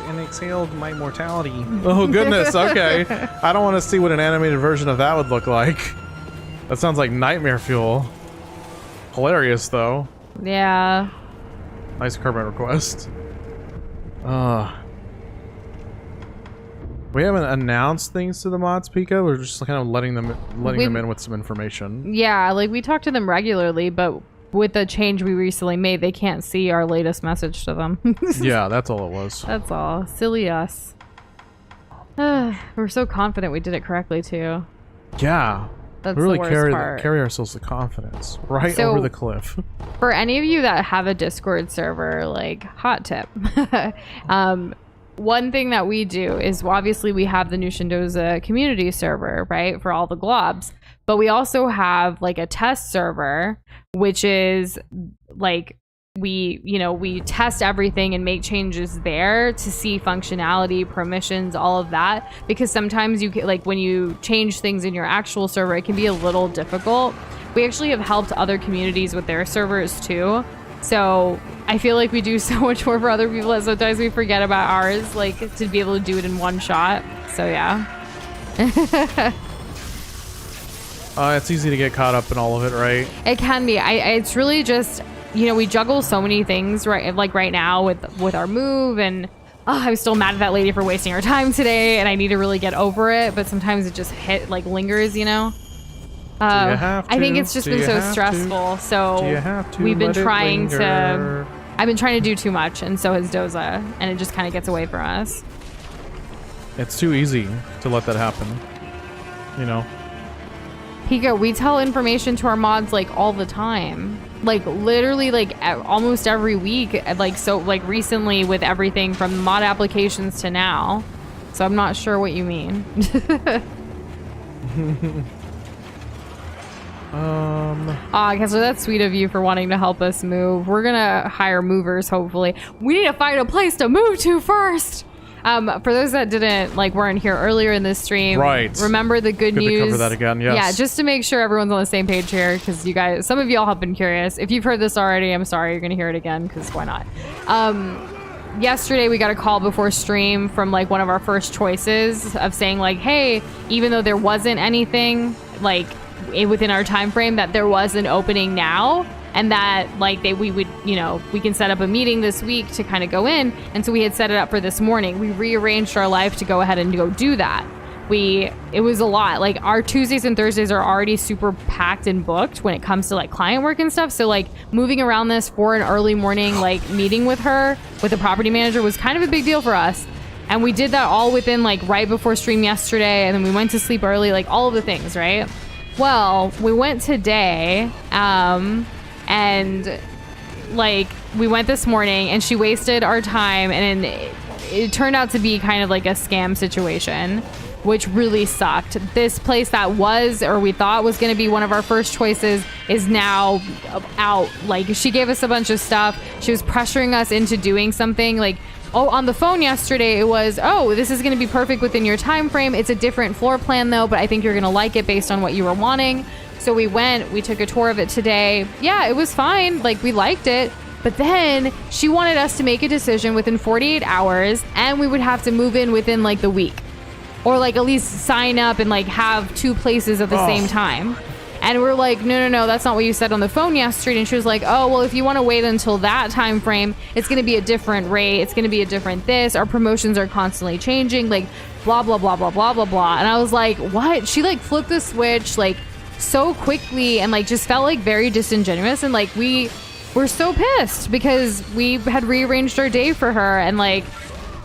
and exhaled my mortality. Oh goodness, okay. I don't want to see what an animated version of that would look like. That sounds like nightmare fuel. Hilarious though. Yeah. Nice Kermit request. We haven't announced things to the mods, Pika. We're just kind of letting them in with some information. Yeah, like we talk to them regularly, but with the change we recently made, they can't see our latest message to them. Yeah, that's all it was. That's all. Silly us. We're so confident we did it correctly too. Yeah. That's we really the worst part. carry ourselves with confidence right So- over the cliff. For any of you that have a Discord server, like hot tip. One thing that we do is obviously we have the Nush and Doza community server, right, for all the globs, but we also have like a test server, which is like we test everything and make changes there to see functionality, permissions, all of that, because sometimes you can, like when you change things in your actual server, it can be a little difficult. We actually have helped other communities with their servers too. So I feel like we do so much more for other people that sometimes we forget about ours, like to be able to do it in one shot. So yeah. It's easy to get caught up in all of it, right? It can be. It's really just, we juggle so many things right now with our move, and I'm still mad at that lady for wasting her time today, and I need to really get over it, but sometimes it just lingers, I think it's just been so stressful. So we've been trying to. I've been trying to do too much, and so has Doza, and it just kind of gets away from us. It's too easy to let that happen. Pika, we tell information to our mods like all the time, like literally like almost every week, like recently with everything from mod applications to now. So I'm not sure what you mean. Kessler, that's sweet of you for wanting to help us move. We're gonna hire movers, hopefully. We need to find a place to move to first. For those that weren't here earlier in this stream, right? Remember the good news. To cover that again, yes. Yeah, just to make sure everyone's on the same page here, because you guys, some of y'all have been curious. If you've heard this already, I'm sorry, you're gonna hear it again, because why not? Yesterday we got a call before stream from like one of our first choices of saying like, hey, even though there wasn't anything like within our time frame, that there was an opening now, and that like we would, we can set up a meeting this week to kind of go in. And so we had set it up for this morning. We rearranged our life to go ahead and go do that. It was a lot. Like our Tuesdays and Thursdays are already super packed and booked when it comes to like client work and stuff. So like moving around this for an early morning like meeting with her, with the property manager, was kind of a big deal for us. And we did that all within like right before stream yesterday, and then we went to sleep early, like all of the things, right? Well, we went today, and like we went this morning, and she wasted our time, and it turned out to be kind of like a scam situation, which really sucked. This place that was, or we thought was going to be one of our first choices, is now out. Like she gave us a bunch of stuff. She was pressuring us into doing something. Like, on the phone yesterday, it was, this is going to be perfect within your time frame. It's a different floor plan though, but I think you're going to like it based on what you were wanting. So we took a tour of it today. Yeah, it was fine. Like we liked it. But then she wanted us to make a decision within 48 hours, and we would have to move in within like the week, or like at least sign up and like have two places at the same time. And we're like, no, that's not what you said on the phone yesterday. And she was like, oh, well, if you want to wait until that time frame, it's going to be a different rate. It's going to be a different this. Our promotions are constantly changing, like blah, blah, blah, blah, blah, blah, blah. And I was like, what? She like flipped the switch like so quickly, and like just felt like very disingenuous. And like we were so pissed because we had rearranged our day for her, and like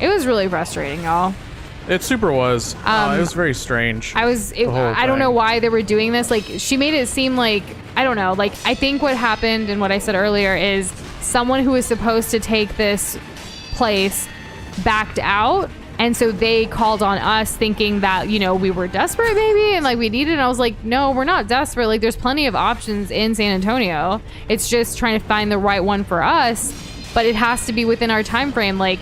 it was really frustrating, y'all. It super was. It was very strange. I don't know why they were doing this. Like she made it seem like, I don't know. Like I think what happened, and what I said earlier, is someone who was supposed to take this place backed out. And so they called on us thinking that, we were desperate maybe, and like we needed it. And I was like, no, we're not desperate. Like there's plenty of options in San Antonio. It's just trying to find the right one for us, but it has to be within our time frame. Like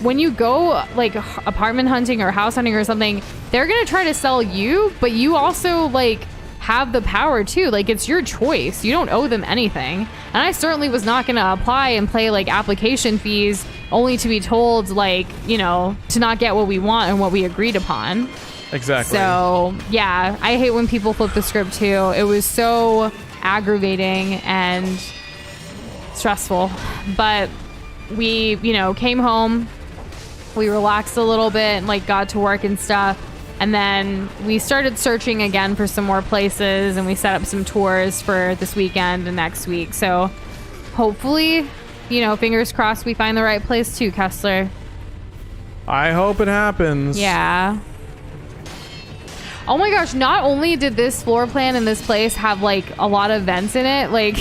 when you go like apartment hunting or house hunting or something, they're going to try to sell you, but you also like have the power too. Like it's your choice. You don't owe them anything. And I certainly was not going to apply and pay like application fees only to be told like, to not get what we want and what we agreed upon. Exactly. So yeah, I hate when people flip the script too. It was so aggravating and stressful, but we, came home, we relaxed a little bit and like got to work and stuff. And then we started searching again for some more places, and we set up some tours for this weekend and next week. So hopefully, fingers crossed we find the right place too, Kessler. I hope it happens. Yeah. Oh my gosh, not only did this floor plan in this place have like a lot of vents in it, like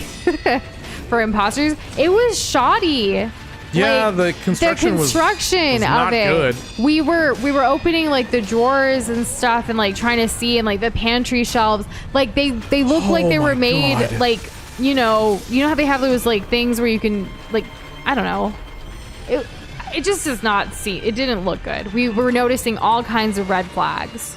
for imposters, it was shoddy. Yeah, like, the construction was not of it. Good. We were opening like the drawers and stuff, and like trying to see, and like the pantry shelves, like they look like they were made God. like you know how they have those like things where you can like, I don't know. It just does not see. It didn't look good. We were noticing all kinds of red flags.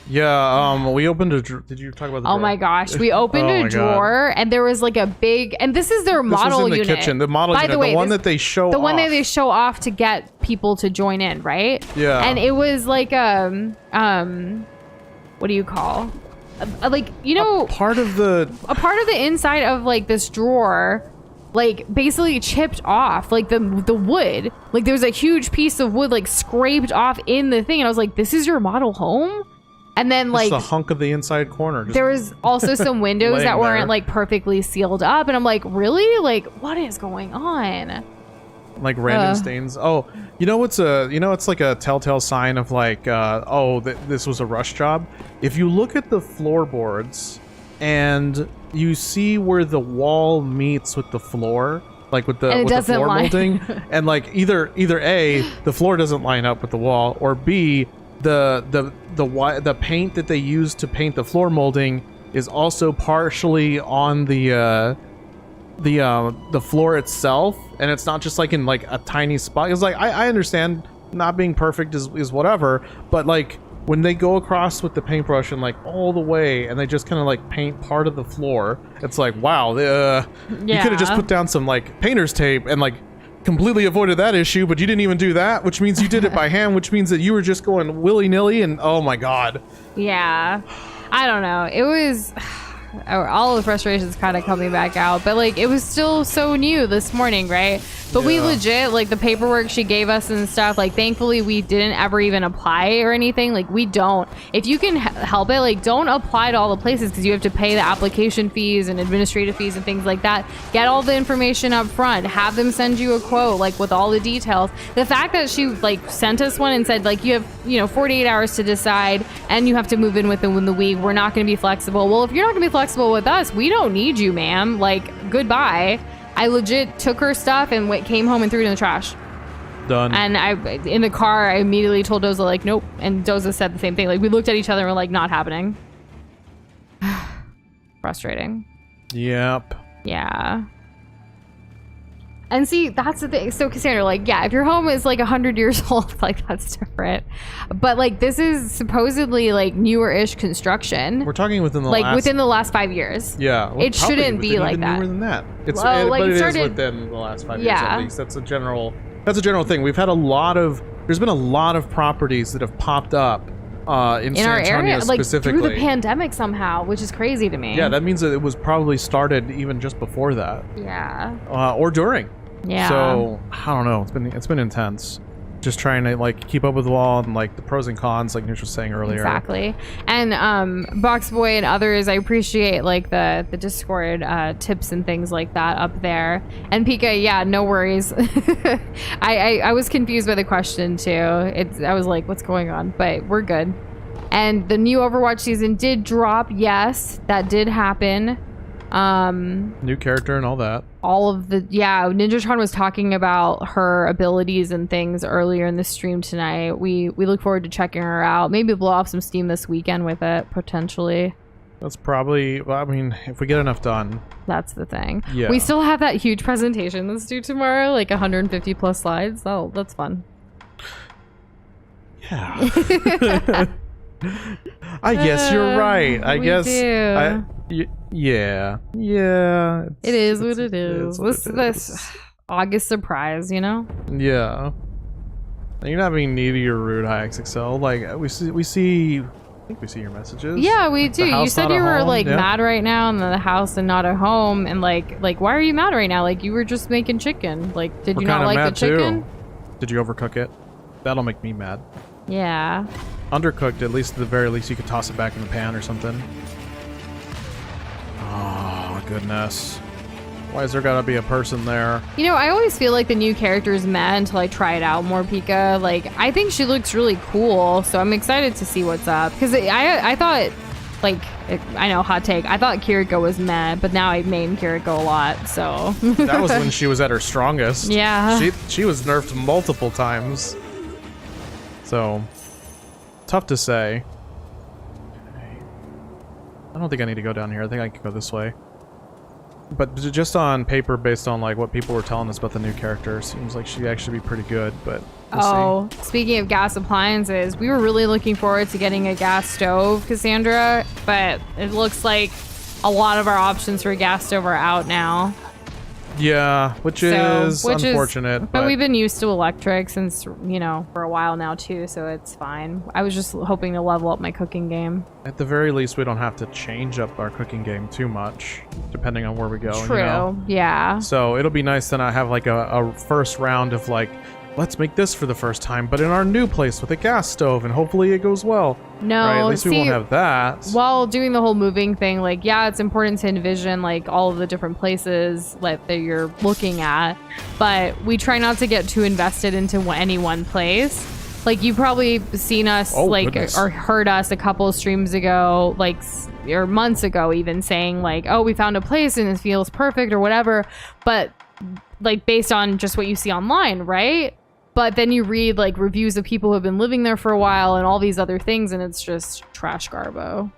Yeah, we opened a drawer. Did you talk about the drawer? Oh my gosh, we opened a drawer, and there was like a big, and this is their model unit. This was in the kitchen, the model unit, the one that they show off. The one that they show off to get people to join in, right? Yeah. And it was like what do you call? Like, a part of the inside of like this drawer, like basically chipped off, like the wood. Like there was a huge piece of wood like scraped off in the thing, and I was like, this is your model home? And then like just a hunk of the inside corner. There was also some windows that weren't like perfectly sealed up, and I'm like, really? Like, what is going on? Like random stains. Oh, it's like a telltale sign of like, this was a rush job. If you look at the floorboards and you see where the wall meets with the floor, like with the floor molding, and like either A, the floor doesn't line up with the wall, or B, the paint that they use to paint the floor molding is also partially on the floor itself, and it's not just like in like a tiny spot. It's like I understand not being perfect is whatever, but like when they go across with the paintbrush and like all the way and they just kind of like paint part of the floor, it's like, wow, you could have just put down some like painter's tape and like completely avoided that issue, but you didn't even do that, which means you did it by hand, which means that you were just going willy-nilly, and oh my god. Yeah, I don't know, it was all the frustrations kind of coming back out, but like it was still so new this morning, right? But we legit, like the paperwork she gave us and stuff, like thankfully we didn't ever even apply or anything. Like we don't, if you can help it, like don't apply to all the places because you have to pay the application fees and administrative fees and things like that. Get all the information up front, have them send you a quote like with all the details. The fact that she like sent us one and said like you have 48 hours to decide and you have to move in within the week, we're not going to be flexible. Well, if you're not going to be flexible with us, we don't need you, ma'am. Like goodbye. I legit took her stuff and came home and threw it in the trash. Done. And in the car, I immediately told Doza, like, nope. And Doza said the same thing. Like, we looked at each other and we're like, not happening. Frustrating. Yep. Yeah. And see, that's the thing. So Cassandra, like, yeah, if your home is like 100 years old, like that's different. But like, this is supposedly like newer-ish construction. We're talking within the within the last 5 years. Yeah, well, it shouldn't be like even that. Newer than that. It's well, like but it started, is within the last 5 years yeah. at least. That's a general thing. We've had there's been a lot of properties that have popped up in San our Antonio area, like specifically through the pandemic somehow, which is crazy to me. Yeah, that means that it was probably started even just before that. Yeah. Or during. Yeah. So I don't know. It's been intense. Just trying to like keep up with the law and like the pros and cons, like Nush was saying earlier. Exactly. And Box Boy and others, I appreciate like the Discord tips and things like that up there. And Pika, yeah, no worries. I was confused by the question too. I was like, what's going on? But we're good. And the new Overwatch season did drop. Yes, that did happen. New character and all that. Ninjatron was talking about her abilities and things earlier in the stream tonight. We look forward to checking her out. Maybe blow off some steam this weekend with it, potentially. That's probably, well, I mean, if we get enough done. That's the thing. Yeah. We still have that huge presentation that's due tomorrow, like 150 plus slides. Oh, that's fun. Yeah. I guess you're right. I guess. Yeah. It is what it is. This August surprise, you know? Yeah. You're not being needy or rude, HiXXL. Like we see. I think we see your messages. Yeah, we do. You said you were like mad right now in the house and not at home, and like why are you mad right now? Like you were just making chicken. Like did you not like the chicken? Too. Did you overcook it? That'll make me mad. Yeah. Undercooked, at least at the very least you could toss it back in the pan or something. Oh goodness. Why is there gotta be a person there? You know, I always feel like the new character is mad until I try it out more, Pika. Like, I think she looks really cool, so I'm excited to see what's up. Because I thought, like, I know, hot take, I thought Kiriko was mad, but now I main Kiriko a lot, so. That was when she was at her strongest. Yeah. She was nerfed multiple times. So, tough to say. I don't think I need to go down here. I think I can go this way. But just on paper, based on like what people were telling us about the new character, seems like she'd actually be pretty good, but we'll see. Speaking of gas appliances, we were really looking forward to getting a gas stove, Cassandra, but it looks like a lot of our options for a gas stove are out now. Yeah, which is unfortunate. But we've been used to electric since, you know, for a while now too, so it's fine. I was just hoping to level up my cooking game. At the very least, we don't have to change up our cooking game too much, depending on where we go. True, you know? Yeah. So it'll be nice to not have like a first round of like, let's make this for the first time, but in our new place with a gas stove, and hopefully it goes well. No, right? At least we won't have that. While doing the whole moving thing, like, yeah, it's important to envision like all of the different places like that you're looking at, but we try not to get too invested into any one place. Like, you've probably seen us or heard us a couple of streams ago, like, or months ago even, saying like, oh, we found a place and it feels perfect or whatever, but like based on just what you see online, right? But then you read like reviews of people who have been living there for a while and all these other things, and it's just trash garbo.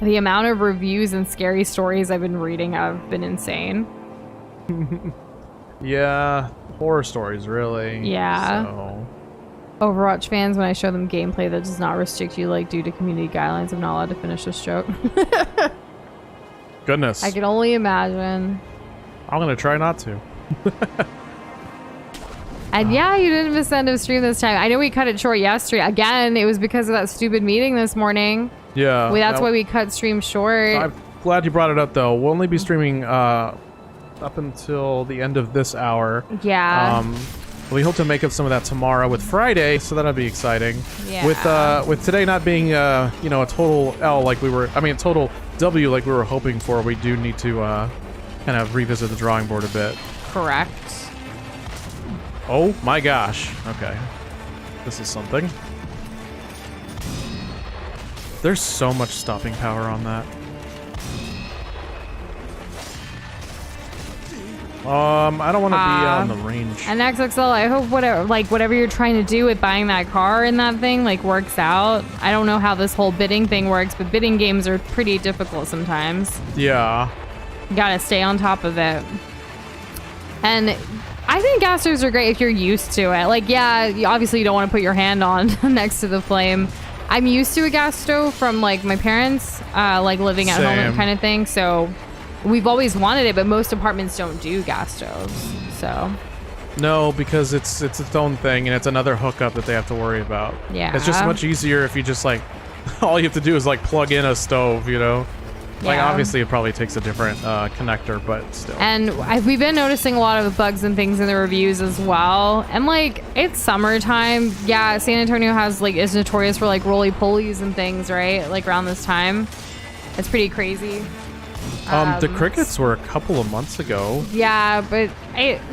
The amount of reviews and scary stories I've been reading have been insane. Yeah, horror stories, really. Yeah. So. Overwatch fans, when I show them gameplay that does not restrict you, like due to community guidelines, I'm not allowed to finish this joke. Goodness. I can only imagine. I'm gonna try not to. And yeah, you didn't miss the end of stream this time. I know we cut it short yesterday. Again, it was because of that stupid meeting this morning. Yeah. That's why we cut stream short. I'm glad you brought it up, though. We'll only be streaming up until the end of this hour. Yeah. We hope to make up some of that tomorrow with Friday, so that'll be exciting. Yeah. With today not being a total L like we were, a total W like we were hoping for, we do need to kind of revisit the drawing board a bit. Correct. Oh my gosh. Okay. This is something. There's so much stopping power on that. I don't want to be on the range. And XXL, I hope whatever you're trying to do with buying that car and that thing works out. I don't know how this whole bidding thing works, but bidding games are pretty difficult sometimes. Yeah. You gotta stay on top of it. And I think gas stoves are great if you're used to it. Obviously you don't want to put your hand on next to the flame. I'm used to a gas stove from my parents, living at home kind of thing. So we've always wanted it, but most apartments don't do gas stoves. So no, because it's its own thing and it's another hookup that they have to worry about. Yeah. It's just much easier if you just all you have to do is plug in a stove, Yeah. Obviously it probably takes a different connector, but still. And we've been noticing a lot of bugs and things in the reviews as well. And it's summertime. Yeah, San Antonio is notorious for roly-polies and things, right? Around this time. It's pretty crazy. The crickets were a couple of months ago. Yeah, but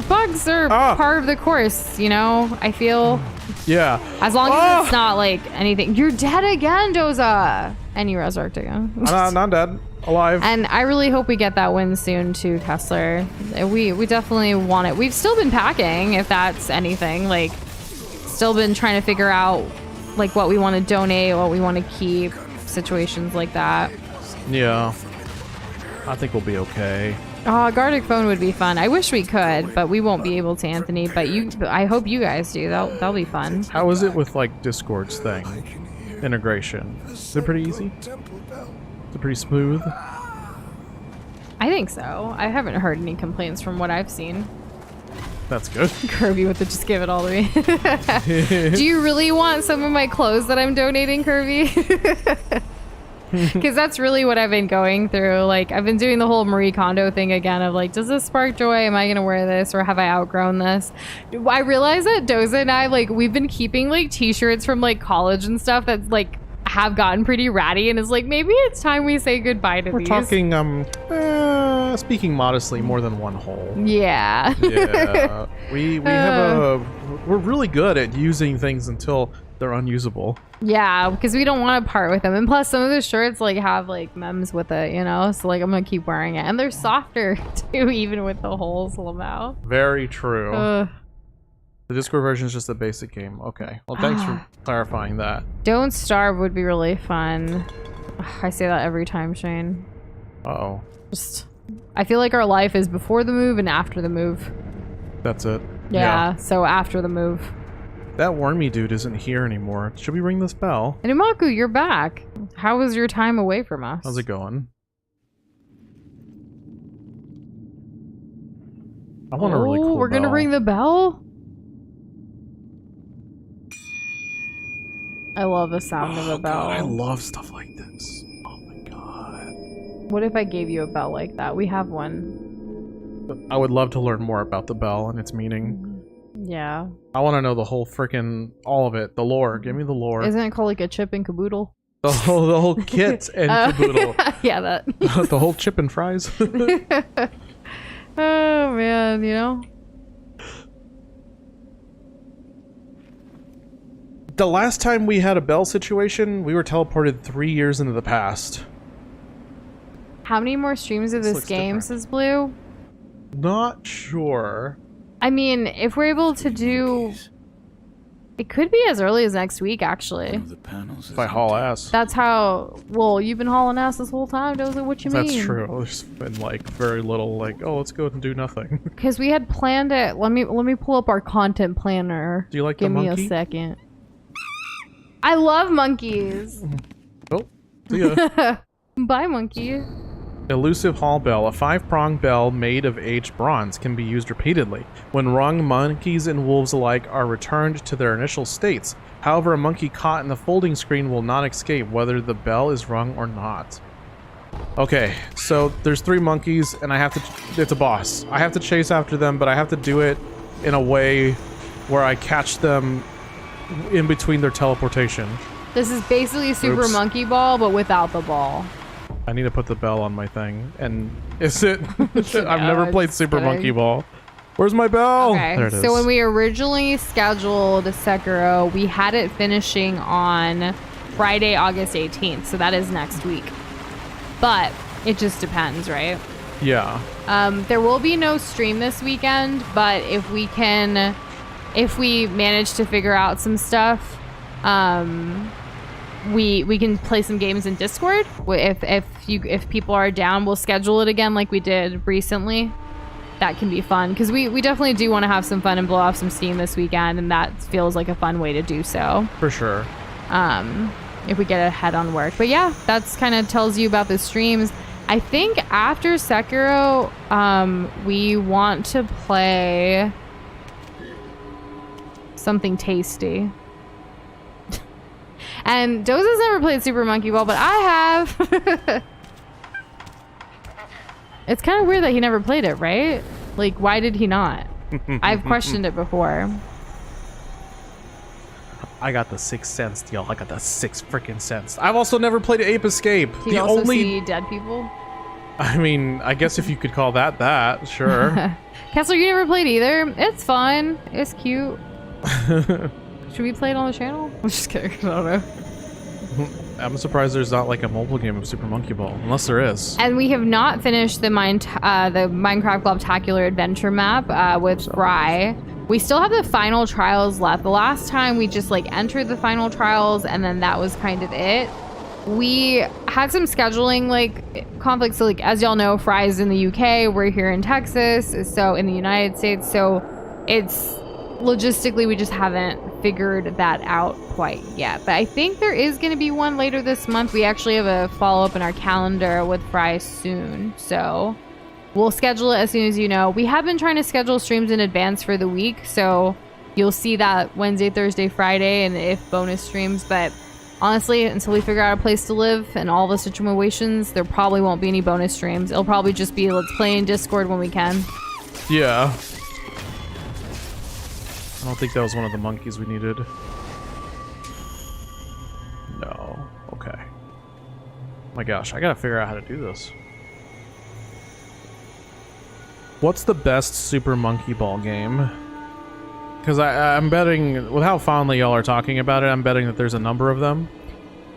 bugs are part of the course, I feel. Yeah. As long as it's not anything. You're dead again, Doza. And you resurrect again. Not dead. Alive. And I really hope we get that win soon too, Kessler. We definitely want it. We've still been packing, if that's anything. Still been trying to figure out what we want to donate, what we want to keep, situations like that. Yeah. I think we'll be okay. Oh, Gardic phone would be fun. I wish we could, but we won't be able to, Anthony. But I hope you guys do. That'll be fun. How is it with Discord's thing? Integration. Is it pretty easy? Is it pretty smooth? I think so. I haven't heard any complaints from what I've seen. That's good. Kirby with the just give it all to me. Do you really want some of my clothes that I'm donating, Kirby? Because that's really what I've been going through. I've been doing the whole Marie Kondo thing again of does this spark joy? Am I going to wear this or have I outgrown this? I realize that Doza and I, we've been keeping t-shirts from college and stuff that's have gotten pretty ratty, and it's maybe it's time we say goodbye to these. We're talking, speaking modestly, more than one hole. Yeah. Yeah. We have we're really good at using things until they're unusable. Yeah, because we don't want to part with them. And plus, some of the shirts have memes with it, So I'm gonna keep wearing it, and they're softer too, even with the holes somehow. Very true. The Discord version is just a basic game. Okay. Well, thanks for clarifying that. Don't Starve would be really fun. I say that every time, Shane. Uh-oh. I feel like our life is before the move and after the move. That's it. Yeah. So after the move. That wormy dude isn't here anymore. Should we ring this bell? And Umaku, you're back. How was your time away from us? How's it going? I want a really cool we're gonna bell. ring the bell? I love the sound of a bell. God, I love stuff like this. Oh my god. What if I gave you a bell like that? We have one. I would love to learn more about the bell and its meaning. Yeah. I want to know the whole freaking, all of it. The lore. Give me the lore. Isn't it called a chip and caboodle? The whole kit and caboodle. Yeah, that. The whole chip and fries. Oh man, The last time we had a bell situation, we were teleported 3 years into the past. How many more streams of this looks game, different. says Blue? Not sure. I mean, if we're able to do... It could be as early as next week, actually. One of the panels If I is haul empty. ass. That's how... Well, you've been hauling ass this whole time, Doza. What you mean? That's true. There's been like very little like, oh, let's go and do nothing. Because we had planned it. Let me pull up our content planner. Do you like Give the me monkey? a second. I love monkeys. Oh, see ya. Bye, monkey. Elusive Hall Bell. A 5-pronged bell made of aged bronze can be used repeatedly. When rung, monkeys and wolves alike are returned to their initial states. However, a monkey caught in the folding screen will not escape whether the bell is rung or not. Okay, so there's 3 monkeys and I have to... It's a boss. I have to chase after them, but I have to do it in a way where I catch them in between their teleportation. This is basically Super Oops. Monkey Ball, but without the ball. I need to put the bell on my thing. And is it? I've never played just Super kidding. Monkey Ball. Where's my bell? Okay, There it is. so when we originally scheduled Sekiro, we had it finishing on Friday, August 18th. So that is next week. But it just depends, right? Yeah. There will be no stream this weekend, but if we manage to figure out some stuff, we can play some games in Discord. If people are down, we'll schedule it again like we did recently. That can be fun because we definitely do want to have some fun and blow off some steam this weekend, and that feels like a fun way to do so. For sure. If we get ahead on work. But yeah, that's kind of tells you about the streams. I think after Sekiro, we want to play something tasty. And Doza's never played Super Monkey Ball, but I have. It's kind of weird that he never played it, right? Like, why did he not? I've questioned it before. I got the 6th sense, y'all. I got the 6th freaking sense. I've also never played Ape Escape. Do you also see dead people? I mean, I guess if you could call that, sure. Kessler, you never played either. It's fun. It's cute. Should we play it on the channel? I'm just kidding. I don't know. I'm surprised there's not like a mobile game of Super Monkey Ball, unless there is. And we have not finished the Minecraft Globtacular Adventure map with Fry. We still have the final trials left. The last time we just like entered the final trials and then that was kind of it. We had some scheduling like conflicts. So like as y'all know, Fry's in the UK, we're here in Texas, so in the United States. So it's logistically we just haven't figured that out quite yet. But I think there is going to be one later this month. We actually have a follow-up in our calendar with Fry soon. So we'll schedule it as soon as you know. We have been trying to schedule streams in advance for the week, so you'll see that Wednesday, Thursday, Friday, and if bonus streams. But honestly, until we figure out a place to live and all the situations, there probably won't be any bonus streams. It'll probably just be let's play in Discord when we can. Yeah. I don't think that was one of the monkeys we needed. No. Okay. My gosh, I gotta figure out how to do this. What's the best Super Monkey Ball game? Because I'm betting, with how fondly y'all are talking about it, I'm betting that there's a number of them.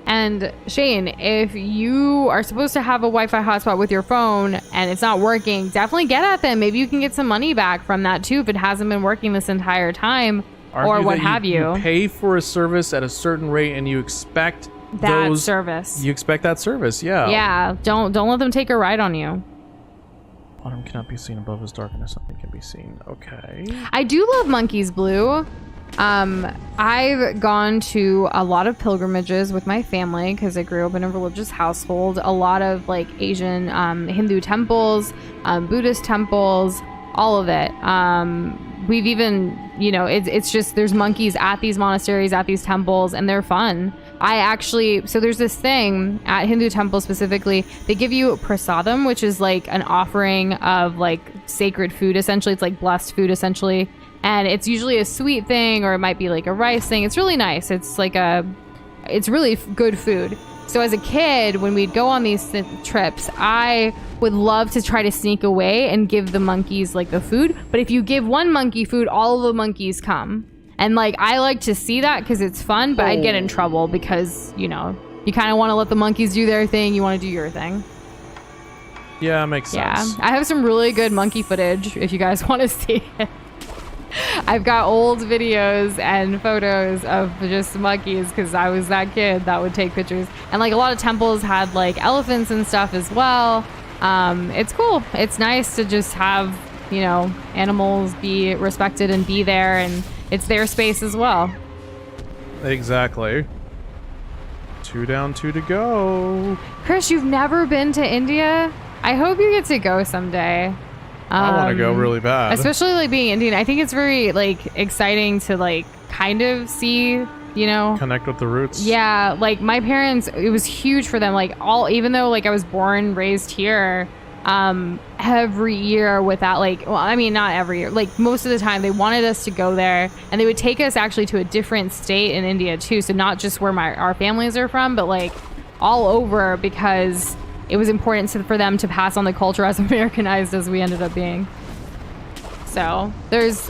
And Shane, if you are supposed to have a Wi-Fi hotspot with your phone and it's not working, definitely get at them. Maybe you can get some money back from that too if it hasn't been working this entire time, or what have you. You pay for a service at a certain rate and you expect that service. You expect that service, yeah. Yeah, don't let them take a ride on you. Autumn cannot be seen above his darkness. Something can be seen. Okay. I do love Monkeys Blue. I've gone to a lot of pilgrimages with my family because I grew up in a religious household. A lot of like Asian, Hindu temples, Buddhist temples, all of it. We've even, you know, it's just there's monkeys at these monasteries, at these temples, and they're fun. So there's this thing at Hindu temples specifically, they give you prasadam, which is like an offering of like sacred food, essentially. It's like blessed food, essentially. And it's usually a sweet thing, or it might be like a rice thing. It's really nice. It's like it's really good food. So as a kid, when we'd go on these trips, I would love to try to sneak away and give the monkeys like the food. But if you give one monkey food, all of the monkeys come. And like, I like to see that because it's fun, but I'd get in trouble because, you know, you kind of want to let the monkeys do their thing. You want to do your thing. Yeah, makes sense. Yeah, I have some really good monkey footage if you guys want to see it. I've got old videos and photos of just monkeys because I was that kid that would take pictures. And like a lot of temples had like elephants and stuff as well. It's cool. It's nice to just have, you know, animals be respected and be there, and it's their space as well. Exactly. 2 down, 2 to go. Chris, you've never been to India? I hope you get to go someday. I want to go really bad. Especially like being Indian. I think it's very like exciting to like kind of see, you know, connect with the roots. Yeah, like my parents, it was huge for them. Like even though like I was born, raised here, every year without like, well, I mean, not every year, like most of the time they wanted us to go there, and they would take us actually to a different state in India too. So not just where our families are from, but like all over, because it was important for them to pass on the culture as Americanized as we ended up being. So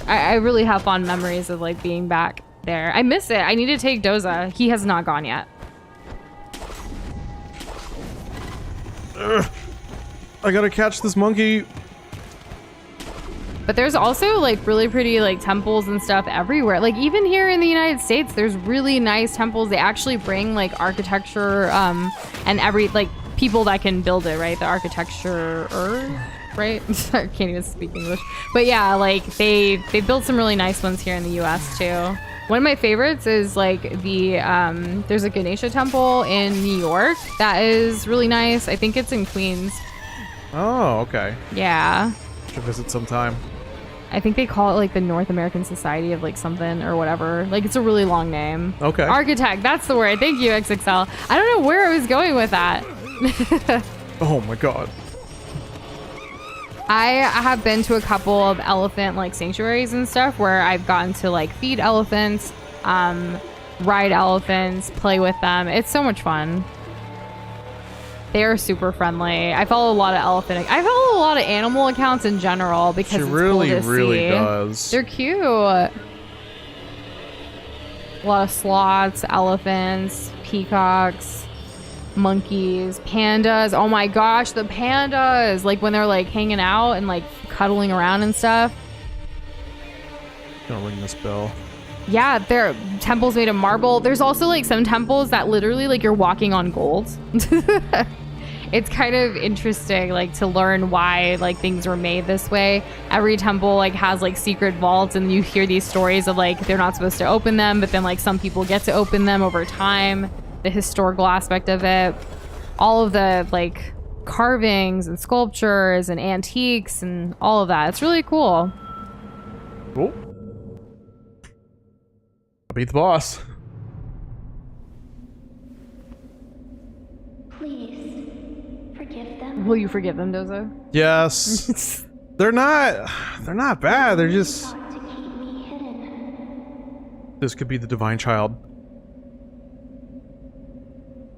I really have fond memories of like being back there. I miss it. I need to take Doza. He has not gone yet. I gotta catch this monkey. But there's also like really pretty like temples and stuff everywhere. Like even here in the United States, there's really nice temples. They actually bring like architecture and every like people that can build it, right? The architecture, right? I can't even speak English. But yeah, like they built some really nice ones here in the US too. One of my favorites is like there's a Ganesha temple in New York that is really nice. I think it's in Queens. Oh, okay. Yeah. Should visit sometime. I think they call it like the North American Society of like something or whatever. Like it's a really long name. Okay. Architect, that's the word. Thank you, XXL. I don't know where I was going with that. Oh my god. I have been to a couple of elephant like sanctuaries and stuff where I've gotten to like feed elephants, ride elephants, play with them. It's so much fun. They are super friendly. I follow a lot of I follow a lot of animal accounts in general because she it's really, cool to really see. does. They're cute. A lot of sloths, elephants, peacocks, monkeys, pandas. Oh my gosh, the pandas! Like when they're like hanging out and like cuddling around and stuff. Gonna ring this bell. Yeah, there are temples made of marble. There's also like some temples that literally like you're walking on gold. It's kind of interesting like to learn why like things were made this way. Every temple like has like secret vaults, and you hear these stories of like they're not supposed to open them, but then like some people get to open them over time. The historical aspect of it, all of the like carvings and sculptures and antiques and all of that. It's really cool. Cool. Beat the boss. Please, forgive them. Will you forgive them, Doza? Yes. They're not bad. They're just Sought to keep me hidden. this could be the divine child.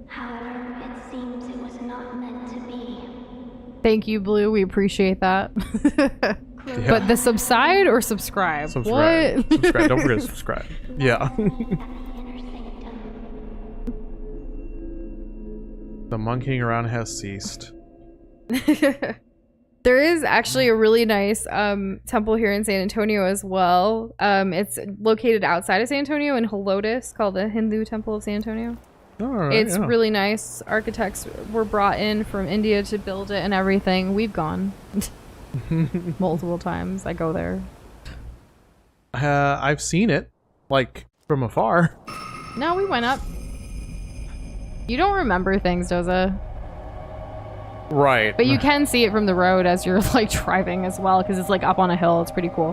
However, it seems it was not meant to be. Thank you, Blue. We appreciate that. Yeah. But the subside or subscribe? Subscribe. What? Subscribe. Don't forget to subscribe. Yeah. The monkeying around has ceased. There is actually a really nice temple here in San Antonio as well. It's located outside of San Antonio in Helotes, called the Hindu Temple of San Antonio. All right, It's yeah. really nice. Architects were brought in from India to build it and everything. We've gone multiple times. I go there. I've seen it, like, from afar. No, we went up. You don't remember things, Doza. Right. But you can see it from the road as you're like driving as well, because it's like up on a hill. It's pretty cool.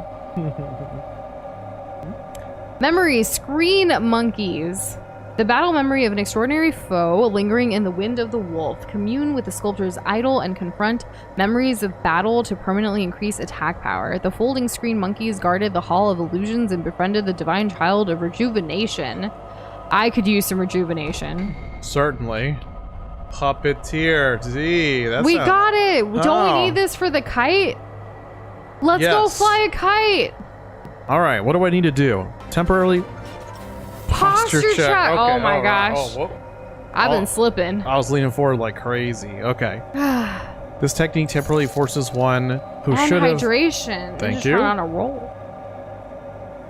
Memories. Screen monkeys. The battle memory of an extraordinary foe lingering in the wind of the wolf. Commune with the sculptor's idol and confront memories of battle to permanently increase attack power. The folding screen monkeys guarded the Hall of Illusions and befriended the divine child of rejuvenation. I could use some rejuvenation. Certainly. Puppeteer. Z. That's We got it! Don't Oh. we need this for the kite? Let's go Yes. fly a kite! All right. What do I need to do? Temporarily. Posture check. Okay, Oh my all right. gosh. Oh, whoa. I've Oh. been slipping. I was leaning forward like crazy. Okay. This technique temporarily forces one who And should have. hydration. They're Thank just you. On a roll.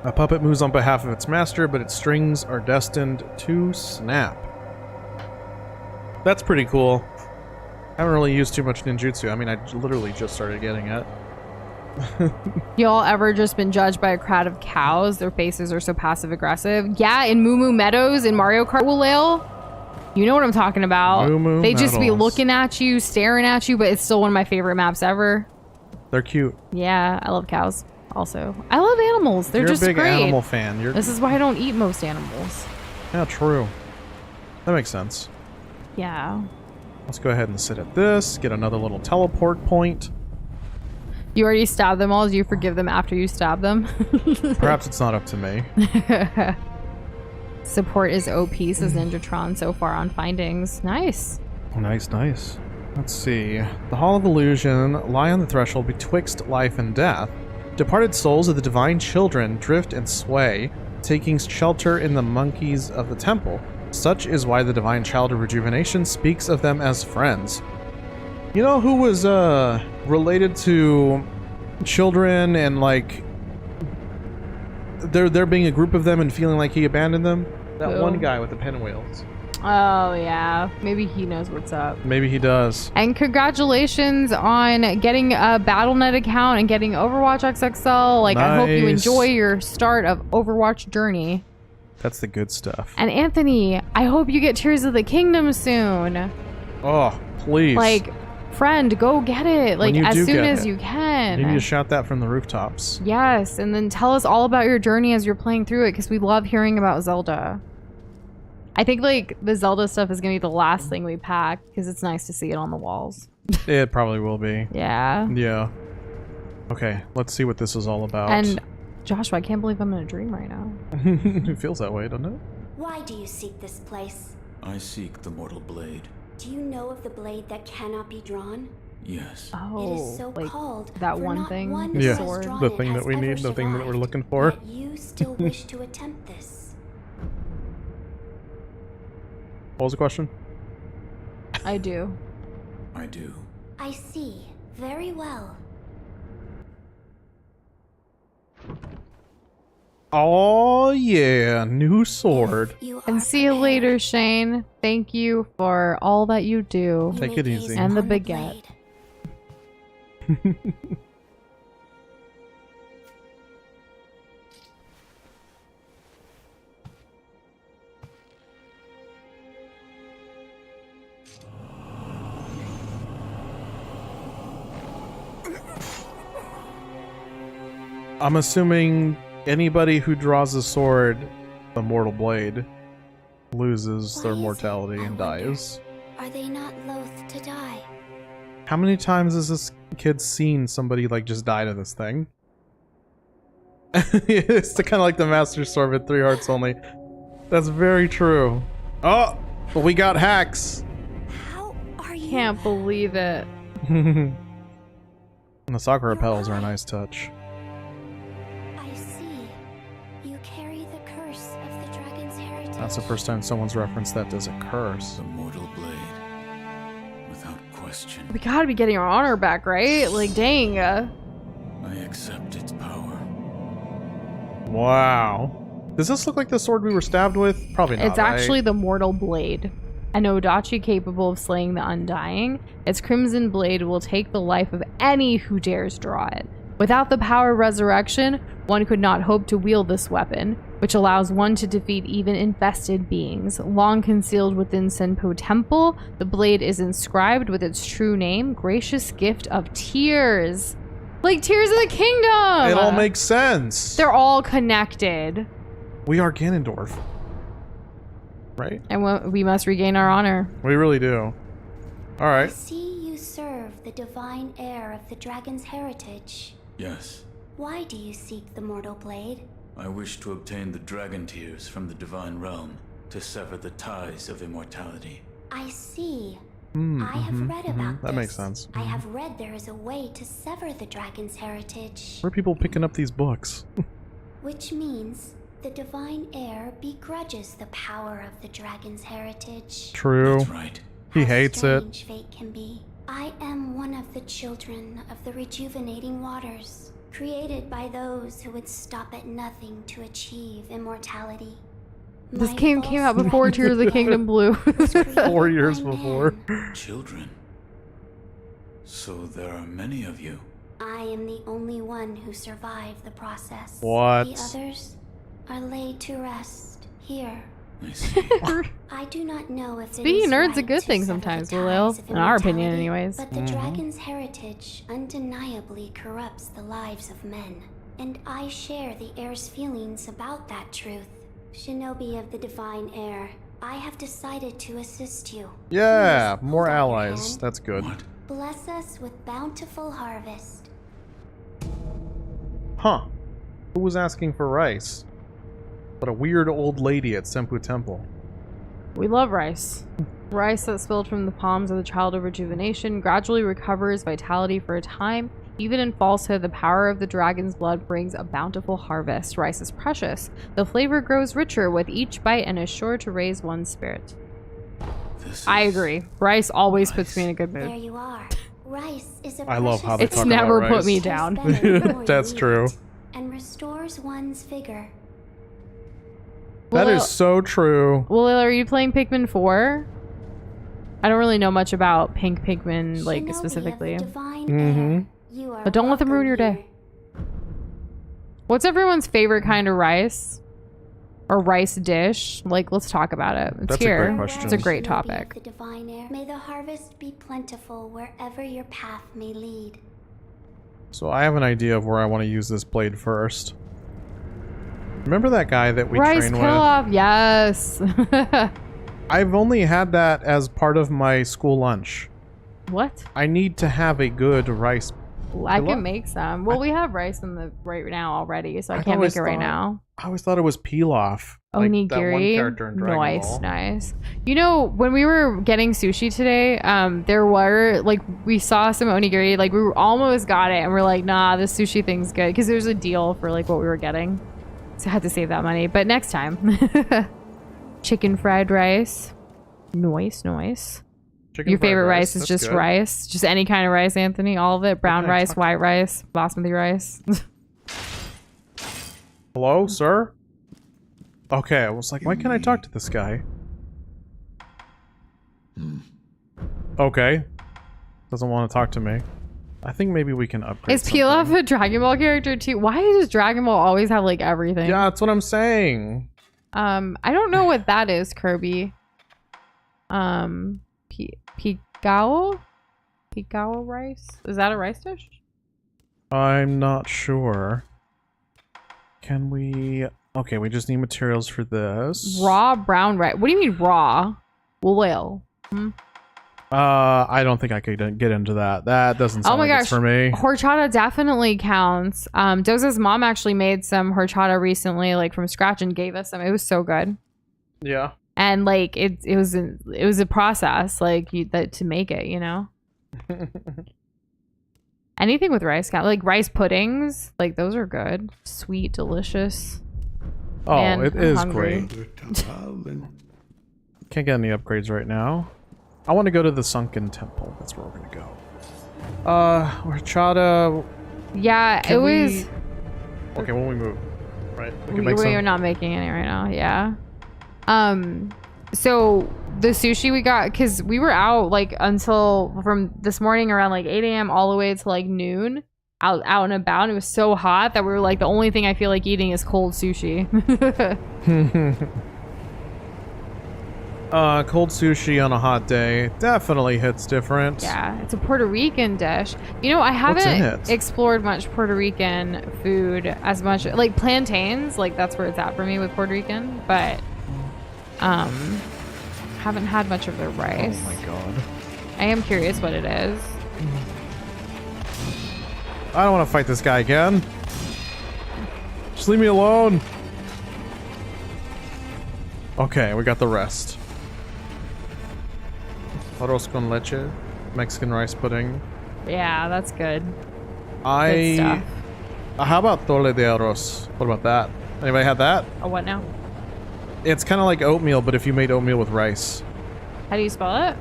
A puppet moves on behalf of its master, but its strings are destined to snap. That's pretty cool. I haven't really used too much ninjutsu. I mean, I literally just started getting it. Y'all ever just been judged by a crowd of cows? Their faces are so passive aggressive. Yeah, in Moo Moo Meadows in Mario Kart Whale. You know what I'm talking about. Moo Moo they just be Meadows. looking at you, staring at you, but it's still one of my favorite maps ever. They're cute. Yeah, I love cows also. I love animals. They're You're just a big great. animal fan. This is why I don't eat most animals. Yeah, true. That makes sense. Yeah. Let's go ahead and sit at this. Get another little teleport point. You already stabbed them all. Do you forgive them after you stab them? Perhaps it's not up to me. Support is OP, says Ninjatron so far on findings. Nice. Oh, nice, nice. Let's see. The Hall of Illusion lie on the threshold betwixt life and death. Departed souls of the divine children drift and sway, taking shelter in the monkeys of the temple. Such is why the divine child of rejuvenation speaks of them as friends. You know who was related to children and like there being a group of them and feeling like he abandoned them? That Who? one guy with the pinwheels. Oh, yeah. Maybe he knows what's up. Maybe he does. And congratulations on getting a BattleNet account and getting Overwatch XXL. Like, I hope you Nice. enjoy your start of Overwatch journey. That's the good stuff. And Anthony, I hope you get Tears of the Kingdom soon. Oh, please. Like, friend, go get it. Like, you as do soon get as it, you can. you need to shout that from the rooftops. Yes, and then tell us all about your journey as you're playing through it, because we love hearing about Zelda. I think, like, the Zelda stuff is going to be the last thing we pack, because it's nice to see it on the walls. It probably will be. Yeah. Yeah. Okay, let's see what this is all about. And, Joshua, I can't believe I'm in a dream right now. It feels that way, doesn't it? Why do you seek this place? I seek the mortal blade. Do you know of the blade that cannot be drawn? Yes. It is so like called. that for one not thing? one who Yeah, has drawn the it thing has that we ever need, the thing that we're survived. looking for. Yet you still wish to attempt this. What was the question? I do. I do. I see. Very well. Oh yeah, new sword. You And are see you prepared. later, Shane. Thank you for all that you do. You Take may it gaze easy. And the upon baguette. blade. I'm assuming anybody who draws a sword, the mortal blade, loses Why their is it, mortality I and wonder? dies. Are they not loath to die? How many times has this kid seen somebody like just die to this thing? It's kind of like the Master Sword with 3 hearts only. That's very true. Oh, but we got hacks. How are you? Can't believe it. And the Sakura petals are a nice touch. I see. You carry the curse of the dragon's heritage. That's the first time someone's referenced that as a curse. The mortal blade. Without question. We gotta be getting our honor back, right? Like, dang. I accept its power. Wow. Does this look like the sword we were stabbed with? Probably not. It's actually the Mortal Blade. An Odachi capable of slaying the Undying. Its crimson blade will take the life of any who dares draw it. Without the power of resurrection, one could not hope to wield this weapon, which allows one to defeat even infested beings. Long concealed within Senpo Temple, the blade is inscribed with its true name, Gracious Gift of Tears. Like Tears of the Kingdom! It all makes sense. They're all connected. We are Ganondorf. Right? And we must regain our honor. We really do. I Alright. see you serve the divine heir of the dragon's heritage. Yes. Why do you seek the mortal blade? I wish to obtain the dragon tears from the divine realm to sever the ties of immortality. I see. Mm, I have read about That this. makes sense. I have read there is a way to sever the dragon's heritage, Where are people picking up these books? which means the divine heir begrudges the power of the dragon's heritage. True. That's right. He How hates it. strange fate can be. I am one of the children of the rejuvenating waters. created by those who would stop at nothing to achieve immortality. This My game came out false before Tears of the Kingdom Blue. was created 4 years by before. man. Children. So there are many of you. I am the only one who survived the process. What? The others are laid to rest here. I see. I do not know if Being it is nerd's a right good to thing sever sometimes, the Lil. ties of In our opinion, immortality, anyways. But the dragon's heritage undeniably corrupts the lives of men. And I share the heir's feelings about that truth. Shinobi of the Divine Heir, I have decided to assist you. Yeah, Please more hold out your allies. hand. That's good. What? Bless us with bountiful harvest. Huh. Who was asking for rice? But a weird old lady at Senpu Temple. We love rice. Rice that spilled from the palms of the child of rejuvenation gradually recovers vitality for a time. Even in falsehood, the power of the dragon's blood brings a bountiful harvest. Rice is precious. The flavor grows richer with each bite and is sure to raise one's spirit. I agree. Rice always puts me in a good There mood. you are. Rice is a I love how they It's talk never about put rice. me down. That's true. And restores one's vigor. That Well, is so true. Well, are you playing Pikmin 4? I don't really know much about Pink Pikmin, like, Shinobi of specifically. the Divine Mhm. Heir, you are But don't let them ruin your welcome day. What's everyone's favorite kind of rice? Or rice dish? Like, let's talk about it. It's That's a here. great question. It's a great Shinobi topic. of the Divine Heir, may the harvest be plentiful wherever your path may lead. So I have an idea of where I want to use this blade first. Remember that guy that we Rice train kill with? off, yes. I've only had that as part of my school lunch. What? I need to have a good rice. I Kill off? can make some. Well, we have rice in the right now already, so I I've can't make always it right thought- now. I always thought it was Pilaf. Like that one character in Onigiri. Dragon Nice, Ball. nice. You know, when we were getting sushi today, there were, like, we saw some onigiri, like, we were almost got it, and we're like, nah, this sushi thing's good, because there's a deal for, like, what we were getting. So I had to save that money, but next time. Chicken fried rice. Nice, nice. Chicken Your fried favorite rice is that's just good. rice? Just any kind of rice, Anthony? All of it? Brown can I rice, talk white rice, basmati rice? Hello, sir? Okay, I was like, why can't I talk to this guy? Okay. Doesn't want to talk to me. I think maybe we can upgrade Is Pilaf something. a Dragon Ball character too? Why does Dragon Ball always have like everything? Yeah, that's what I'm saying. I don't know what that is, Kirby. Picao? Picao rice? Is that a rice dish? I'm not sure. Can we... Okay, we just need materials for this. Raw brown rice. What do you mean raw? Well. I don't think I could get into that. That doesn't sound Oh my like it's gosh. for me. Horchata definitely counts. Doza's mom actually made some horchata recently, like from scratch, and gave us some. It was so good. Yeah. And like it was a process, like to make it, you know. Anything with rice count, like rice puddings, like those are good, sweet, delicious. Oh, Man, it I'm is hungry. great. Can't get any upgrades right now. I want to go to the Sunken Temple. That's where we're gonna go. Horchata. Yeah, Can it was. Okay, when we move, right? We can make We some. are not making any right now. Yeah. So the sushi we got, because we were out like until from this morning around like 8 a.m. all the way to like noon, out and about. And it was so hot that we were like, the only thing I feel like eating is cold sushi. Cold sushi on a hot day definitely hits different. Yeah, it's a Puerto Rican dish. You know, I What's in haven't it? explored much Puerto Rican food as much. Like plantains, like that's where it's at for me with Puerto Rican. But haven't had much of their rice. Oh my god. I am curious what it is. I don't want to fight this guy again. Just leave me alone. Okay, we got the rest. Arroz con leche, Mexican rice pudding. Yeah, that's good. Good I. stuff. How about tole de arroz? What about that? Anybody had that? Oh, what now? It's kind of like oatmeal, but if you made oatmeal with rice. How do you spell it?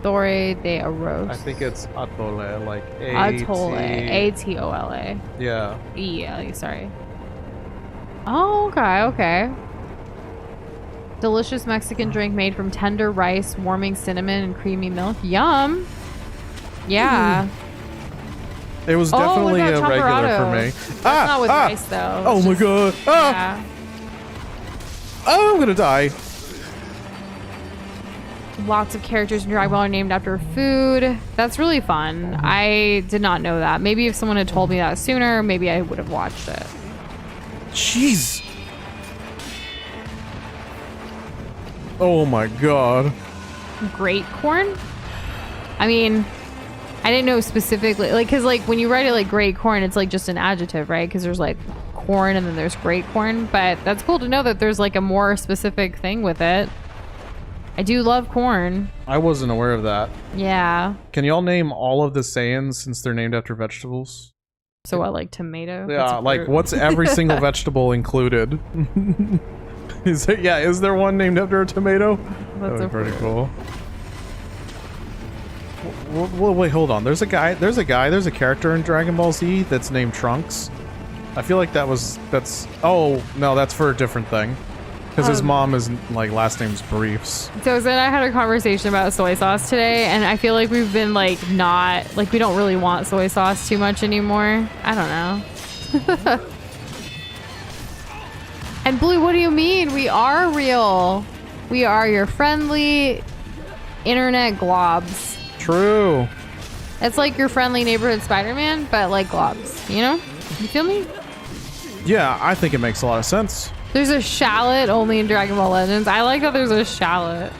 Torre de Arroz. I think it's atole, like Atole. A-T-O-L-A. Yeah. Yeah, sorry. Oh, okay. Delicious Mexican drink made from tender rice, warming cinnamon, and creamy milk. Yum. Yeah. It was Oh, definitely look a at regular Chaparrado. for me. That's not with rice, though. Oh my god. Yeah. Oh, I'm gonna die. Lots of characters in Dragon Ball are named after food. That's really fun. I did not know that. Maybe if someone had told me that sooner, maybe I would have watched it. Jeez. Oh my god. Great corn? I mean, I didn't know specifically, like, because like when you write it like great corn, it's like just an adjective, right? Because there's like corn and then there's great corn. But that's cool to know that there's like a more specific thing with it. I do love corn. I wasn't aware of that. Yeah. Can y'all name all of the Saiyans since they're named after vegetables? So what, like tomato? Yeah, That's a like fruit. what's every single vegetable incled? Is there one named after a tomato? That's That'd be a pretty fruit. cool. Well, wait, hold on. There's a character in Dragon Ball Z that's named Trunks. I feel like oh, no, that's for a different thing. Because his mom is, like, last name's Briefs. Doza and I had a conversation about soy sauce today, and I feel like we've been, like, we don't really want soy sauce too much anymore. I don't know. And Blue, what do you mean? We are real. We are your friendly internet globs. True. It's like your friendly neighborhood Spider-Man, but like globs, you know? You feel me? Yeah, I think it makes a lot of sense. There's a shallot only in Dragon Ball Legends. I like that there's a shallot.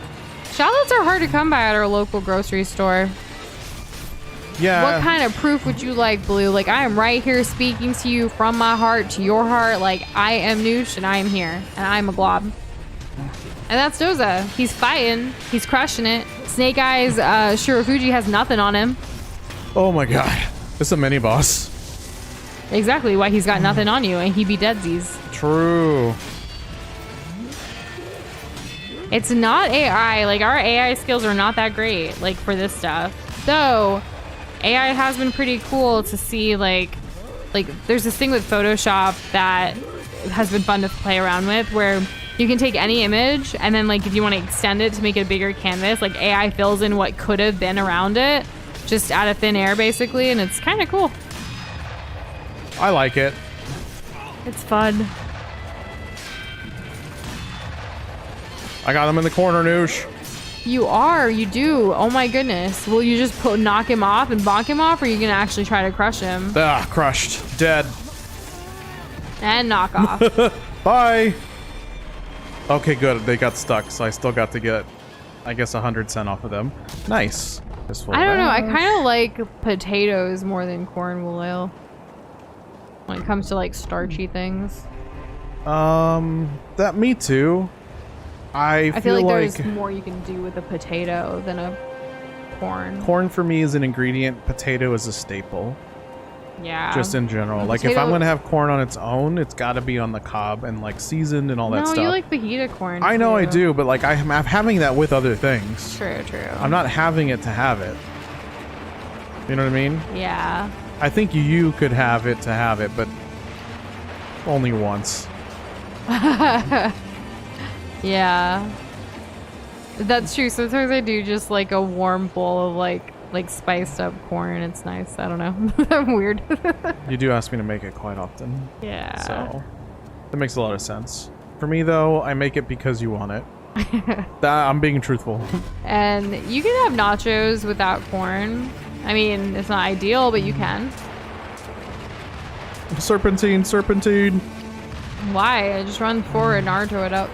Shallots are hard to come by at our local grocery store. Yeah. What kind of proof would you like, Blue? Like, I am right here speaking to you from my heart to your heart. Like, I am Nush and I am here. And I'm a glob. And that's Doza. He's fighting. He's crushing it. Snake Eyes Shirofuji has nothing on him. Oh my god. This is a mini boss. Exactly why he's got nothing on you and he be deadsies. True. It's not AI. Like, our AI skills are not that great, like, for this stuff. Though, AI has been pretty cool to see, like there's this thing with Photoshop that has been fun to play around with where you can take any image and then, like, if you want to extend it to make it a bigger canvas, like, AI fills in what could have been around it just out of thin air, basically, and it's kind of cool. I like it. It's fun. I got him in the corner, Noosh. You do. Oh my goodness. Will you just knock him off and bonk him off, or are you gonna actually try to crush him? Ah, crushed. Dead. And knock off. Bye. Okay, good. They got stuck, so I still got to get, I guess, 100 cent off of them. Nice. I don't know. I kind of like potatoes more than corn will when it comes to, like, starchy things. Me too. I feel like there's more you can do with a potato than a corn. Corn for me is an ingredient. Potato is a staple. Yeah. Just in general. Like, if I'm going to have corn on its own, it's got to be on the cob and, like, seasoned and all that stuff. No, you like fajita corn. I know too. I do, but, like, I'm having that with other things. True. I'm not having it to have it. You know what I mean? Yeah. I think you could have it to have it, but only once. Yeah. That's true. Sometimes I do just like a warm bowl of like spiced up corn. It's nice. I don't know. I'm weird. You do ask me to make it quite often. Yeah. So that makes a lot of sense. For me, though, I make it because you want it. I'm being truthful. And you can have nachos without corn. I mean, it's not ideal, but you can. Serpentine. Why? I just run forward and Naruto it up.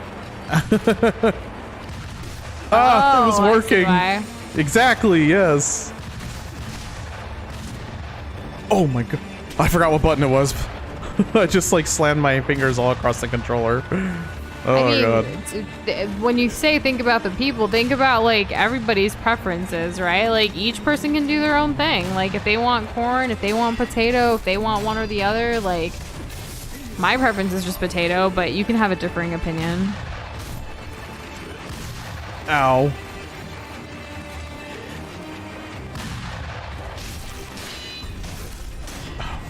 It was working. I see why. Exactly, yes. Oh my god. I forgot what button it was. I just, like, slammed my fingers all across the controller. Oh my god. When you say think about the people, think about, like, everybody's preferences, right? Like, each person can do their own thing. Like, if they want corn, if they want potato, if they want one or the other, like, my preference is just potato, but you can have a differing opinion. Ow.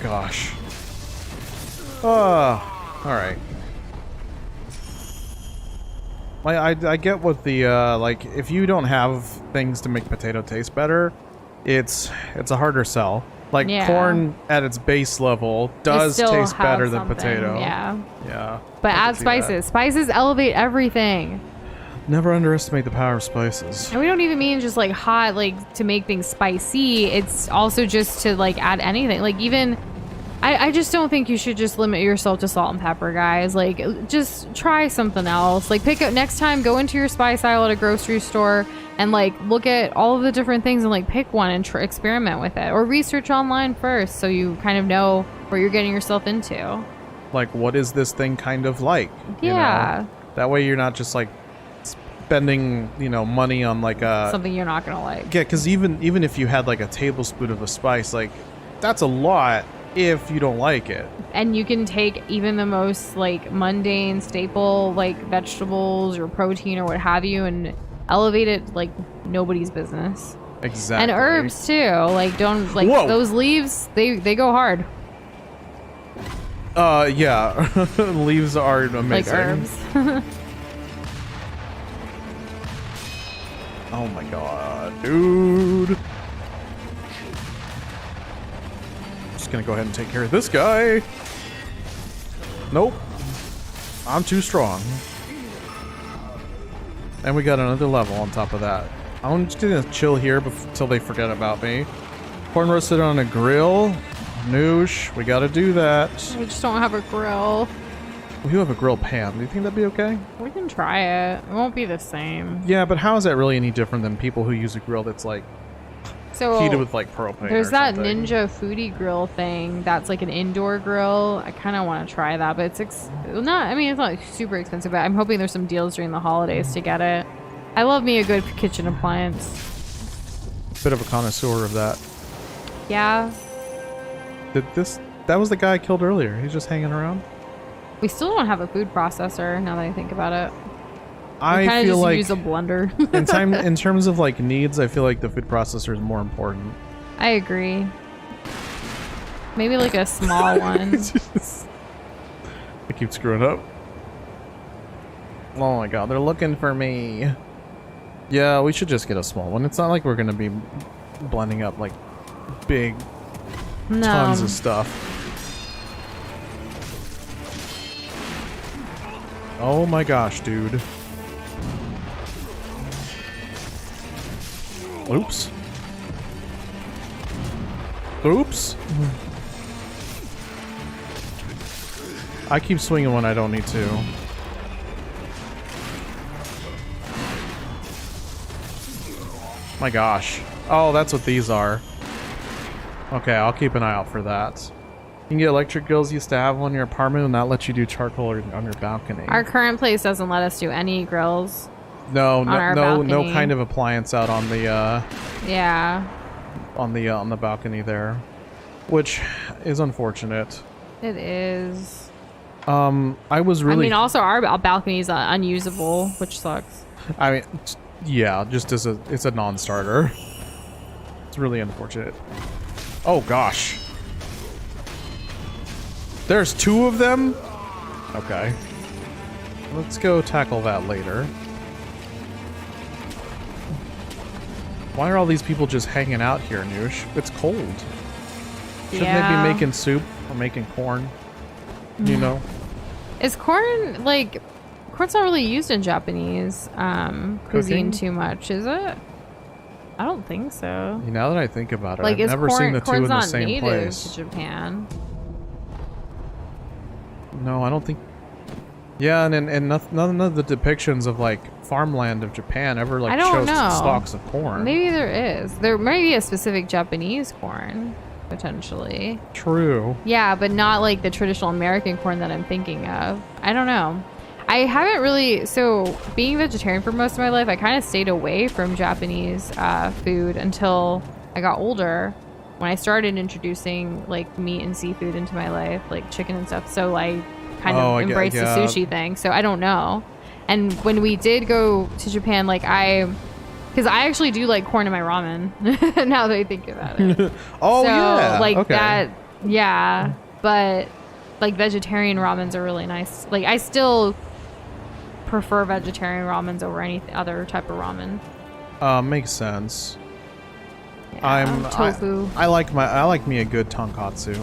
gosh. All right. I get what the like if you don't have things to make potato taste better, it's a harder sell. Like corn at its base level does taste better than potato. Yeah. Yeah. But add spices. Spices elevate everything. Never underestimate the power of spices. And we don't even mean just like hot, like to make things spicy. It's also just to like add anything. Like even, I just don't think you should just limit yourself to salt and pepper, guys. Like just try something else. Like pick up next time, go into your spice aisle at a grocery store and like look at all of the different things and like pick one and experiment with it. Or research online first so you kind of know what you're getting yourself into. Like what is this thing kind of like? Yeah. You know? That way you're not just like spending, you know, money on like a something you're not gonna like. Yeah, because even if you had like a tablespoon of a spice, like that's a lot if you don't like it. And you can take even the most like mundane staple like vegetables or protein or what have you and elevate it like nobody's business. Exactly. And herbs too. Like don't like those leaves. They go hard. Yeah. Leaves are amazing. Like herbs. Oh my god, dude. Just gonna go ahead and take care of this guy. Nope. I'm too strong. And we got another level on top of that. I'm just gonna chill here until they forget about me. Corn roasted on a grill. Noosh, we gotta do that. We just don't have a grill. We do have a grill pan. Do you think that'd be okay? We can try it. It won't be the same. Yeah, but how is that really any different than people who use a grill that's like heated with like propane? There's or that something? Ninja Foodie grill thing that's like an indoor grill. I kind of want to try that, but it's not. I mean, it's not like super expensive. But I'm hoping there's some deals during the holidays to get it. I love me a good kitchen appliance. Bit of a connoisseur of that. Yeah. That was the guy I killed earlier. He's just hanging around. We still don't have a food processor now that I think about it. I feel just like use a blender. in terms of like needs, I feel like the food processor is more important. I agree. Maybe like a small one. I keep screwing up. Oh my god, they're looking for me. Yeah, we should just get a small one. It's not like we're gonna be blending up like big tons of stuff. Oh my gosh, dude. Oops. Oops. I keep swinging when I don't need to. My gosh. Oh, that's what these are. Okay, I'll keep an eye out for that. You can get electric grills. Used to have one in your apartment and that lets you do charcoal on your balcony. Our current place doesn't let us do any grills. No balcony. kind of appliance out on the Yeah. on the balcony there, which is unfortunate. It is. I was really. I mean, also our balcony is unusable, which sucks. I mean, yeah, just as it's a non-starter. It's really unfortunate. Oh gosh. There's two of them? Okay. Let's go tackle that later. Why are all these people just hanging out here, Nush? It's cold. Shouldn't they be making soup or making corn? You know? Is corn, like... Corn's not really used in Japanese cuisine too much, is it? I don't think so. Now that I think about it, like, I've never seen the two in the not same native place. to Japan. No, I don't think. Yeah, and none of the depictions of like farmland of Japan ever like shows stalks of corn. Maybe there is. There may be a specific Japanese corn, potentially. True. Yeah, but not like the traditional American corn that I'm thinking of. I don't know. I haven't really, so being vegetarian for most of my life, I kind of stayed away from Japanese food until I got older, when I started introducing like meat and seafood into my life, like chicken and stuff. So I kind of embraced the sushi thing. So I don't know. And when we did go to Japan, like because I actually do like corn in my ramen now that I think about it. Oh, so, yeah. like okay. Yeah, but like vegetarian ramens are really nice. Like I still prefer vegetarian ramens over any other type of ramen. Makes sense. Yeah, tofu. I like me a good tonkatsu.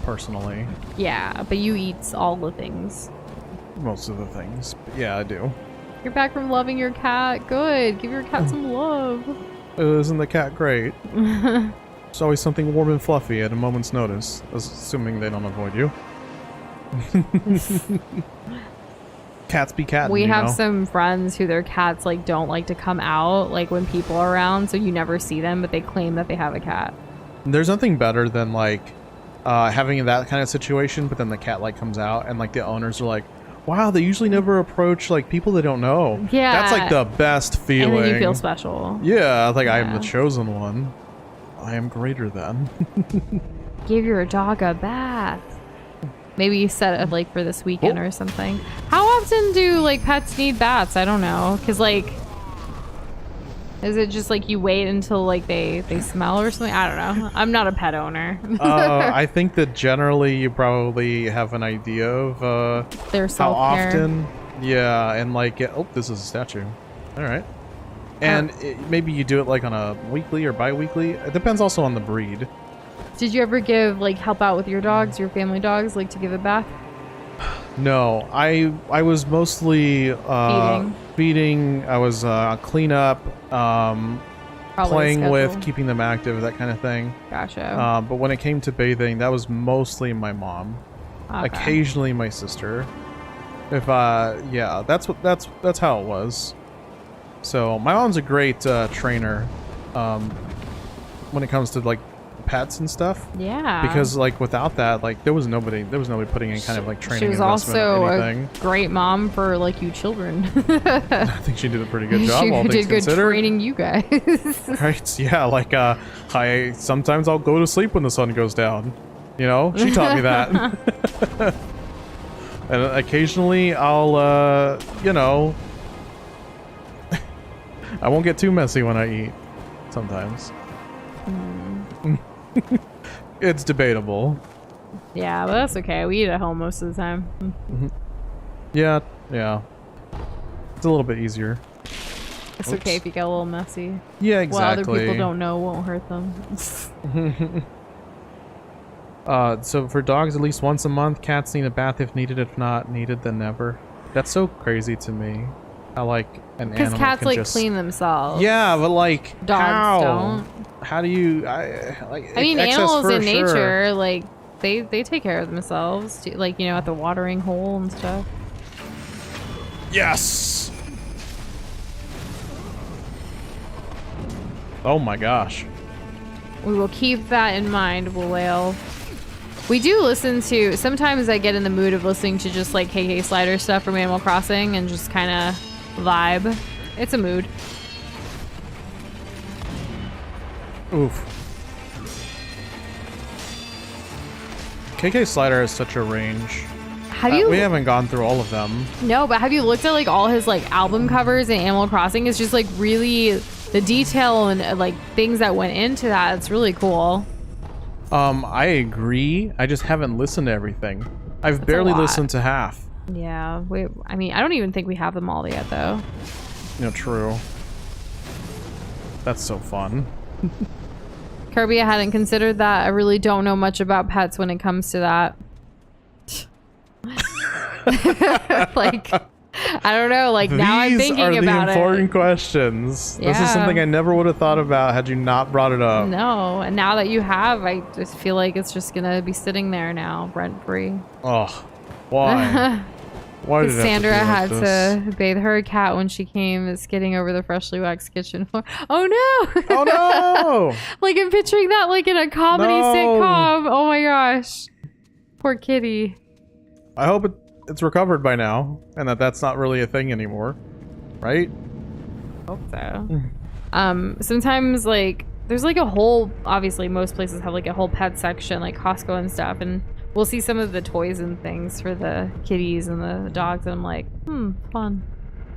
Personally. Yeah, but you eat all the things. Most of the things. But yeah, I do. You're back from loving your cat. Good. Give your cat some love. Isn't the cat great? There's always something warm and fluffy at a moment's notice, assuming they don't avoid you. Cats be catting, We have know? some friends who their cats like don't like to come out like when people are around, so you never see them, but they claim that they have a cat. There's nothing better than like having that kind of situation, but then the cat like comes out and like the owners are like, wow, they usually never approach like people they don't know. Yeah. That's like the best feeling. And then you feel special. Yeah, like I am Yeah. the chosen one. I am greater than. Give your dog a bath. Maybe you set it like for this weekend or something. How often do like pets need baths? I don't know. Cause like, is it just like you wait until like they smell or something? I don't know. I'm not a pet owner. I think that generally you probably have an idea of Their how self-care. often. Yeah, and like, oh, this is a statue. All right. And maybe you do it like on a weekly or bi-weekly. It depends also on the breed. Did you ever help out with your dogs, your family dogs, like to give a bath? No, I was mostly feeding. I was cleanup, Probably playing with, schedule. keeping them active, that kind of thing. Gotcha. But when it came to bathing, that was mostly my mom. Okay. Occasionally my sister. If yeah, that's how it was. So my mom's a great trainer when it comes to like pets and stuff. Yeah. Because like without that, like there was nobody putting in kind of like training. She was investment also or a anything. great mom for like you children. I think she did a pretty good job. She all things did good considered. training you guys. Right? Yeah. Like I sometimes I'll go to sleep when the sun goes down. You know, she taught me that. And occasionally I'll you know, I won't get too messy when I eat. Sometimes. It's debatable. Yeah, but that's okay. We eat at home most of the time. Yeah, yeah. It's a little bit easier. It's okay if you get a little messy. Yeah, exactly. What other people don't know won't hurt them. So for dogs, at least once a month. Cats need a bath if needed. If not needed, then never. That's so crazy to me. How like an animal Because cats can like just... clean themselves. Yeah, but like Dogs how? don't. How do you? I mean, excess animals for in sure. nature, like they take care of themselves, like, you know, at the watering hole and stuff. Yes. Oh my gosh. We will keep that in mind, Whale. We do listen to, sometimes I get in the mood of listening to just like KK Slider stuff from Animal Crossing and just kind of vibe. It's a mood. Oof. KK Slider has such a range. Have you? We haven't gone through all of them. No, but have you looked at like all his like album covers in Animal Crossing? It's just like really the detail and like things that went into that. It's really cool. I agree. I just haven't listened to everything. I've That's a barely lot. listened to half. Yeah, I mean, I don't even think we have them all yet though. You know, true. That's so fun. Kirby, I hadn't considered that. I really don't know much about pets when it comes to that. Like, I don't know. Like, now I'm thinking These are about the it. important questions. This Yeah. is something I never would have thought about had you not brought it up. No, and now that you have, I just feel like it's just gonna be sitting there now, rent free. Oh, why? Why did it have to Sandra be like had this? to bathe her cat when she came skidding over the freshly waxed kitchen floor. Oh no! Oh no! Like, I'm picturing that like in a comedy No. sitcom. Oh my gosh, poor kitty. I hope it's recovered by now, and that's not really a thing anymore, right? Hope so. Sometimes like there's like a whole, obviously most places have like a whole pet section, like Costco and stuff, and we'll see some of the toys and things for the kitties and the dogs, and I'm like, fun.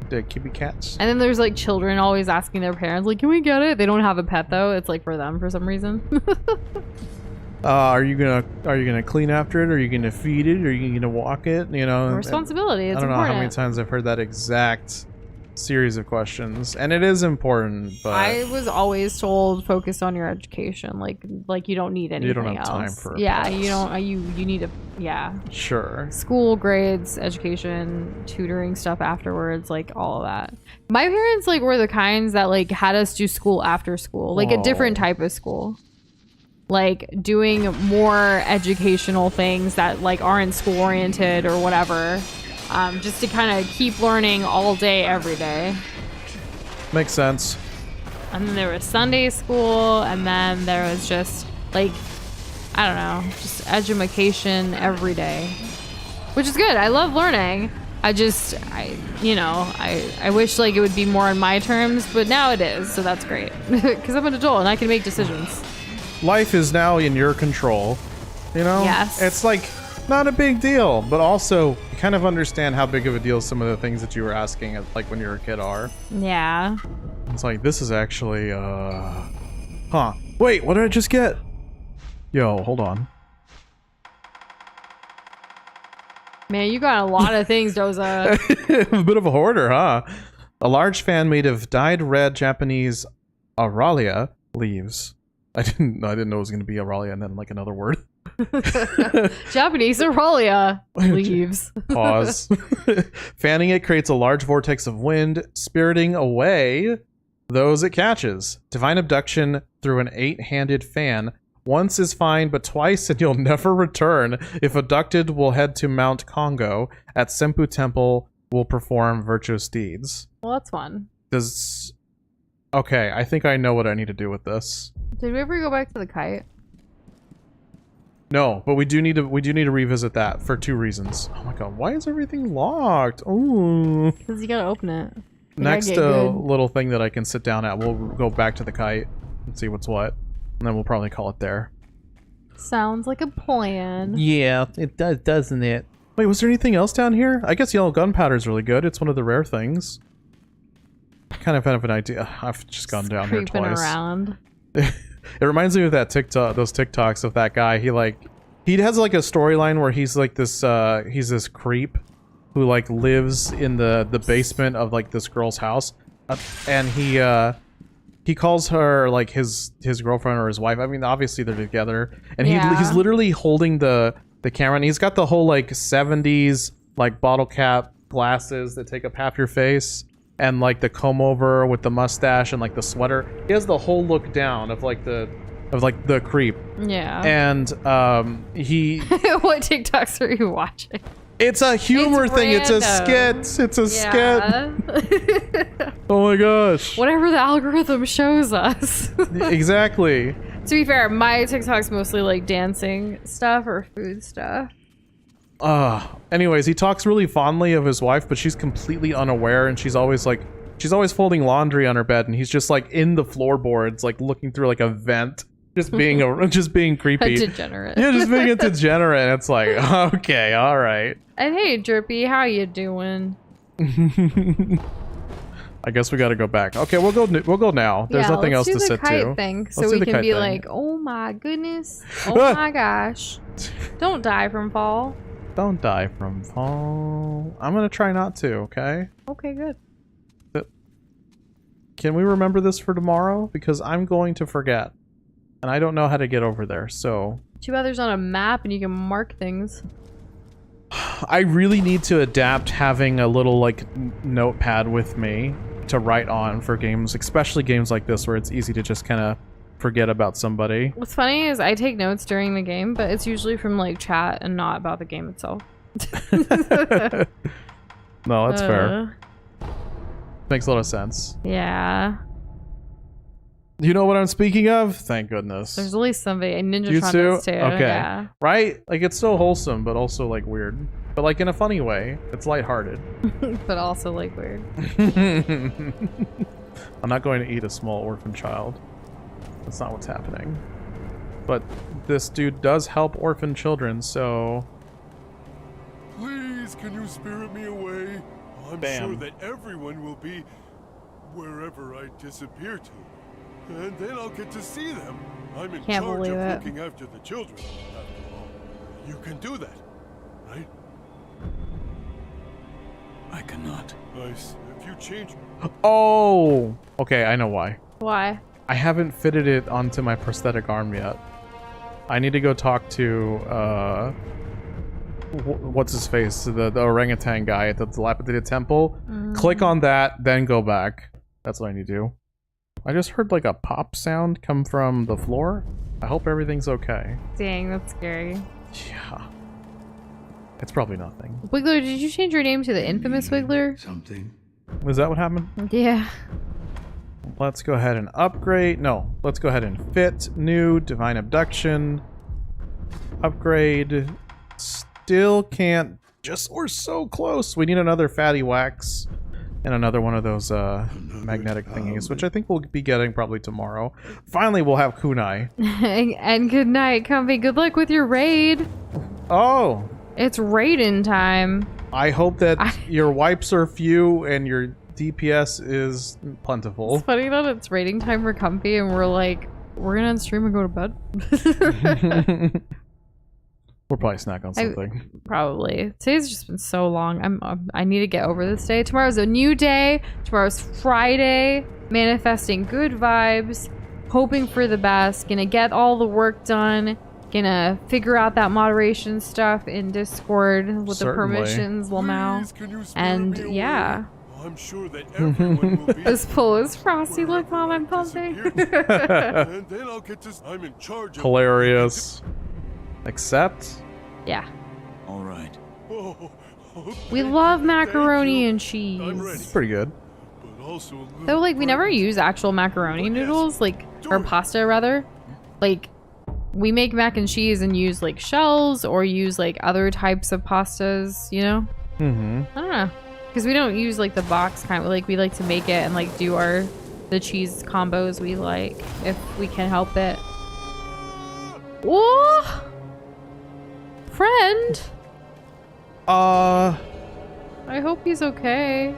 The kitty cats. And then there's like children always asking their parents, like, can we get it? They don't have a pet though. It's like for them for some reason. Are you gonna clean after it? Are you gonna feed it? Are you gonna walk it? You know, Responsibility. It's I don't know important. how many times I've heard that exact series of questions, and it is important. But I was always told focus on your education. Like you don't need anything you don't have else. time for yeah, pets. you don't. You need Sure. school, grades, education, tutoring stuff afterwards, like all of that. My parents like were the kinds that like had us do school after school, like a different type of school. Like doing more educational things that like aren't school oriented or whatever, just to kind of keep learning all day, every day. Makes sense. And then there was Sunday school, and then there was just like, I don't know, just edumacation every day, which is good. I love learning. I wish like it would be more on my terms, but now it is, so that's great because I'm an adult and I can make decisions. Life is now in your control, you know? Yes. It's like not a big deal, but also you kind of understand how big of a deal some of the things that you were asking like when you were a kid are. Yeah. It's like, this is actually, huh. Wait, what did I just get? Yo, hold on. Man, you got a lot of things, Doza. A bit of a hoarder, huh? A large fan made of dyed red Japanese Aralia leaves. I didn't know it was going to be Aralia and then like another word. Japanese Aurelia leaves. Pause. Fanning it creates a large vortex of wind, spiriting away those it catches. Divine abduction through an 8-handed fan. Once is fine, but twice and you'll never return. If abducted, we'll head to Mount Congo. At Senpu Temple, we'll perform virtuous deeds. Well, that's fun. Okay, I think I know what I need to do with this. Did we ever go back to the kite? No, but we do need to revisit that for 2 reasons. Oh my god, why is everything locked? Ooh. Because you gotta open it. Next little thing that I can sit down at, we'll go back to the kite and see what's what. And then we'll probably call it there. Sounds like a plan. Yeah, it does, doesn't it? Wait, was there anything else down here? I guess yellow gunpowder is really good. It's one of the rare things. Kind of have an idea. I've just gone down here twice. Creeping around. It reminds me of that those TikToks of that guy. He has like a storyline where he's like this he's this creep who like lives in the basement of like this girl's house, and he calls her like his girlfriend or his wife. I mean, obviously they're together, and he's literally holding the camera, and he's got the whole like 70s like bottle cap glasses that take up half your face, and like the comb over with the mustache and like the sweater. He has the whole look down of like the creep. Yeah. And he What TikToks are you watching? it's a humor thing. It's a skit. It's a skit. Oh my gosh. Whatever the algorithm shows us. Exactly. To be fair, my TikTok's mostly like dancing stuff or food stuff. Anyways, he talks really fondly of his wife, but she's completely unaware, and she's always folding laundry on her bed, and he's just like in the floorboards, like looking through like a vent, just being creepy. A degenerate. Yeah, just being a degenerate. It's like, okay, all right. And hey, Drippy, how you doing? I guess we got to go back. Okay, we'll go now. There's nothing else to sit to. Let's do the kite thing, so Let's do we the can be kite like, thing. oh my goodness, oh my gosh, don't die from fall. Don't die from fall. I'm gonna try not to. Okay. Okay, good. Can we remember this for tomorrow? Because I'm going to forget, and I don't know how to get over there. So. Too bad there's not a map and you can mark things. I really need to adapt having a little like notepad with me to write on for games, especially games like this where it's easy to just kind of forget about somebody. What's funny is I take notes during the game, but it's usually from like chat and not about the game itself. No, that's fair. Makes a lot of sense. Yeah. You know what I'm speaking of? Thank goodness. There's at least somebody. Ninja Jutsu? does too. Okay. Yeah. Right? Like, it's so wholesome, but also, like, weird. But, like, in a funny way. It's lighthearted. But also, like, weird. I'm not going to eat a small orphan child. That's not what's happening. But this dude does help orphan children, so... Please, can you spirit me away? I'm Bam. sure that everyone will be wherever I disappear to. And then I'll get to see them. I'm in Can't charge believe of it. looking after the children, after all. You can do that, right? I cannot. Nice. If you change... Oh! Okay, I know why. Why? I haven't fitted it onto my prosthetic arm yet. I need to go talk to, what's his face? The orangutan guy at the dilapidated temple. Click on that, then go back. That's what I need to do. I just heard like a pop sound come from the floor. I hope everything's okay. Dang, that's scary. Yeah. It's probably nothing. Wiggler, did you change your name to the infamous Wiggler? Something. Was that what happened? Yeah. Let's go ahead and upgrade. No, let's go ahead and fit. New, divine abduction. Upgrade. Still can't. Just, we're so close. We need another fatty wax. And another one of those magnetic thingies, which I think we'll be getting probably tomorrow. Finally, we'll have kunai. And good night, Comfy. Good luck with your raid. Oh! It's raiding time. I hope that your wipes are few and your DPS is plentiful. It's funny that it's raiding time for Comfy and we're like, we're gonna stream and go to bed. We'll probably snack on something. Probably. Today's just been so long. I need to get over this day. Tomorrow's a new day. Tomorrow's Friday. Manifesting good vibes. Hoping for the best. Gonna get all the work done. Gonna figure out that moderation stuff in Discord with Certainly. the permissions, Lamau. Please, can you spare And me a yeah. word? I'm sure that everyone will be... This pull is frosty. Look, Mom, I'm pumping. And then I'll get to... I'm in charge of... Hilarious. Accept? Yeah. All right. Oh, We love macaroni and I'm cheese. ready. It's pretty good. But also a little Though, like, we never frightened. use actual macaroni noodles, like, or pasta, rather. Like, we make mac and cheese and use, like, shells or use, like, other types of pastas, you know? Mm-hmm. I don't know. Because we don't use, like, the box kind of, like, we like to make it and, like, do the cheese combos we like, if we can help it. Whoa! Friend! I hope he's okay.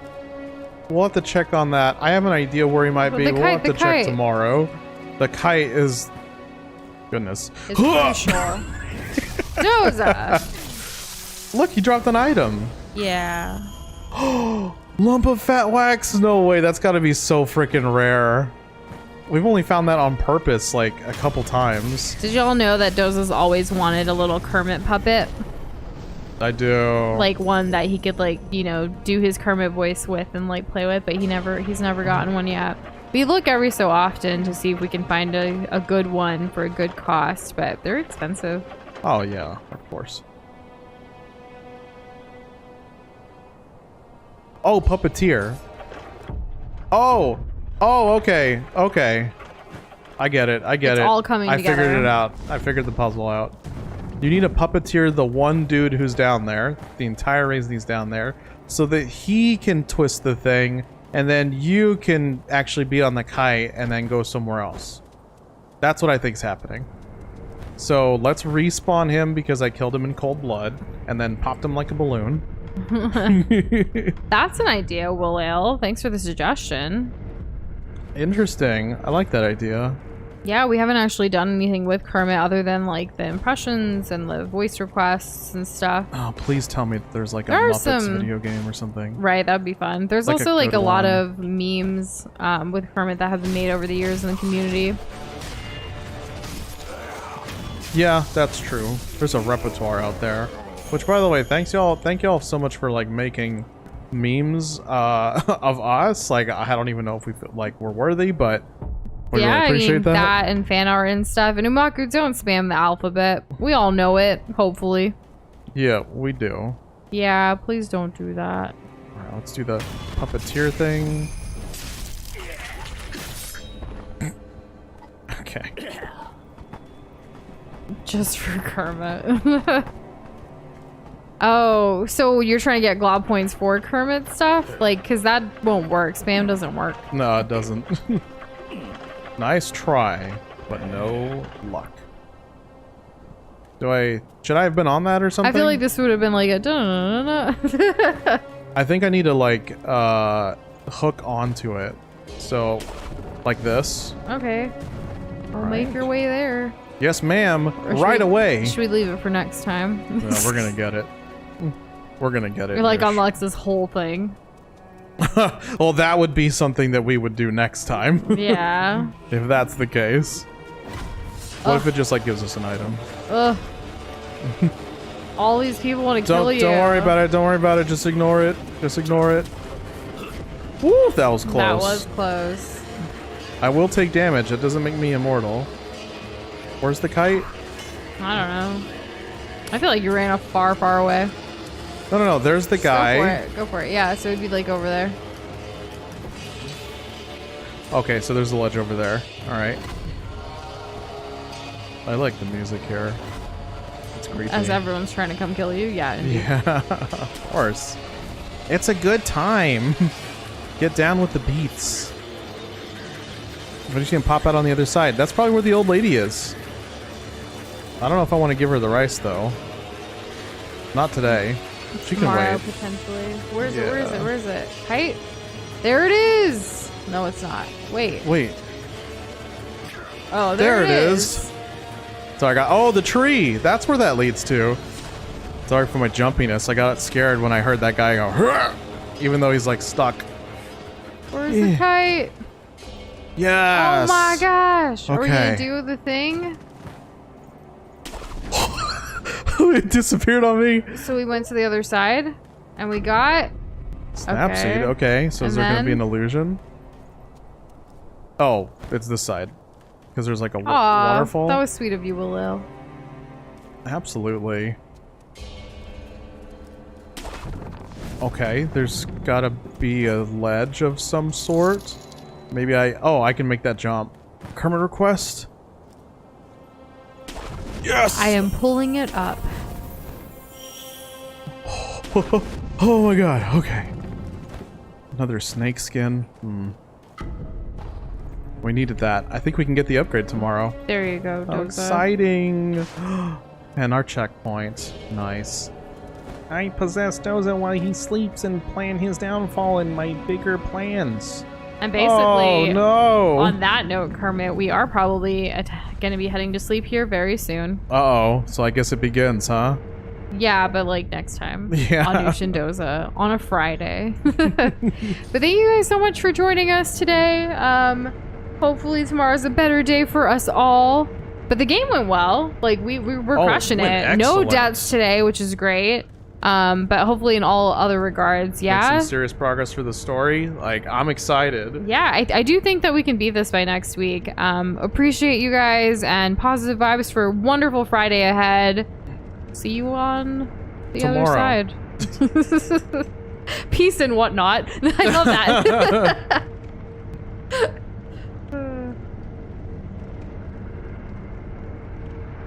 We'll have to check on that. I have an idea where he might But be. the We'll kite- have to the check kite. tomorrow. The kite is... Goodness. It's crucial. Doza! Look, he dropped an item. Yeah. Lump of fat wax? No way, that's gotta be so freaking rare. We've only found that on purpose, like, a couple times. Did y'all know that Doza's always wanted a little Kermit puppet? I do. Like one that he could, like, you know, do his Kermit voice with and, like, play with, but he's never gotten one yet. We look every so often to see if we can find a good one for a good cost, but they're expensive. Oh, yeah, of course. Oh, puppeteer. Oh, okay. I get it. It's all coming I together. figured it out. I figured the puzzle out. You need to puppeteer the one dude who's down there. The entire race needs down there. So that he can twist the thing, and then you can actually be on the kite and then go somewhere else. That's what I think's happening. So let's respawn him because I killed him in cold blood and then popped him like a balloon. That's an idea, Will Ale. Thanks for the suggestion. Interesting. I like that idea. Yeah, we haven't actually done anything with Kermit other than, like, the impressions and the voice requests and stuff. Oh, please tell me that there's like a There are Muppets some- video game or something. Right, that'd be fun. There's Like a also, like, good a lot one. of memes with Kermit that have been made over the years in the community. Yeah, that's true. There's a repertoire out there. Which, by the way, thank y'all so much for, like, making memes of us. Like, I don't even know if we we're worthy, but we Yeah, really appreciate I mean, that. that and fan art and stuff. And Umaku, don't spam the alphabet. We all know it, hopefully. Yeah, we do. Yeah, please don't do that. All right, let's do the puppeteer thing. Okay. Just for Kermit. Oh, so you're trying to get glob points for Kermit stuff? Like, because that won't work. Spam doesn't work. No, it doesn't. Nice try, but no luck. Should I have been on that or something? I feel like this would have been like a da-na-na-na-na. I think I need to, like, hook onto it. So, like this. Okay. Well, make your way there. Yes, ma'am. Or should Right we- away. Should we leave it for next time? No, we're gonna get it. We're gonna get it. Or like Nush. unlocks this whole thing. Well, that would be something that we would do next time. Yeah. If that's the case. What if it just like gives us an item? Ugh. All these people want to kill you. Don't worry about it. Don't worry about it. Just ignore it. Just ignore it. Woo, that was close. That was close. I will take damage. It doesn't make me immortal. Where's the kite? I don't know. I feel like you ran far, far away. No. There's the guy. Go for it. Go for it. Yeah, so it'd be like over there. Okay, so there's a ledge over there. All right. I like the music here. It's creepy. As everyone's trying to come kill you. Yeah. Indeed. Yeah, of course. It's a good time. Get down with the beats. But she's gonna pop out on the other side. That's probably where the old lady is. I don't know if I want to give her the rice though. Not today. She can Tomorrow, wait. potentially. Where is it? Where is Yeah. it? Where is it? Kite? There it is. No, it's not. Wait. Wait. Oh, There it is. So I got. Oh, the tree. That's where that leads to. Sorry for my jumpiness. I got scared when I heard that guy go. "Hurrah!" Even though he's like stuck. Where's the kite? Yes. Oh my gosh. Are we Okay. gonna do the thing? It disappeared on me. So we went to the other side and we got Snapseed. Okay, so is And there going to be an then- illusion? Oh, it's this side. Because there's like a Aw, waterfall. that was sweet of you, Willil. Absolutely. Okay, there's got to be a ledge of some sort. Maybe I can make that jump. Kermit request? Yes! I am pulling it up. Oh my god, okay. Another snake skin. We needed that. I think we can get the upgrade tomorrow. There you go, How Doza. exciting! And our checkpoint. Nice. I possess Doza while he sleeps and plan his downfall in my bigger plans. And basically, Oh no! on that note, Kermit, we are probably going to be heading to sleep here very soon. Uh-oh. So I guess it begins, huh? Yeah, but like next time. Yeah. On Nush and Doza on a Friday. But thank you guys so much for joining us today. Hopefully tomorrow's a better day for us all. But the game went well. Like we were crushing went it. No excellent. deaths today, which is great. But hopefully in all other regards, Make yeah. some serious progress for the story. Like, I'm excited. Yeah, I do think that we can beat this by next week. Appreciate you guys and positive vibes for a wonderful Friday ahead. See you on the other Tomorrow. side. Peace and whatnot. I love that.